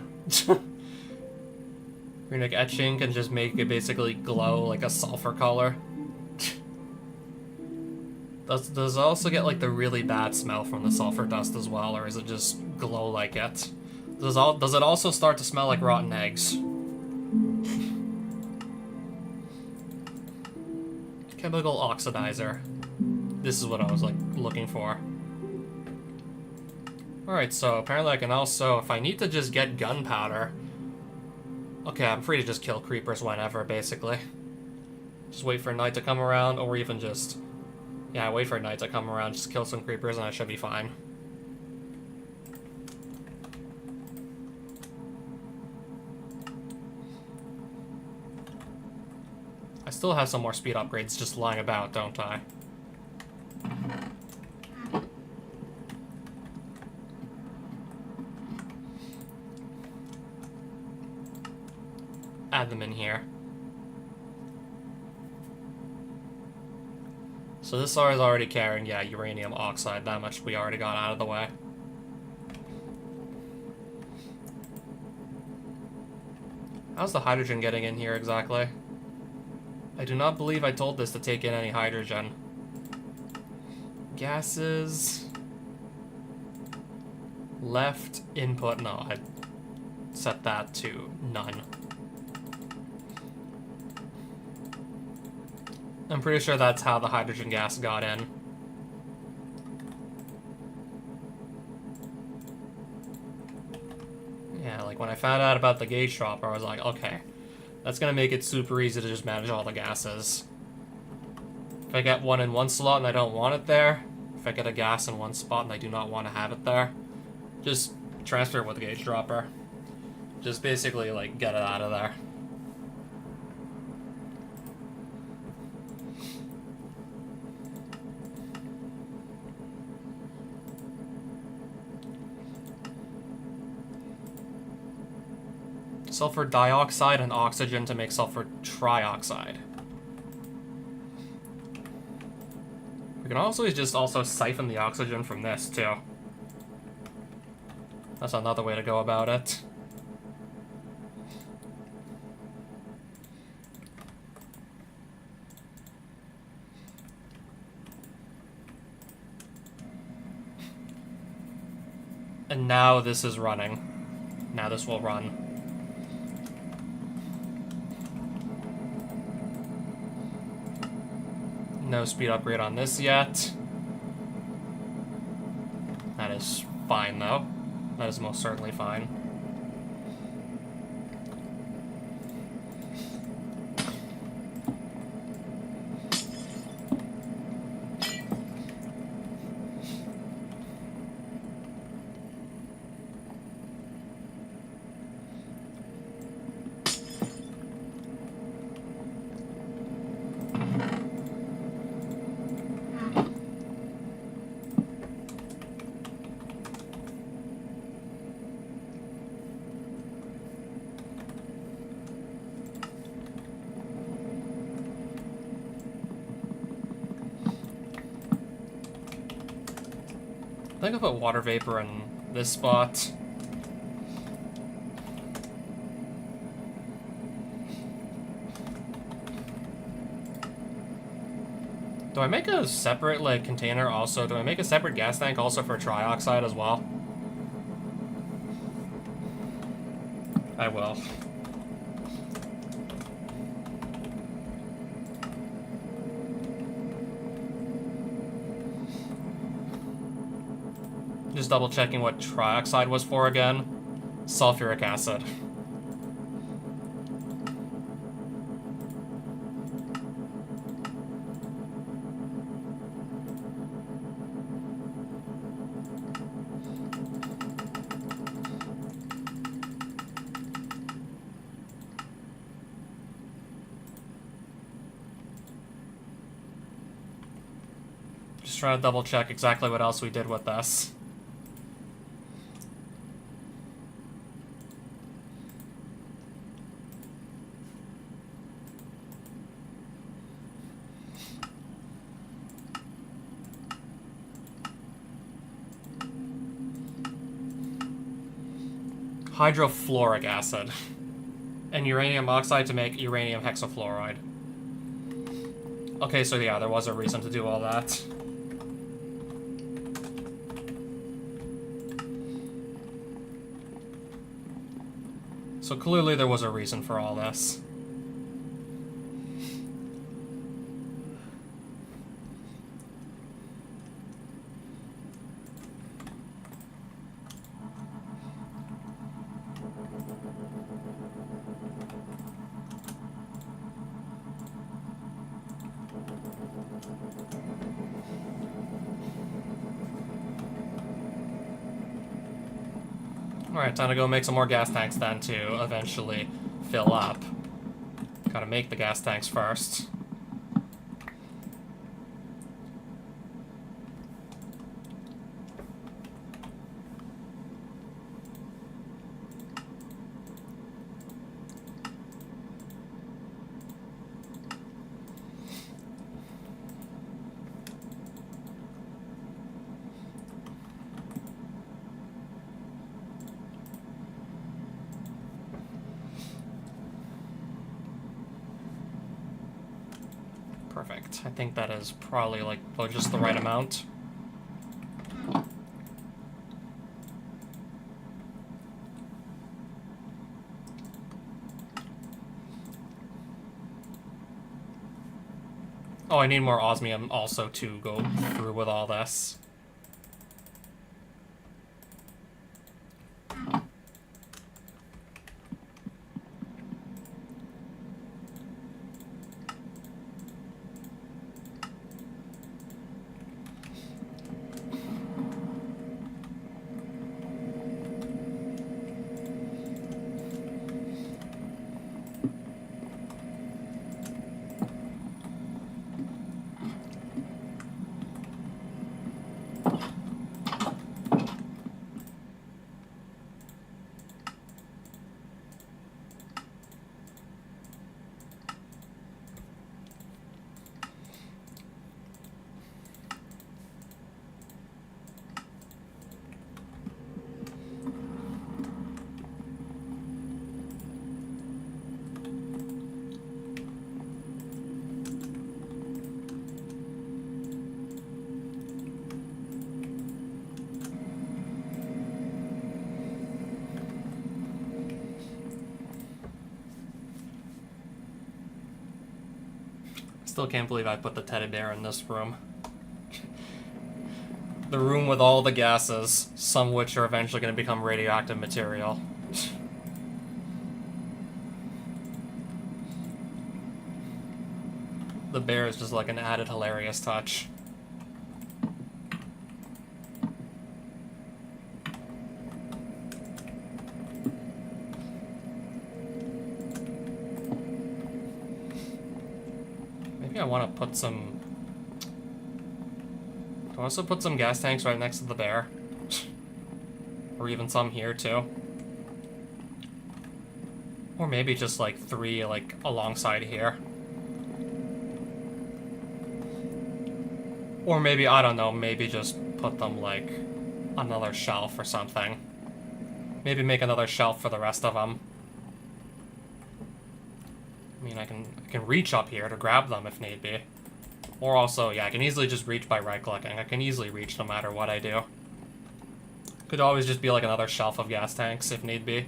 Speaker 1: Runic etching can just make it basically glow like a sulfur color. Does it also get like the really bad smell from the sulfur dust as well, or is it just glow like it? Does it also start to smell like rotten eggs? Chemical oxidizer. This is what I was like looking for. Alright, so apparently I can also, if I need to just get gunpowder... Okay, I'm free to just kill creepers whenever, basically. Just wait for night to come around, or even just... Yeah, wait for night to come around, just kill some creepers and I should be fine. I still have some more speed upgrades just lying about, don't I? Add them in here. So this ore is already carrying, yeah, uranium oxide. That much we already got out of the way. How's the hydrogen getting in here exactly? I do not believe I told this to take in any hydrogen. Gases... Left input, no, I set that to none. I'm pretty sure that's how the hydrogen gas got in. Yeah, like when I found out about the gauge dropper, I was like, okay, that's gonna make it super easy to just manage all the gases. If I get one in one slot and I don't want it there, if I get a gas in one spot and I do not want to have it there, just transfer it with the gauge dropper. Just basically, like, get it out of there. Sulfur dioxide and oxygen to make sulfur trioxide. We can also just siphon the oxygen from this, too. That's another way to go about it. And now this is running. Now this will run. No speed upgrade on this yet. That is fine, though. That is most certainly fine. think I'll put water vapor in this spot. Do I make a separate, like, container also? Do I make a separate gas tank also for trioxide as well? I will. Just double checking what trioxide was for again. Sulfuric acid. Just trying to double check exactly what else we did with this. Hydrofluoric acid. And uranium oxide to make uranium hexafluoride. Okay, so yeah, there was a reason to do all that. So clearly there was a reason for all this. Alright, time to go make some more gas tanks then to eventually fill up. Gotta make the gas tanks first. Perfect. I think that is probably, like, just the right amount. Oh, I need more osmium also to go through with all this. Still can't believe I put the teddy bear in this room. The room with all the gases, some of which are eventually going to become radioactive material. The bear is just like an added hilarious touch. I want to put some... Do I also put some gas tanks right next to the bear? Or even some here, too? Or maybe just, like, 3, like, alongside here. Or maybe, I don't know, maybe just put them, like, another shelf or something. Maybe make another shelf for the rest of them. I mean, I can reach up here to grab them if need be. Or also, yeah, I can easily just reach by right-clicking. I can easily reach no matter what I do. Could always just be like another shelf of gas tanks if need be.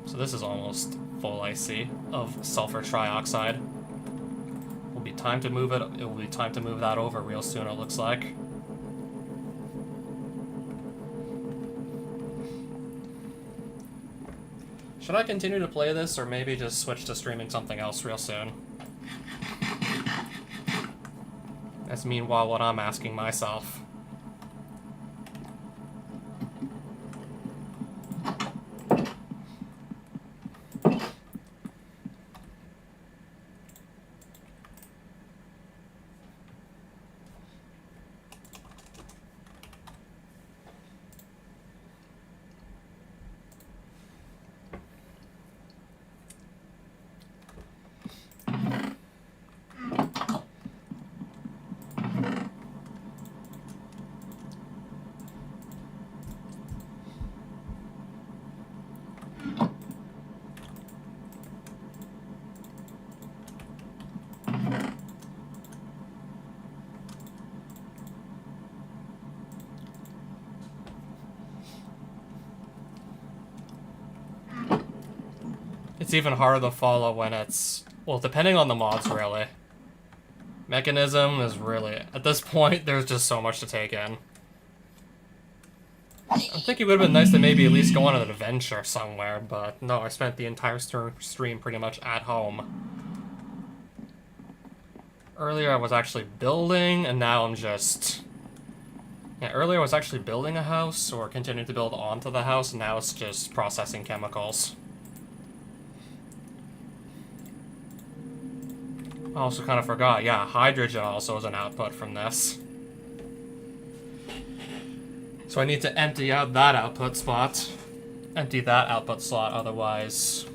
Speaker 1: So this is almost full, I see, of sulfur trioxide. Will be time to move it. It will be time to move that over real soon, it looks like. Should I continue to play this, or maybe just switch to streaming something else real soon? That's meanwhile what I'm asking myself. It's even harder to follow when it's, well, depending on the mods, really. Mechanism is really, at this point, there's just so much to take in. I think it would have been nice to maybe at least go on an adventure somewhere, but no, I spent the entire stream pretty much at home. Earlier I was actually building, and now I'm just... Yeah, earlier I was actually building a house, or continuing to build onto the house, and now it's just processing chemicals. I also kind of forgot, yeah, hydrogen also is an output from this. So I need to empty out that output spot. Empty that output slot, otherwise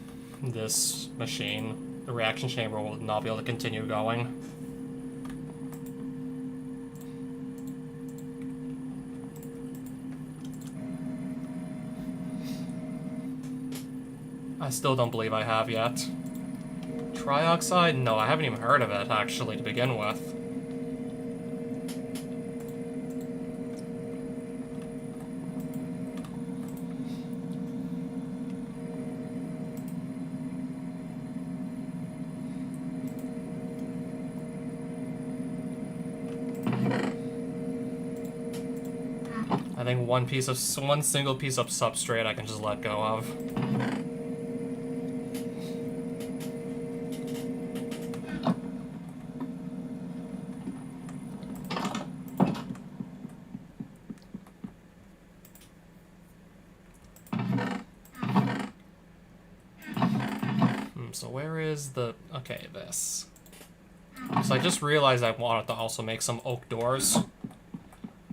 Speaker 1: this machine, the reaction chamber, will not be able to continue going. I still don't believe I have yet. Trioxide? No, I haven't even heard of it, actually, to begin with. I think one single piece of substrate I can just let go of. So where is the... Okay, this. So I just realized I wanted to also make some oak doors.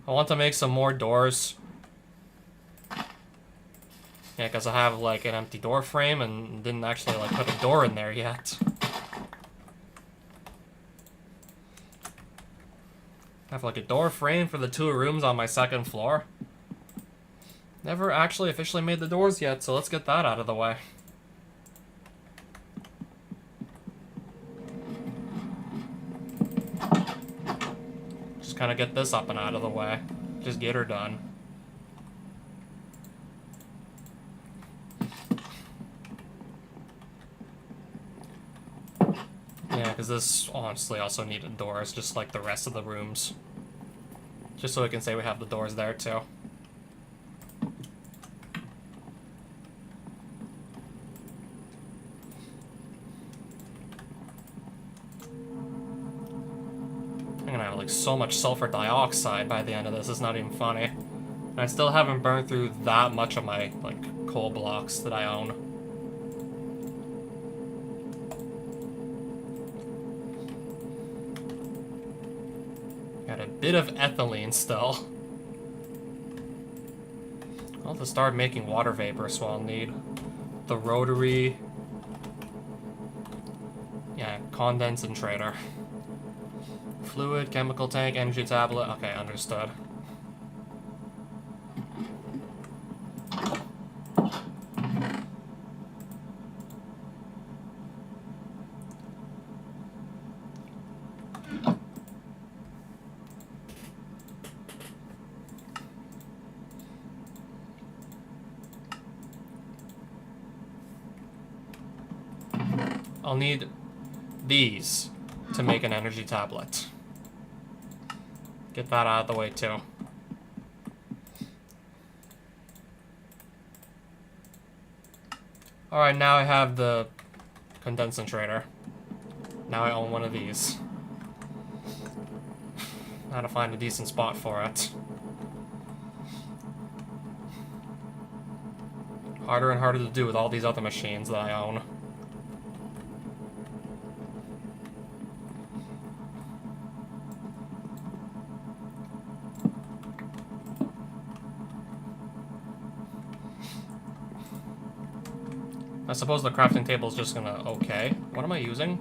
Speaker 1: I want to make some more doors. Yeah, because I have, like, an empty door frame and didn't actually, like, put a door in there yet. I have, like, a door frame for the 2 rooms on my 2nd floor. Never actually officially made the doors yet, so let's get that out of the way. Kind of get this up and out of the way. Just get her done. Yeah, because this honestly also needed doors, just like the rest of the rooms. Just so we can say we have the doors there too. So much sulfur dioxide by the end of this, it's not even funny. And I still haven't burned through that much of my, like, coal blocks that I own. Got a bit of ethylene still. I'll have to start making water vapor, so I'll need the rotary... Yeah, condensator. Fluid, chemical tank, energy tablet. Okay, understood. I'll need these to make an energy tablet. Get that out of the way too. Alright, now I have the condensator. Now I own one of these. How to find a decent spot for it. Harder and harder to do with all these other machines that I own. I suppose the crafting table is just gonna... Okay. What am I using?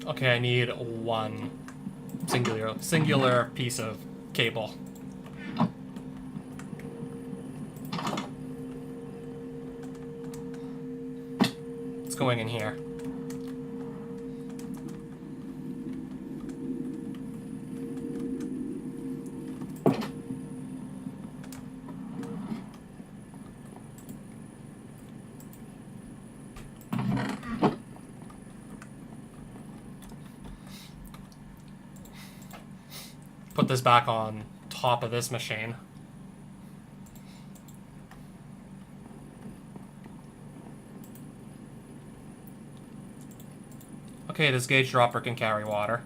Speaker 1: Okay, I need one singular piece of cable. It's going in here. Put this back on top of this machine. Okay, this gauge dropper can carry water.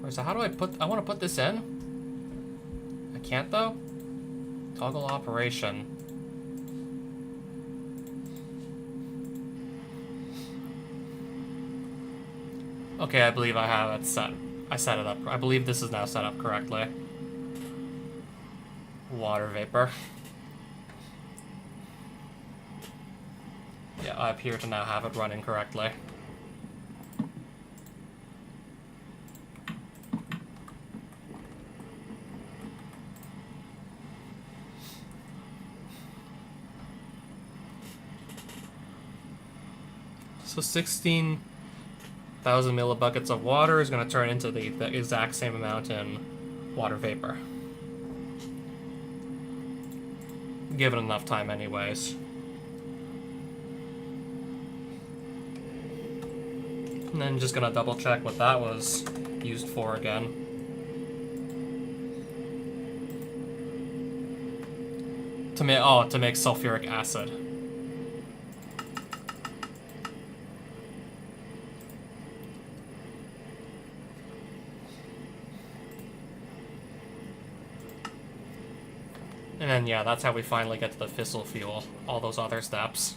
Speaker 1: So how do I put... I want to put this in? I can't though? Toggle operation. Okay, I believe I have it set. I set it up. I believe this is now set up correctly. Water vapor. Yeah, I appear to now have it running correctly. So 16,000 millibuckets of water is going to turn into the exact same amount in water vapor. Given enough time anyways. And then just going to double check what that was used for again. To make sulfuric acid. And then, yeah, that's how we finally get to the fissile fuel. All those other steps.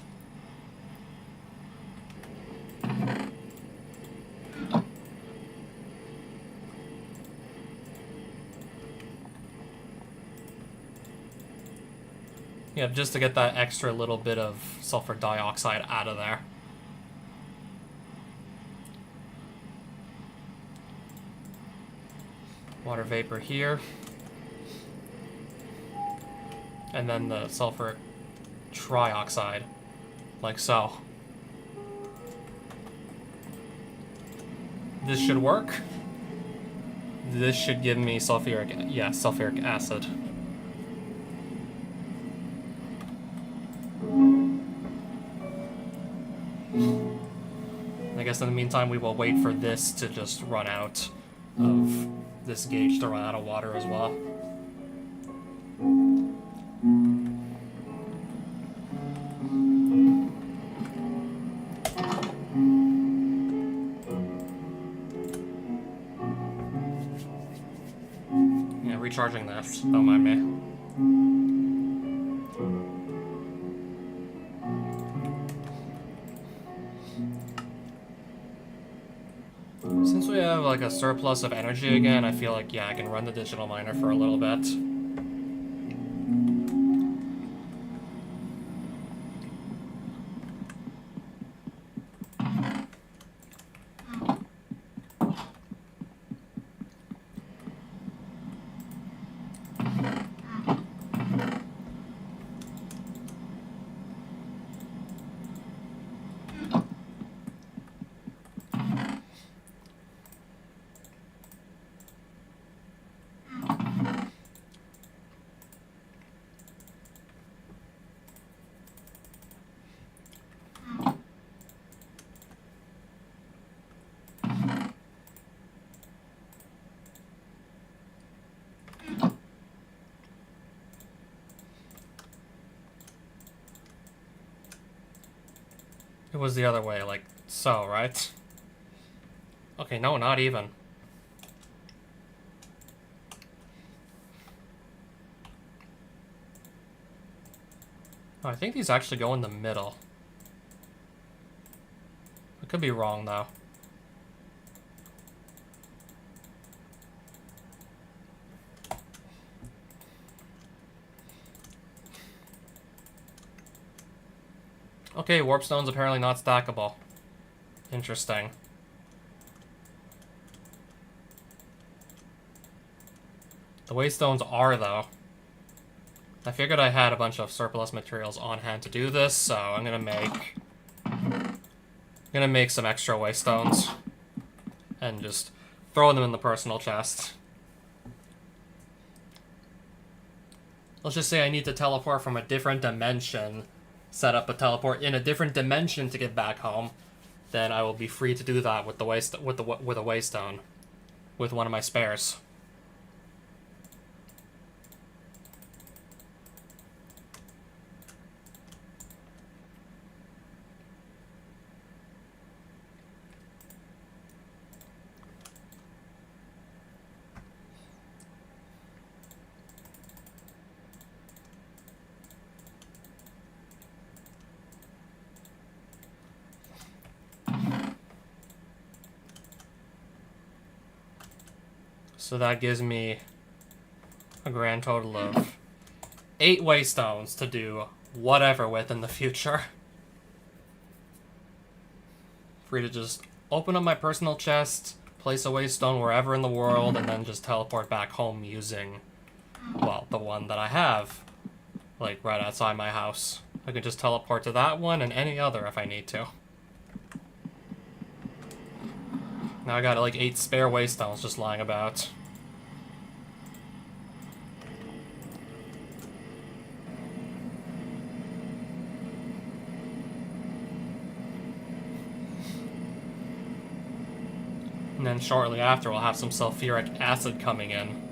Speaker 1: Yeah, just to get that extra little bit of sulfur dioxide out of there. Water vapor here. And then the sulfur trioxide, like so. This should work. This should give me sulfuric acid. I guess in the meantime we will wait for this to just run out of this gauge to run out of water as well. Yeah, recharging that, don't mind me. Since we have like a surplus of energy again, I feel like, yeah, I can run the digital miner for a little bit. It was the other way, like so, right? Okay, no, not even. Oh, I think these actually go in the middle. I could be wrong, though. Okay, warp stone's apparently not stackable. Interesting. The waystones are, though. I figured I had a bunch of surplus materials on hand to do this, so I'm gonna make some extra waystones and just throw them in the personal chest. Let's just say I need to teleport from a different dimension, set up a teleport in a different dimension to get back home, then I will be free to do that with the with a waystone, with one of my spares. So that gives me a grand total of 8 waystones to do whatever with in the future. Free to just open up my personal chest, place a waystone wherever in the world, and then just teleport back home using, well, the one that I have, like, right outside my house. I can just teleport to that one and any other if I need to. Now I got like 8 spare waystones just lying about. And then shortly after, we'll have some sulfuric acid coming in.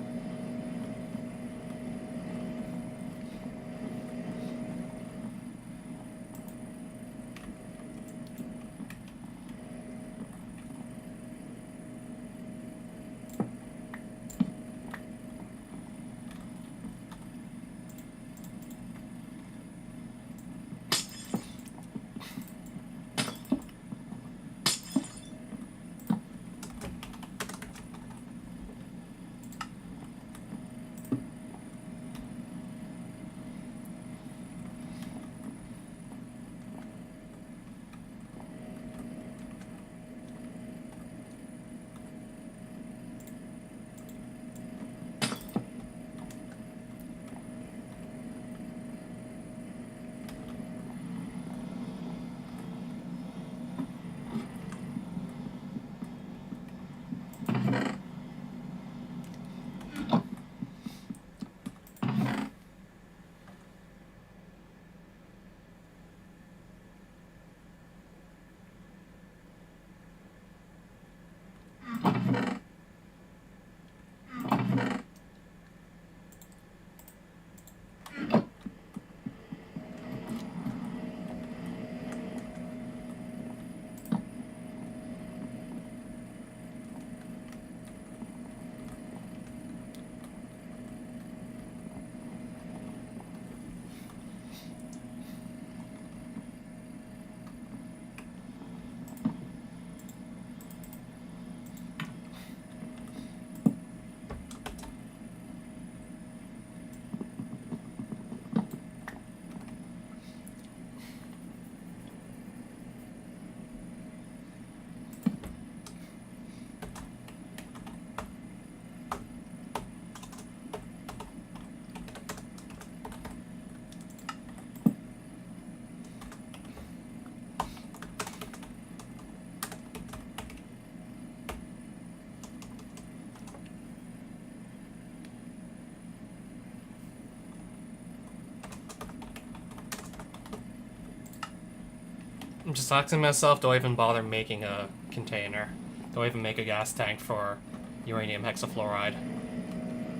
Speaker 1: just asking myself, do I even bother making a container? Do I even make a gas tank for uranium hexafluoride?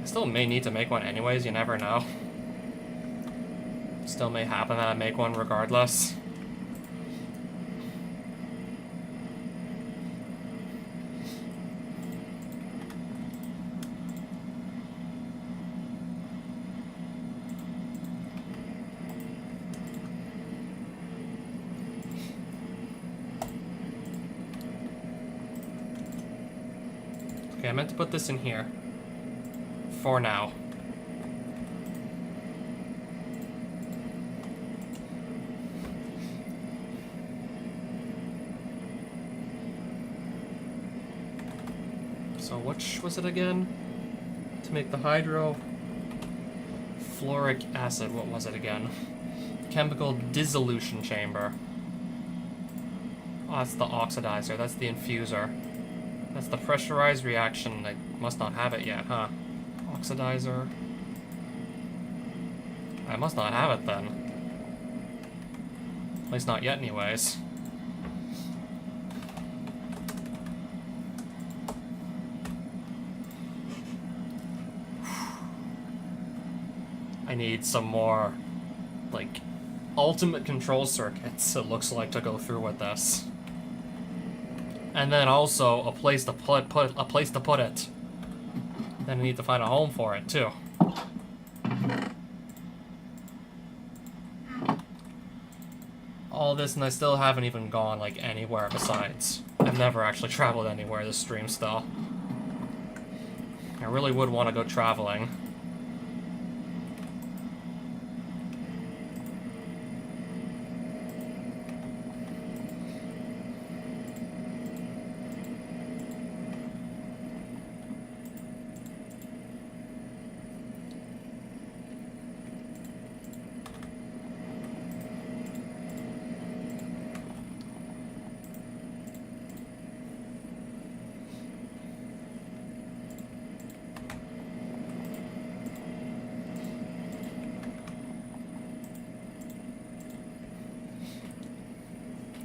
Speaker 1: I still may need to make one anyways, you never know. Still may happen that I make one regardless. Okay, I meant to put this in here. For now. So which was it again? To make the hydrofluoric acid, what was it again? Chemical dissolution chamber. Oh, that's the oxidizer, that's the infuser. That's the pressurized reaction. I must not have it yet, huh? Oxidizer. I must not have it then. At least not yet anyways. I need some more, like, ultimate control circuits, it looks like, to go through with this. And then also a place to put it. Then I need to find a home for it too. All this, and I still haven't even gone like anywhere besides. I've never actually traveled anywhere this stream still. I really would want to go traveling.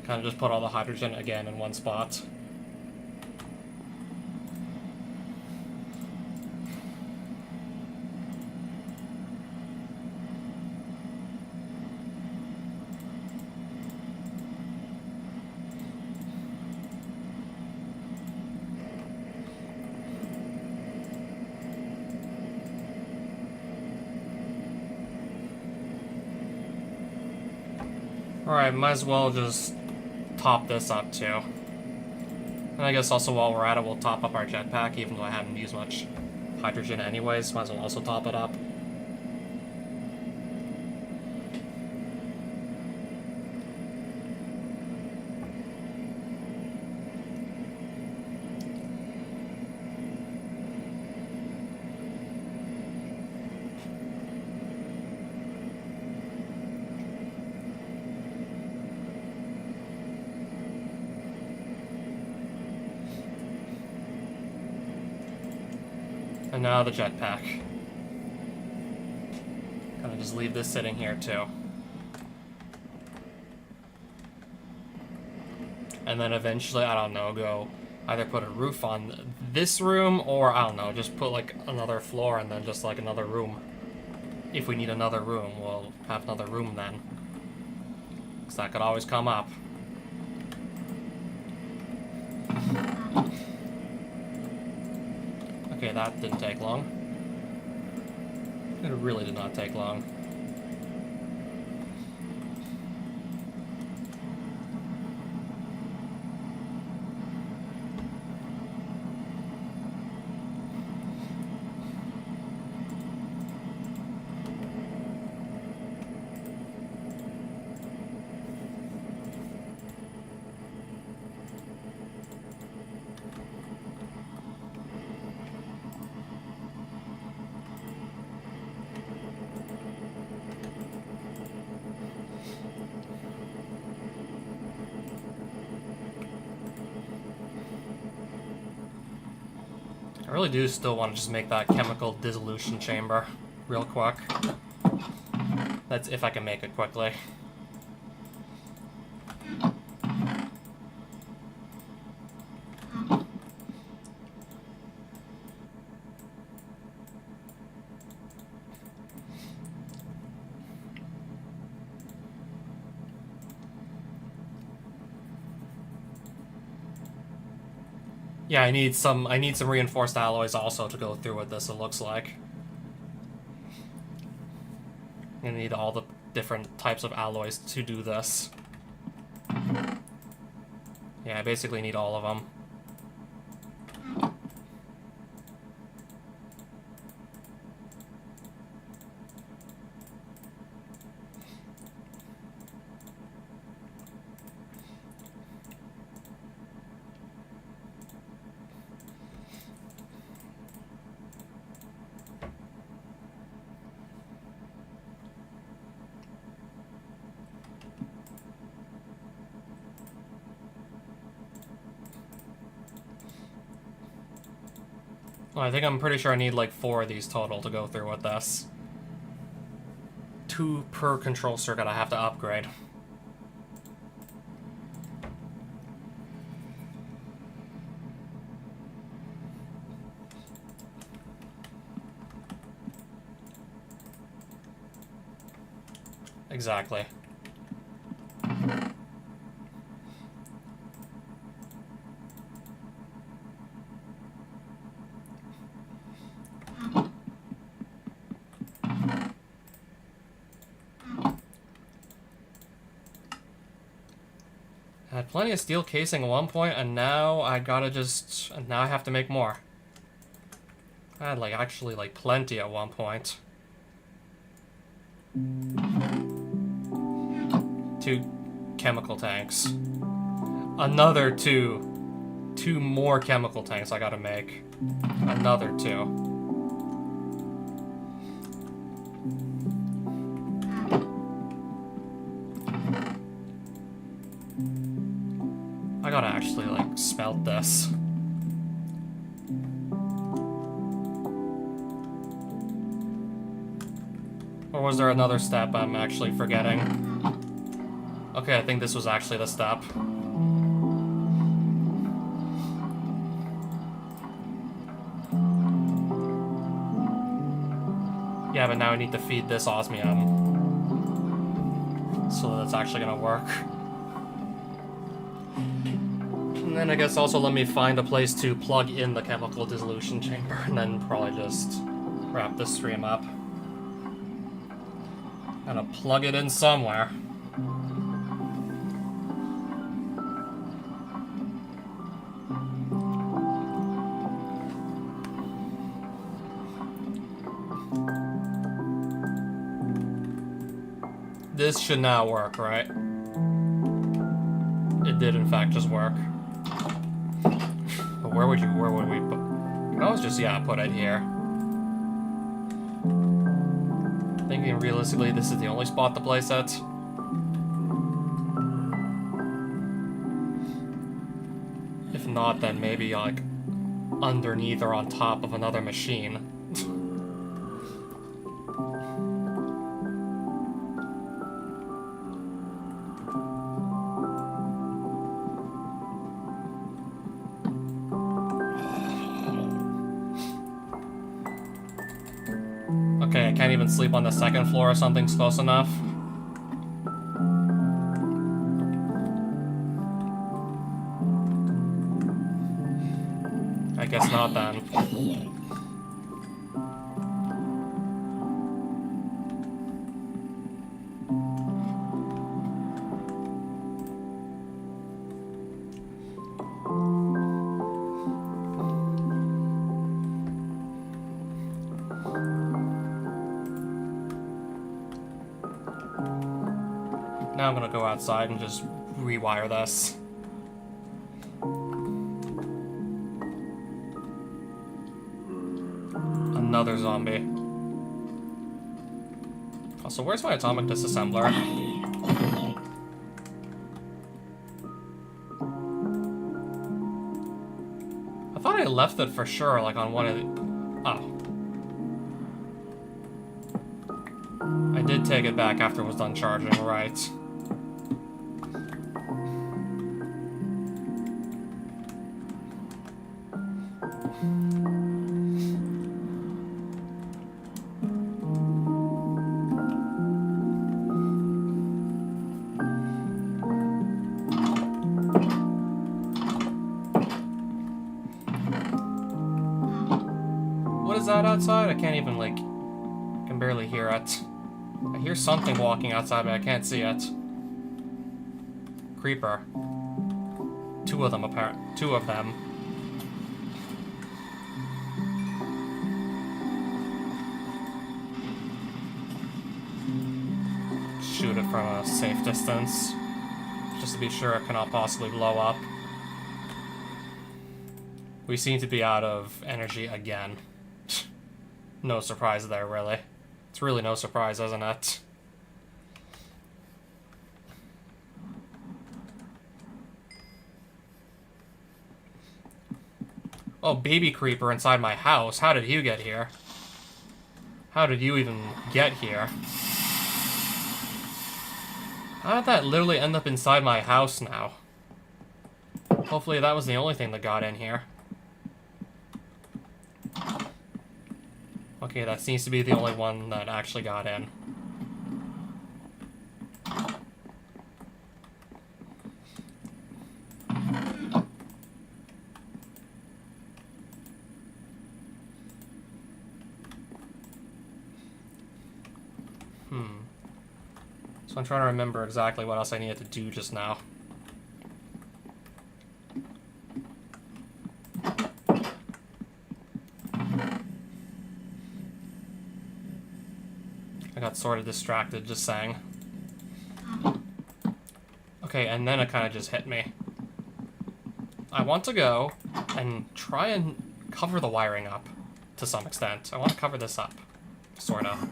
Speaker 1: Kind of just put all the hydrogen again in one spot. Alright, might as well just top this up too. And I guess also while we're at it, we'll top up our jetpack, even though I haven't used much hydrogen anyways. Might as well also top it up. And now the jetpack. Kind of just leave this sitting here too. And then eventually, I don't know, go either put a roof on this room or, I don't know, just put like another floor and then just like another room. If we need another room, we'll have another room then. Because that could always come up. Okay, that didn't take long. It really did not take long. I really do still want to just make that chemical dissolution chamber real quick. That's if I can make it quickly. Yeah, I need some reinforced alloys also to go through with this, it looks like. I need all the different types of alloys to do this. Yeah, I basically need all of them. Well, I'm pretty sure I need like 4 of these total to go through with this. 2 per control circuit I have to upgrade. Exactly. I had plenty of steel casing at one point, and now I gotta just... now I have to make more. I had, like, actually, like, plenty at one point. 2 chemical tanks. Another 2. 2 more chemical tanks I gotta make. Another 2. I gotta actually, like, smelt this. Or was there another step I'm actually forgetting? Okay, I think this was actually the step. Yeah, but now I need to feed this osmium. So that's actually gonna work. And then I guess also let me find a place to plug in the chemical dissolution chamber, and then probably just wrap this stream up. Gotta plug it in somewhere. This should now work, right? It did in fact just work. But where would we put... You can always just, yeah, put it here. Thinking realistically, this is the only spot to place it. If not, then maybe, like, underneath or on top of another machine. Okay, I can't even sleep on the second floor if something's close enough. I guess not then. Now I'm gonna go outside and just rewire this. Another zombie. Also, where's my atomic disassembler? I thought I left it for sure, like on one of the... Oh. I did take it back after it was done charging, right. that outside? I can't even, like... I can barely hear it. I hear something walking outside, but I can't see it. Creeper. Two of them, apparent. Two of them. Shoot it from a safe distance. Just to be sure it cannot possibly blow up. We seem to be out of energy again. No surprise there, really. It's really no surprise, isn't it? Oh, baby creeper inside my house. How did you get here? How did you even get here? How did that literally end up inside my house now? Hopefully that was the only thing that got in here. Okay, that seems to be the only one that actually got in. So I'm trying to remember exactly what else I needed to do just now. I got sort of distracted just saying. Okay, and then it kind of just hit me. I want to go and try and cover the wiring up to some extent. I want to cover this up. Sort of.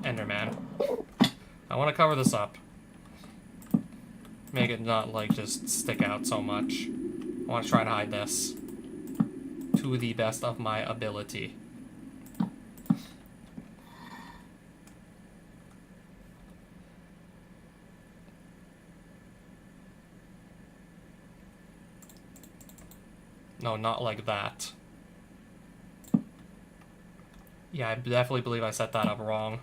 Speaker 1: Enderman. I want to cover this up. Make it not, like, just stick out so much. I want to try and hide this. To the best of my ability. No, not like that. Yeah, I definitely believe I set that up wrong.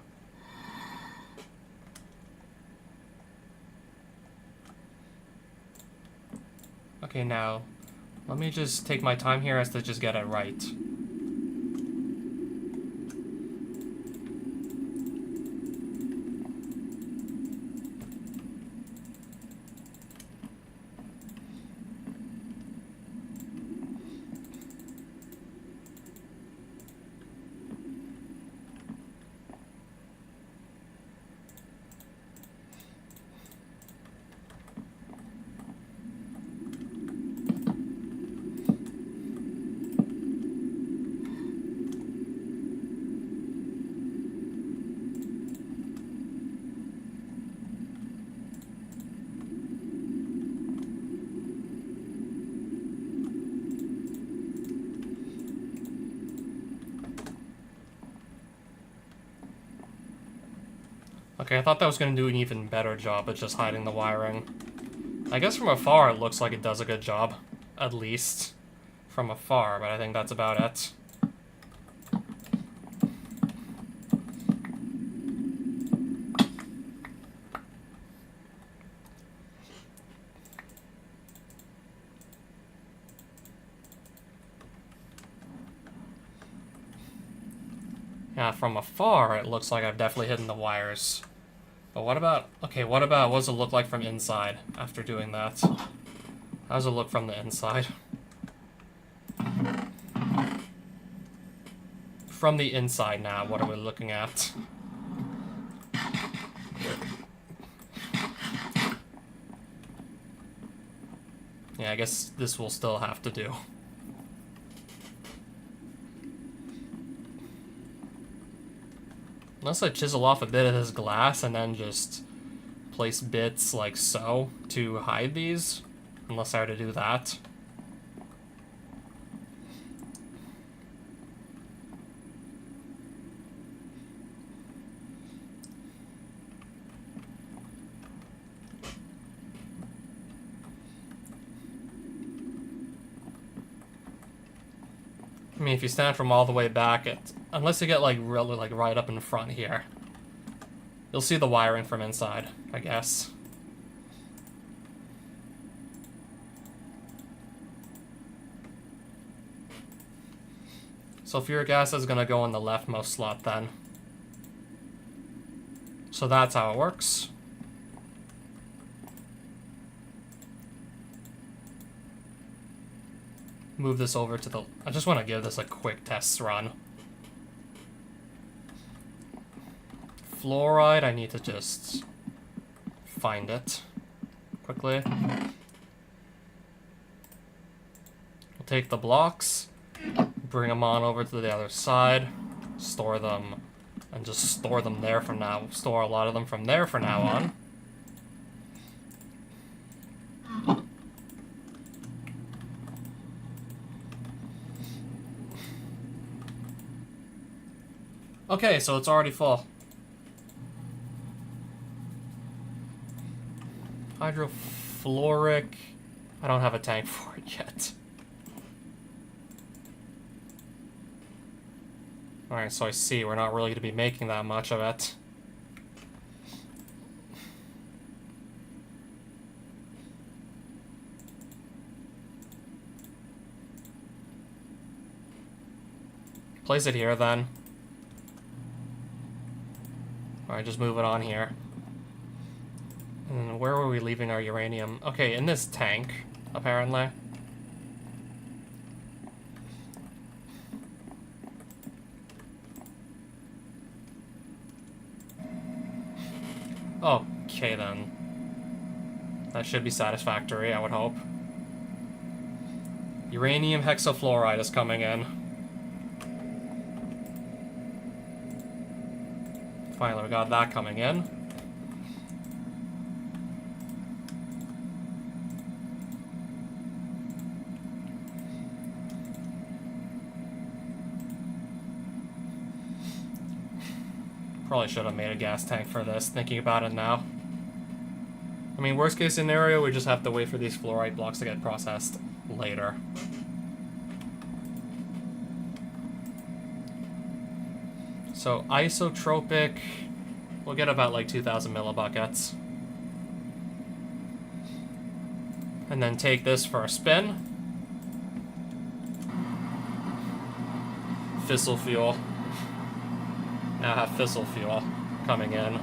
Speaker 1: Okay, now, let me just take my time here as to just get it right. Okay, I thought that was going to do an even better job at just hiding the wiring. I guess from afar it looks like it does a good job. At least. From afar, but I think that's about it. Yeah, from afar it looks like I've definitely hidden the wires. But what about... Okay, what does it look like from inside after doing that? How does it look from the inside? From the inside now, what are we looking at? Yeah, I guess this will still have to do. Unless I chisel off a bit of this glass and then just place bits like so to hide these. Unless I were to do that. I mean, if you stand from all the way back, unless you get like really like right up in front here, you'll see the wiring from inside, I guess. Sulfuric acid is gonna go in the leftmost slot then. So that's how it works. Move this over to the... I just want to give this a quick test run. Fluoride, I need to just find it quickly. We'll take the blocks, bring them on over to the other side, store them, and just store them there from now. Store a lot of them from there from now on. Okay, so it's already full. Hydrofluoric. I don't have a tank for it yet. Alright, so I see we're not really going to be making that much of it. Place it here then. Alright, just move it on here. And where were we leaving our uranium? Okay, in this tank, apparently. Okay then. That should be satisfactory, I would hope. Uranium hexafluoride is coming in. Finally, we got that coming in. Probably should have made a gas tank for this, thinking about it now. I mean, worst case scenario, we just have to wait for these fluoride blocks to get processed later. So isotropic, we'll get about like 2,000 millibuckets. And then take this for a spin. Fissile fuel. Now have fissile fuel coming in.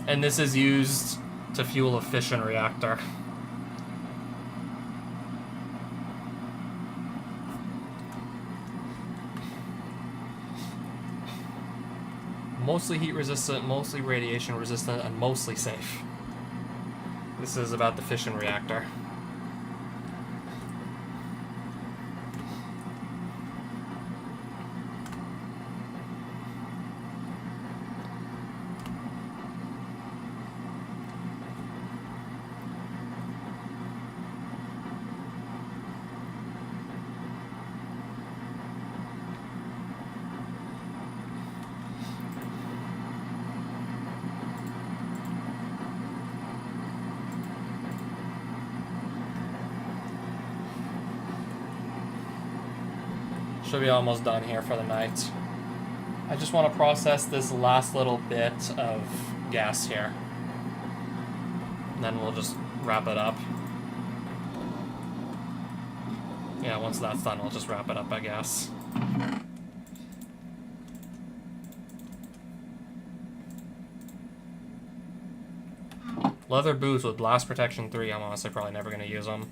Speaker 1: And this is used to fuel a fission reactor. Mostly heat resistant, mostly radiation resistant, and mostly safe. This is about the fission reactor. Should be almost done here for the night. I just want to process this last little bit of gas here. And then we'll just wrap it up. Yeah, once that's done, we'll just wrap it up, I guess. Leather boots with blast protection 3, I'm honestly probably never going to use them.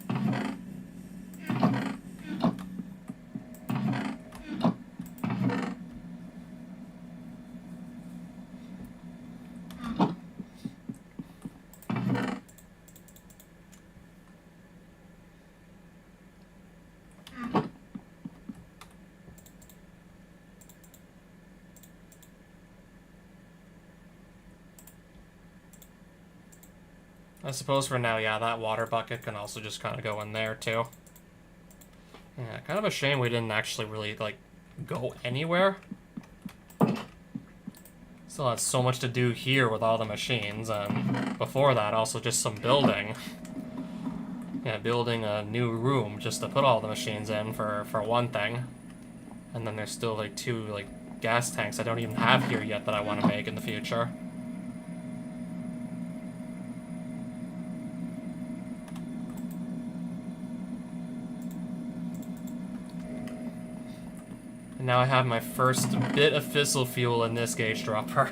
Speaker 1: I suppose for now, yeah, that water bucket can also just kind of go in there, too. Yeah, kind of a shame we didn't actually really, like, go anywhere. Still had so much to do here with all the machines, and before that, also just some building. Yeah, building a new room just to put all the machines in for one thing. And then there's still like 2 like gas tanks I don't even have here yet that I want to make in the future. And now I have my first bit of fissile fuel in this gauge dropper.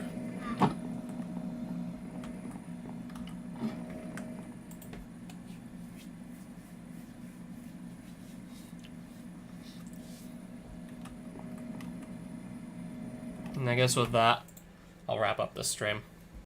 Speaker 1: And I guess with that, I'll wrap up this stream.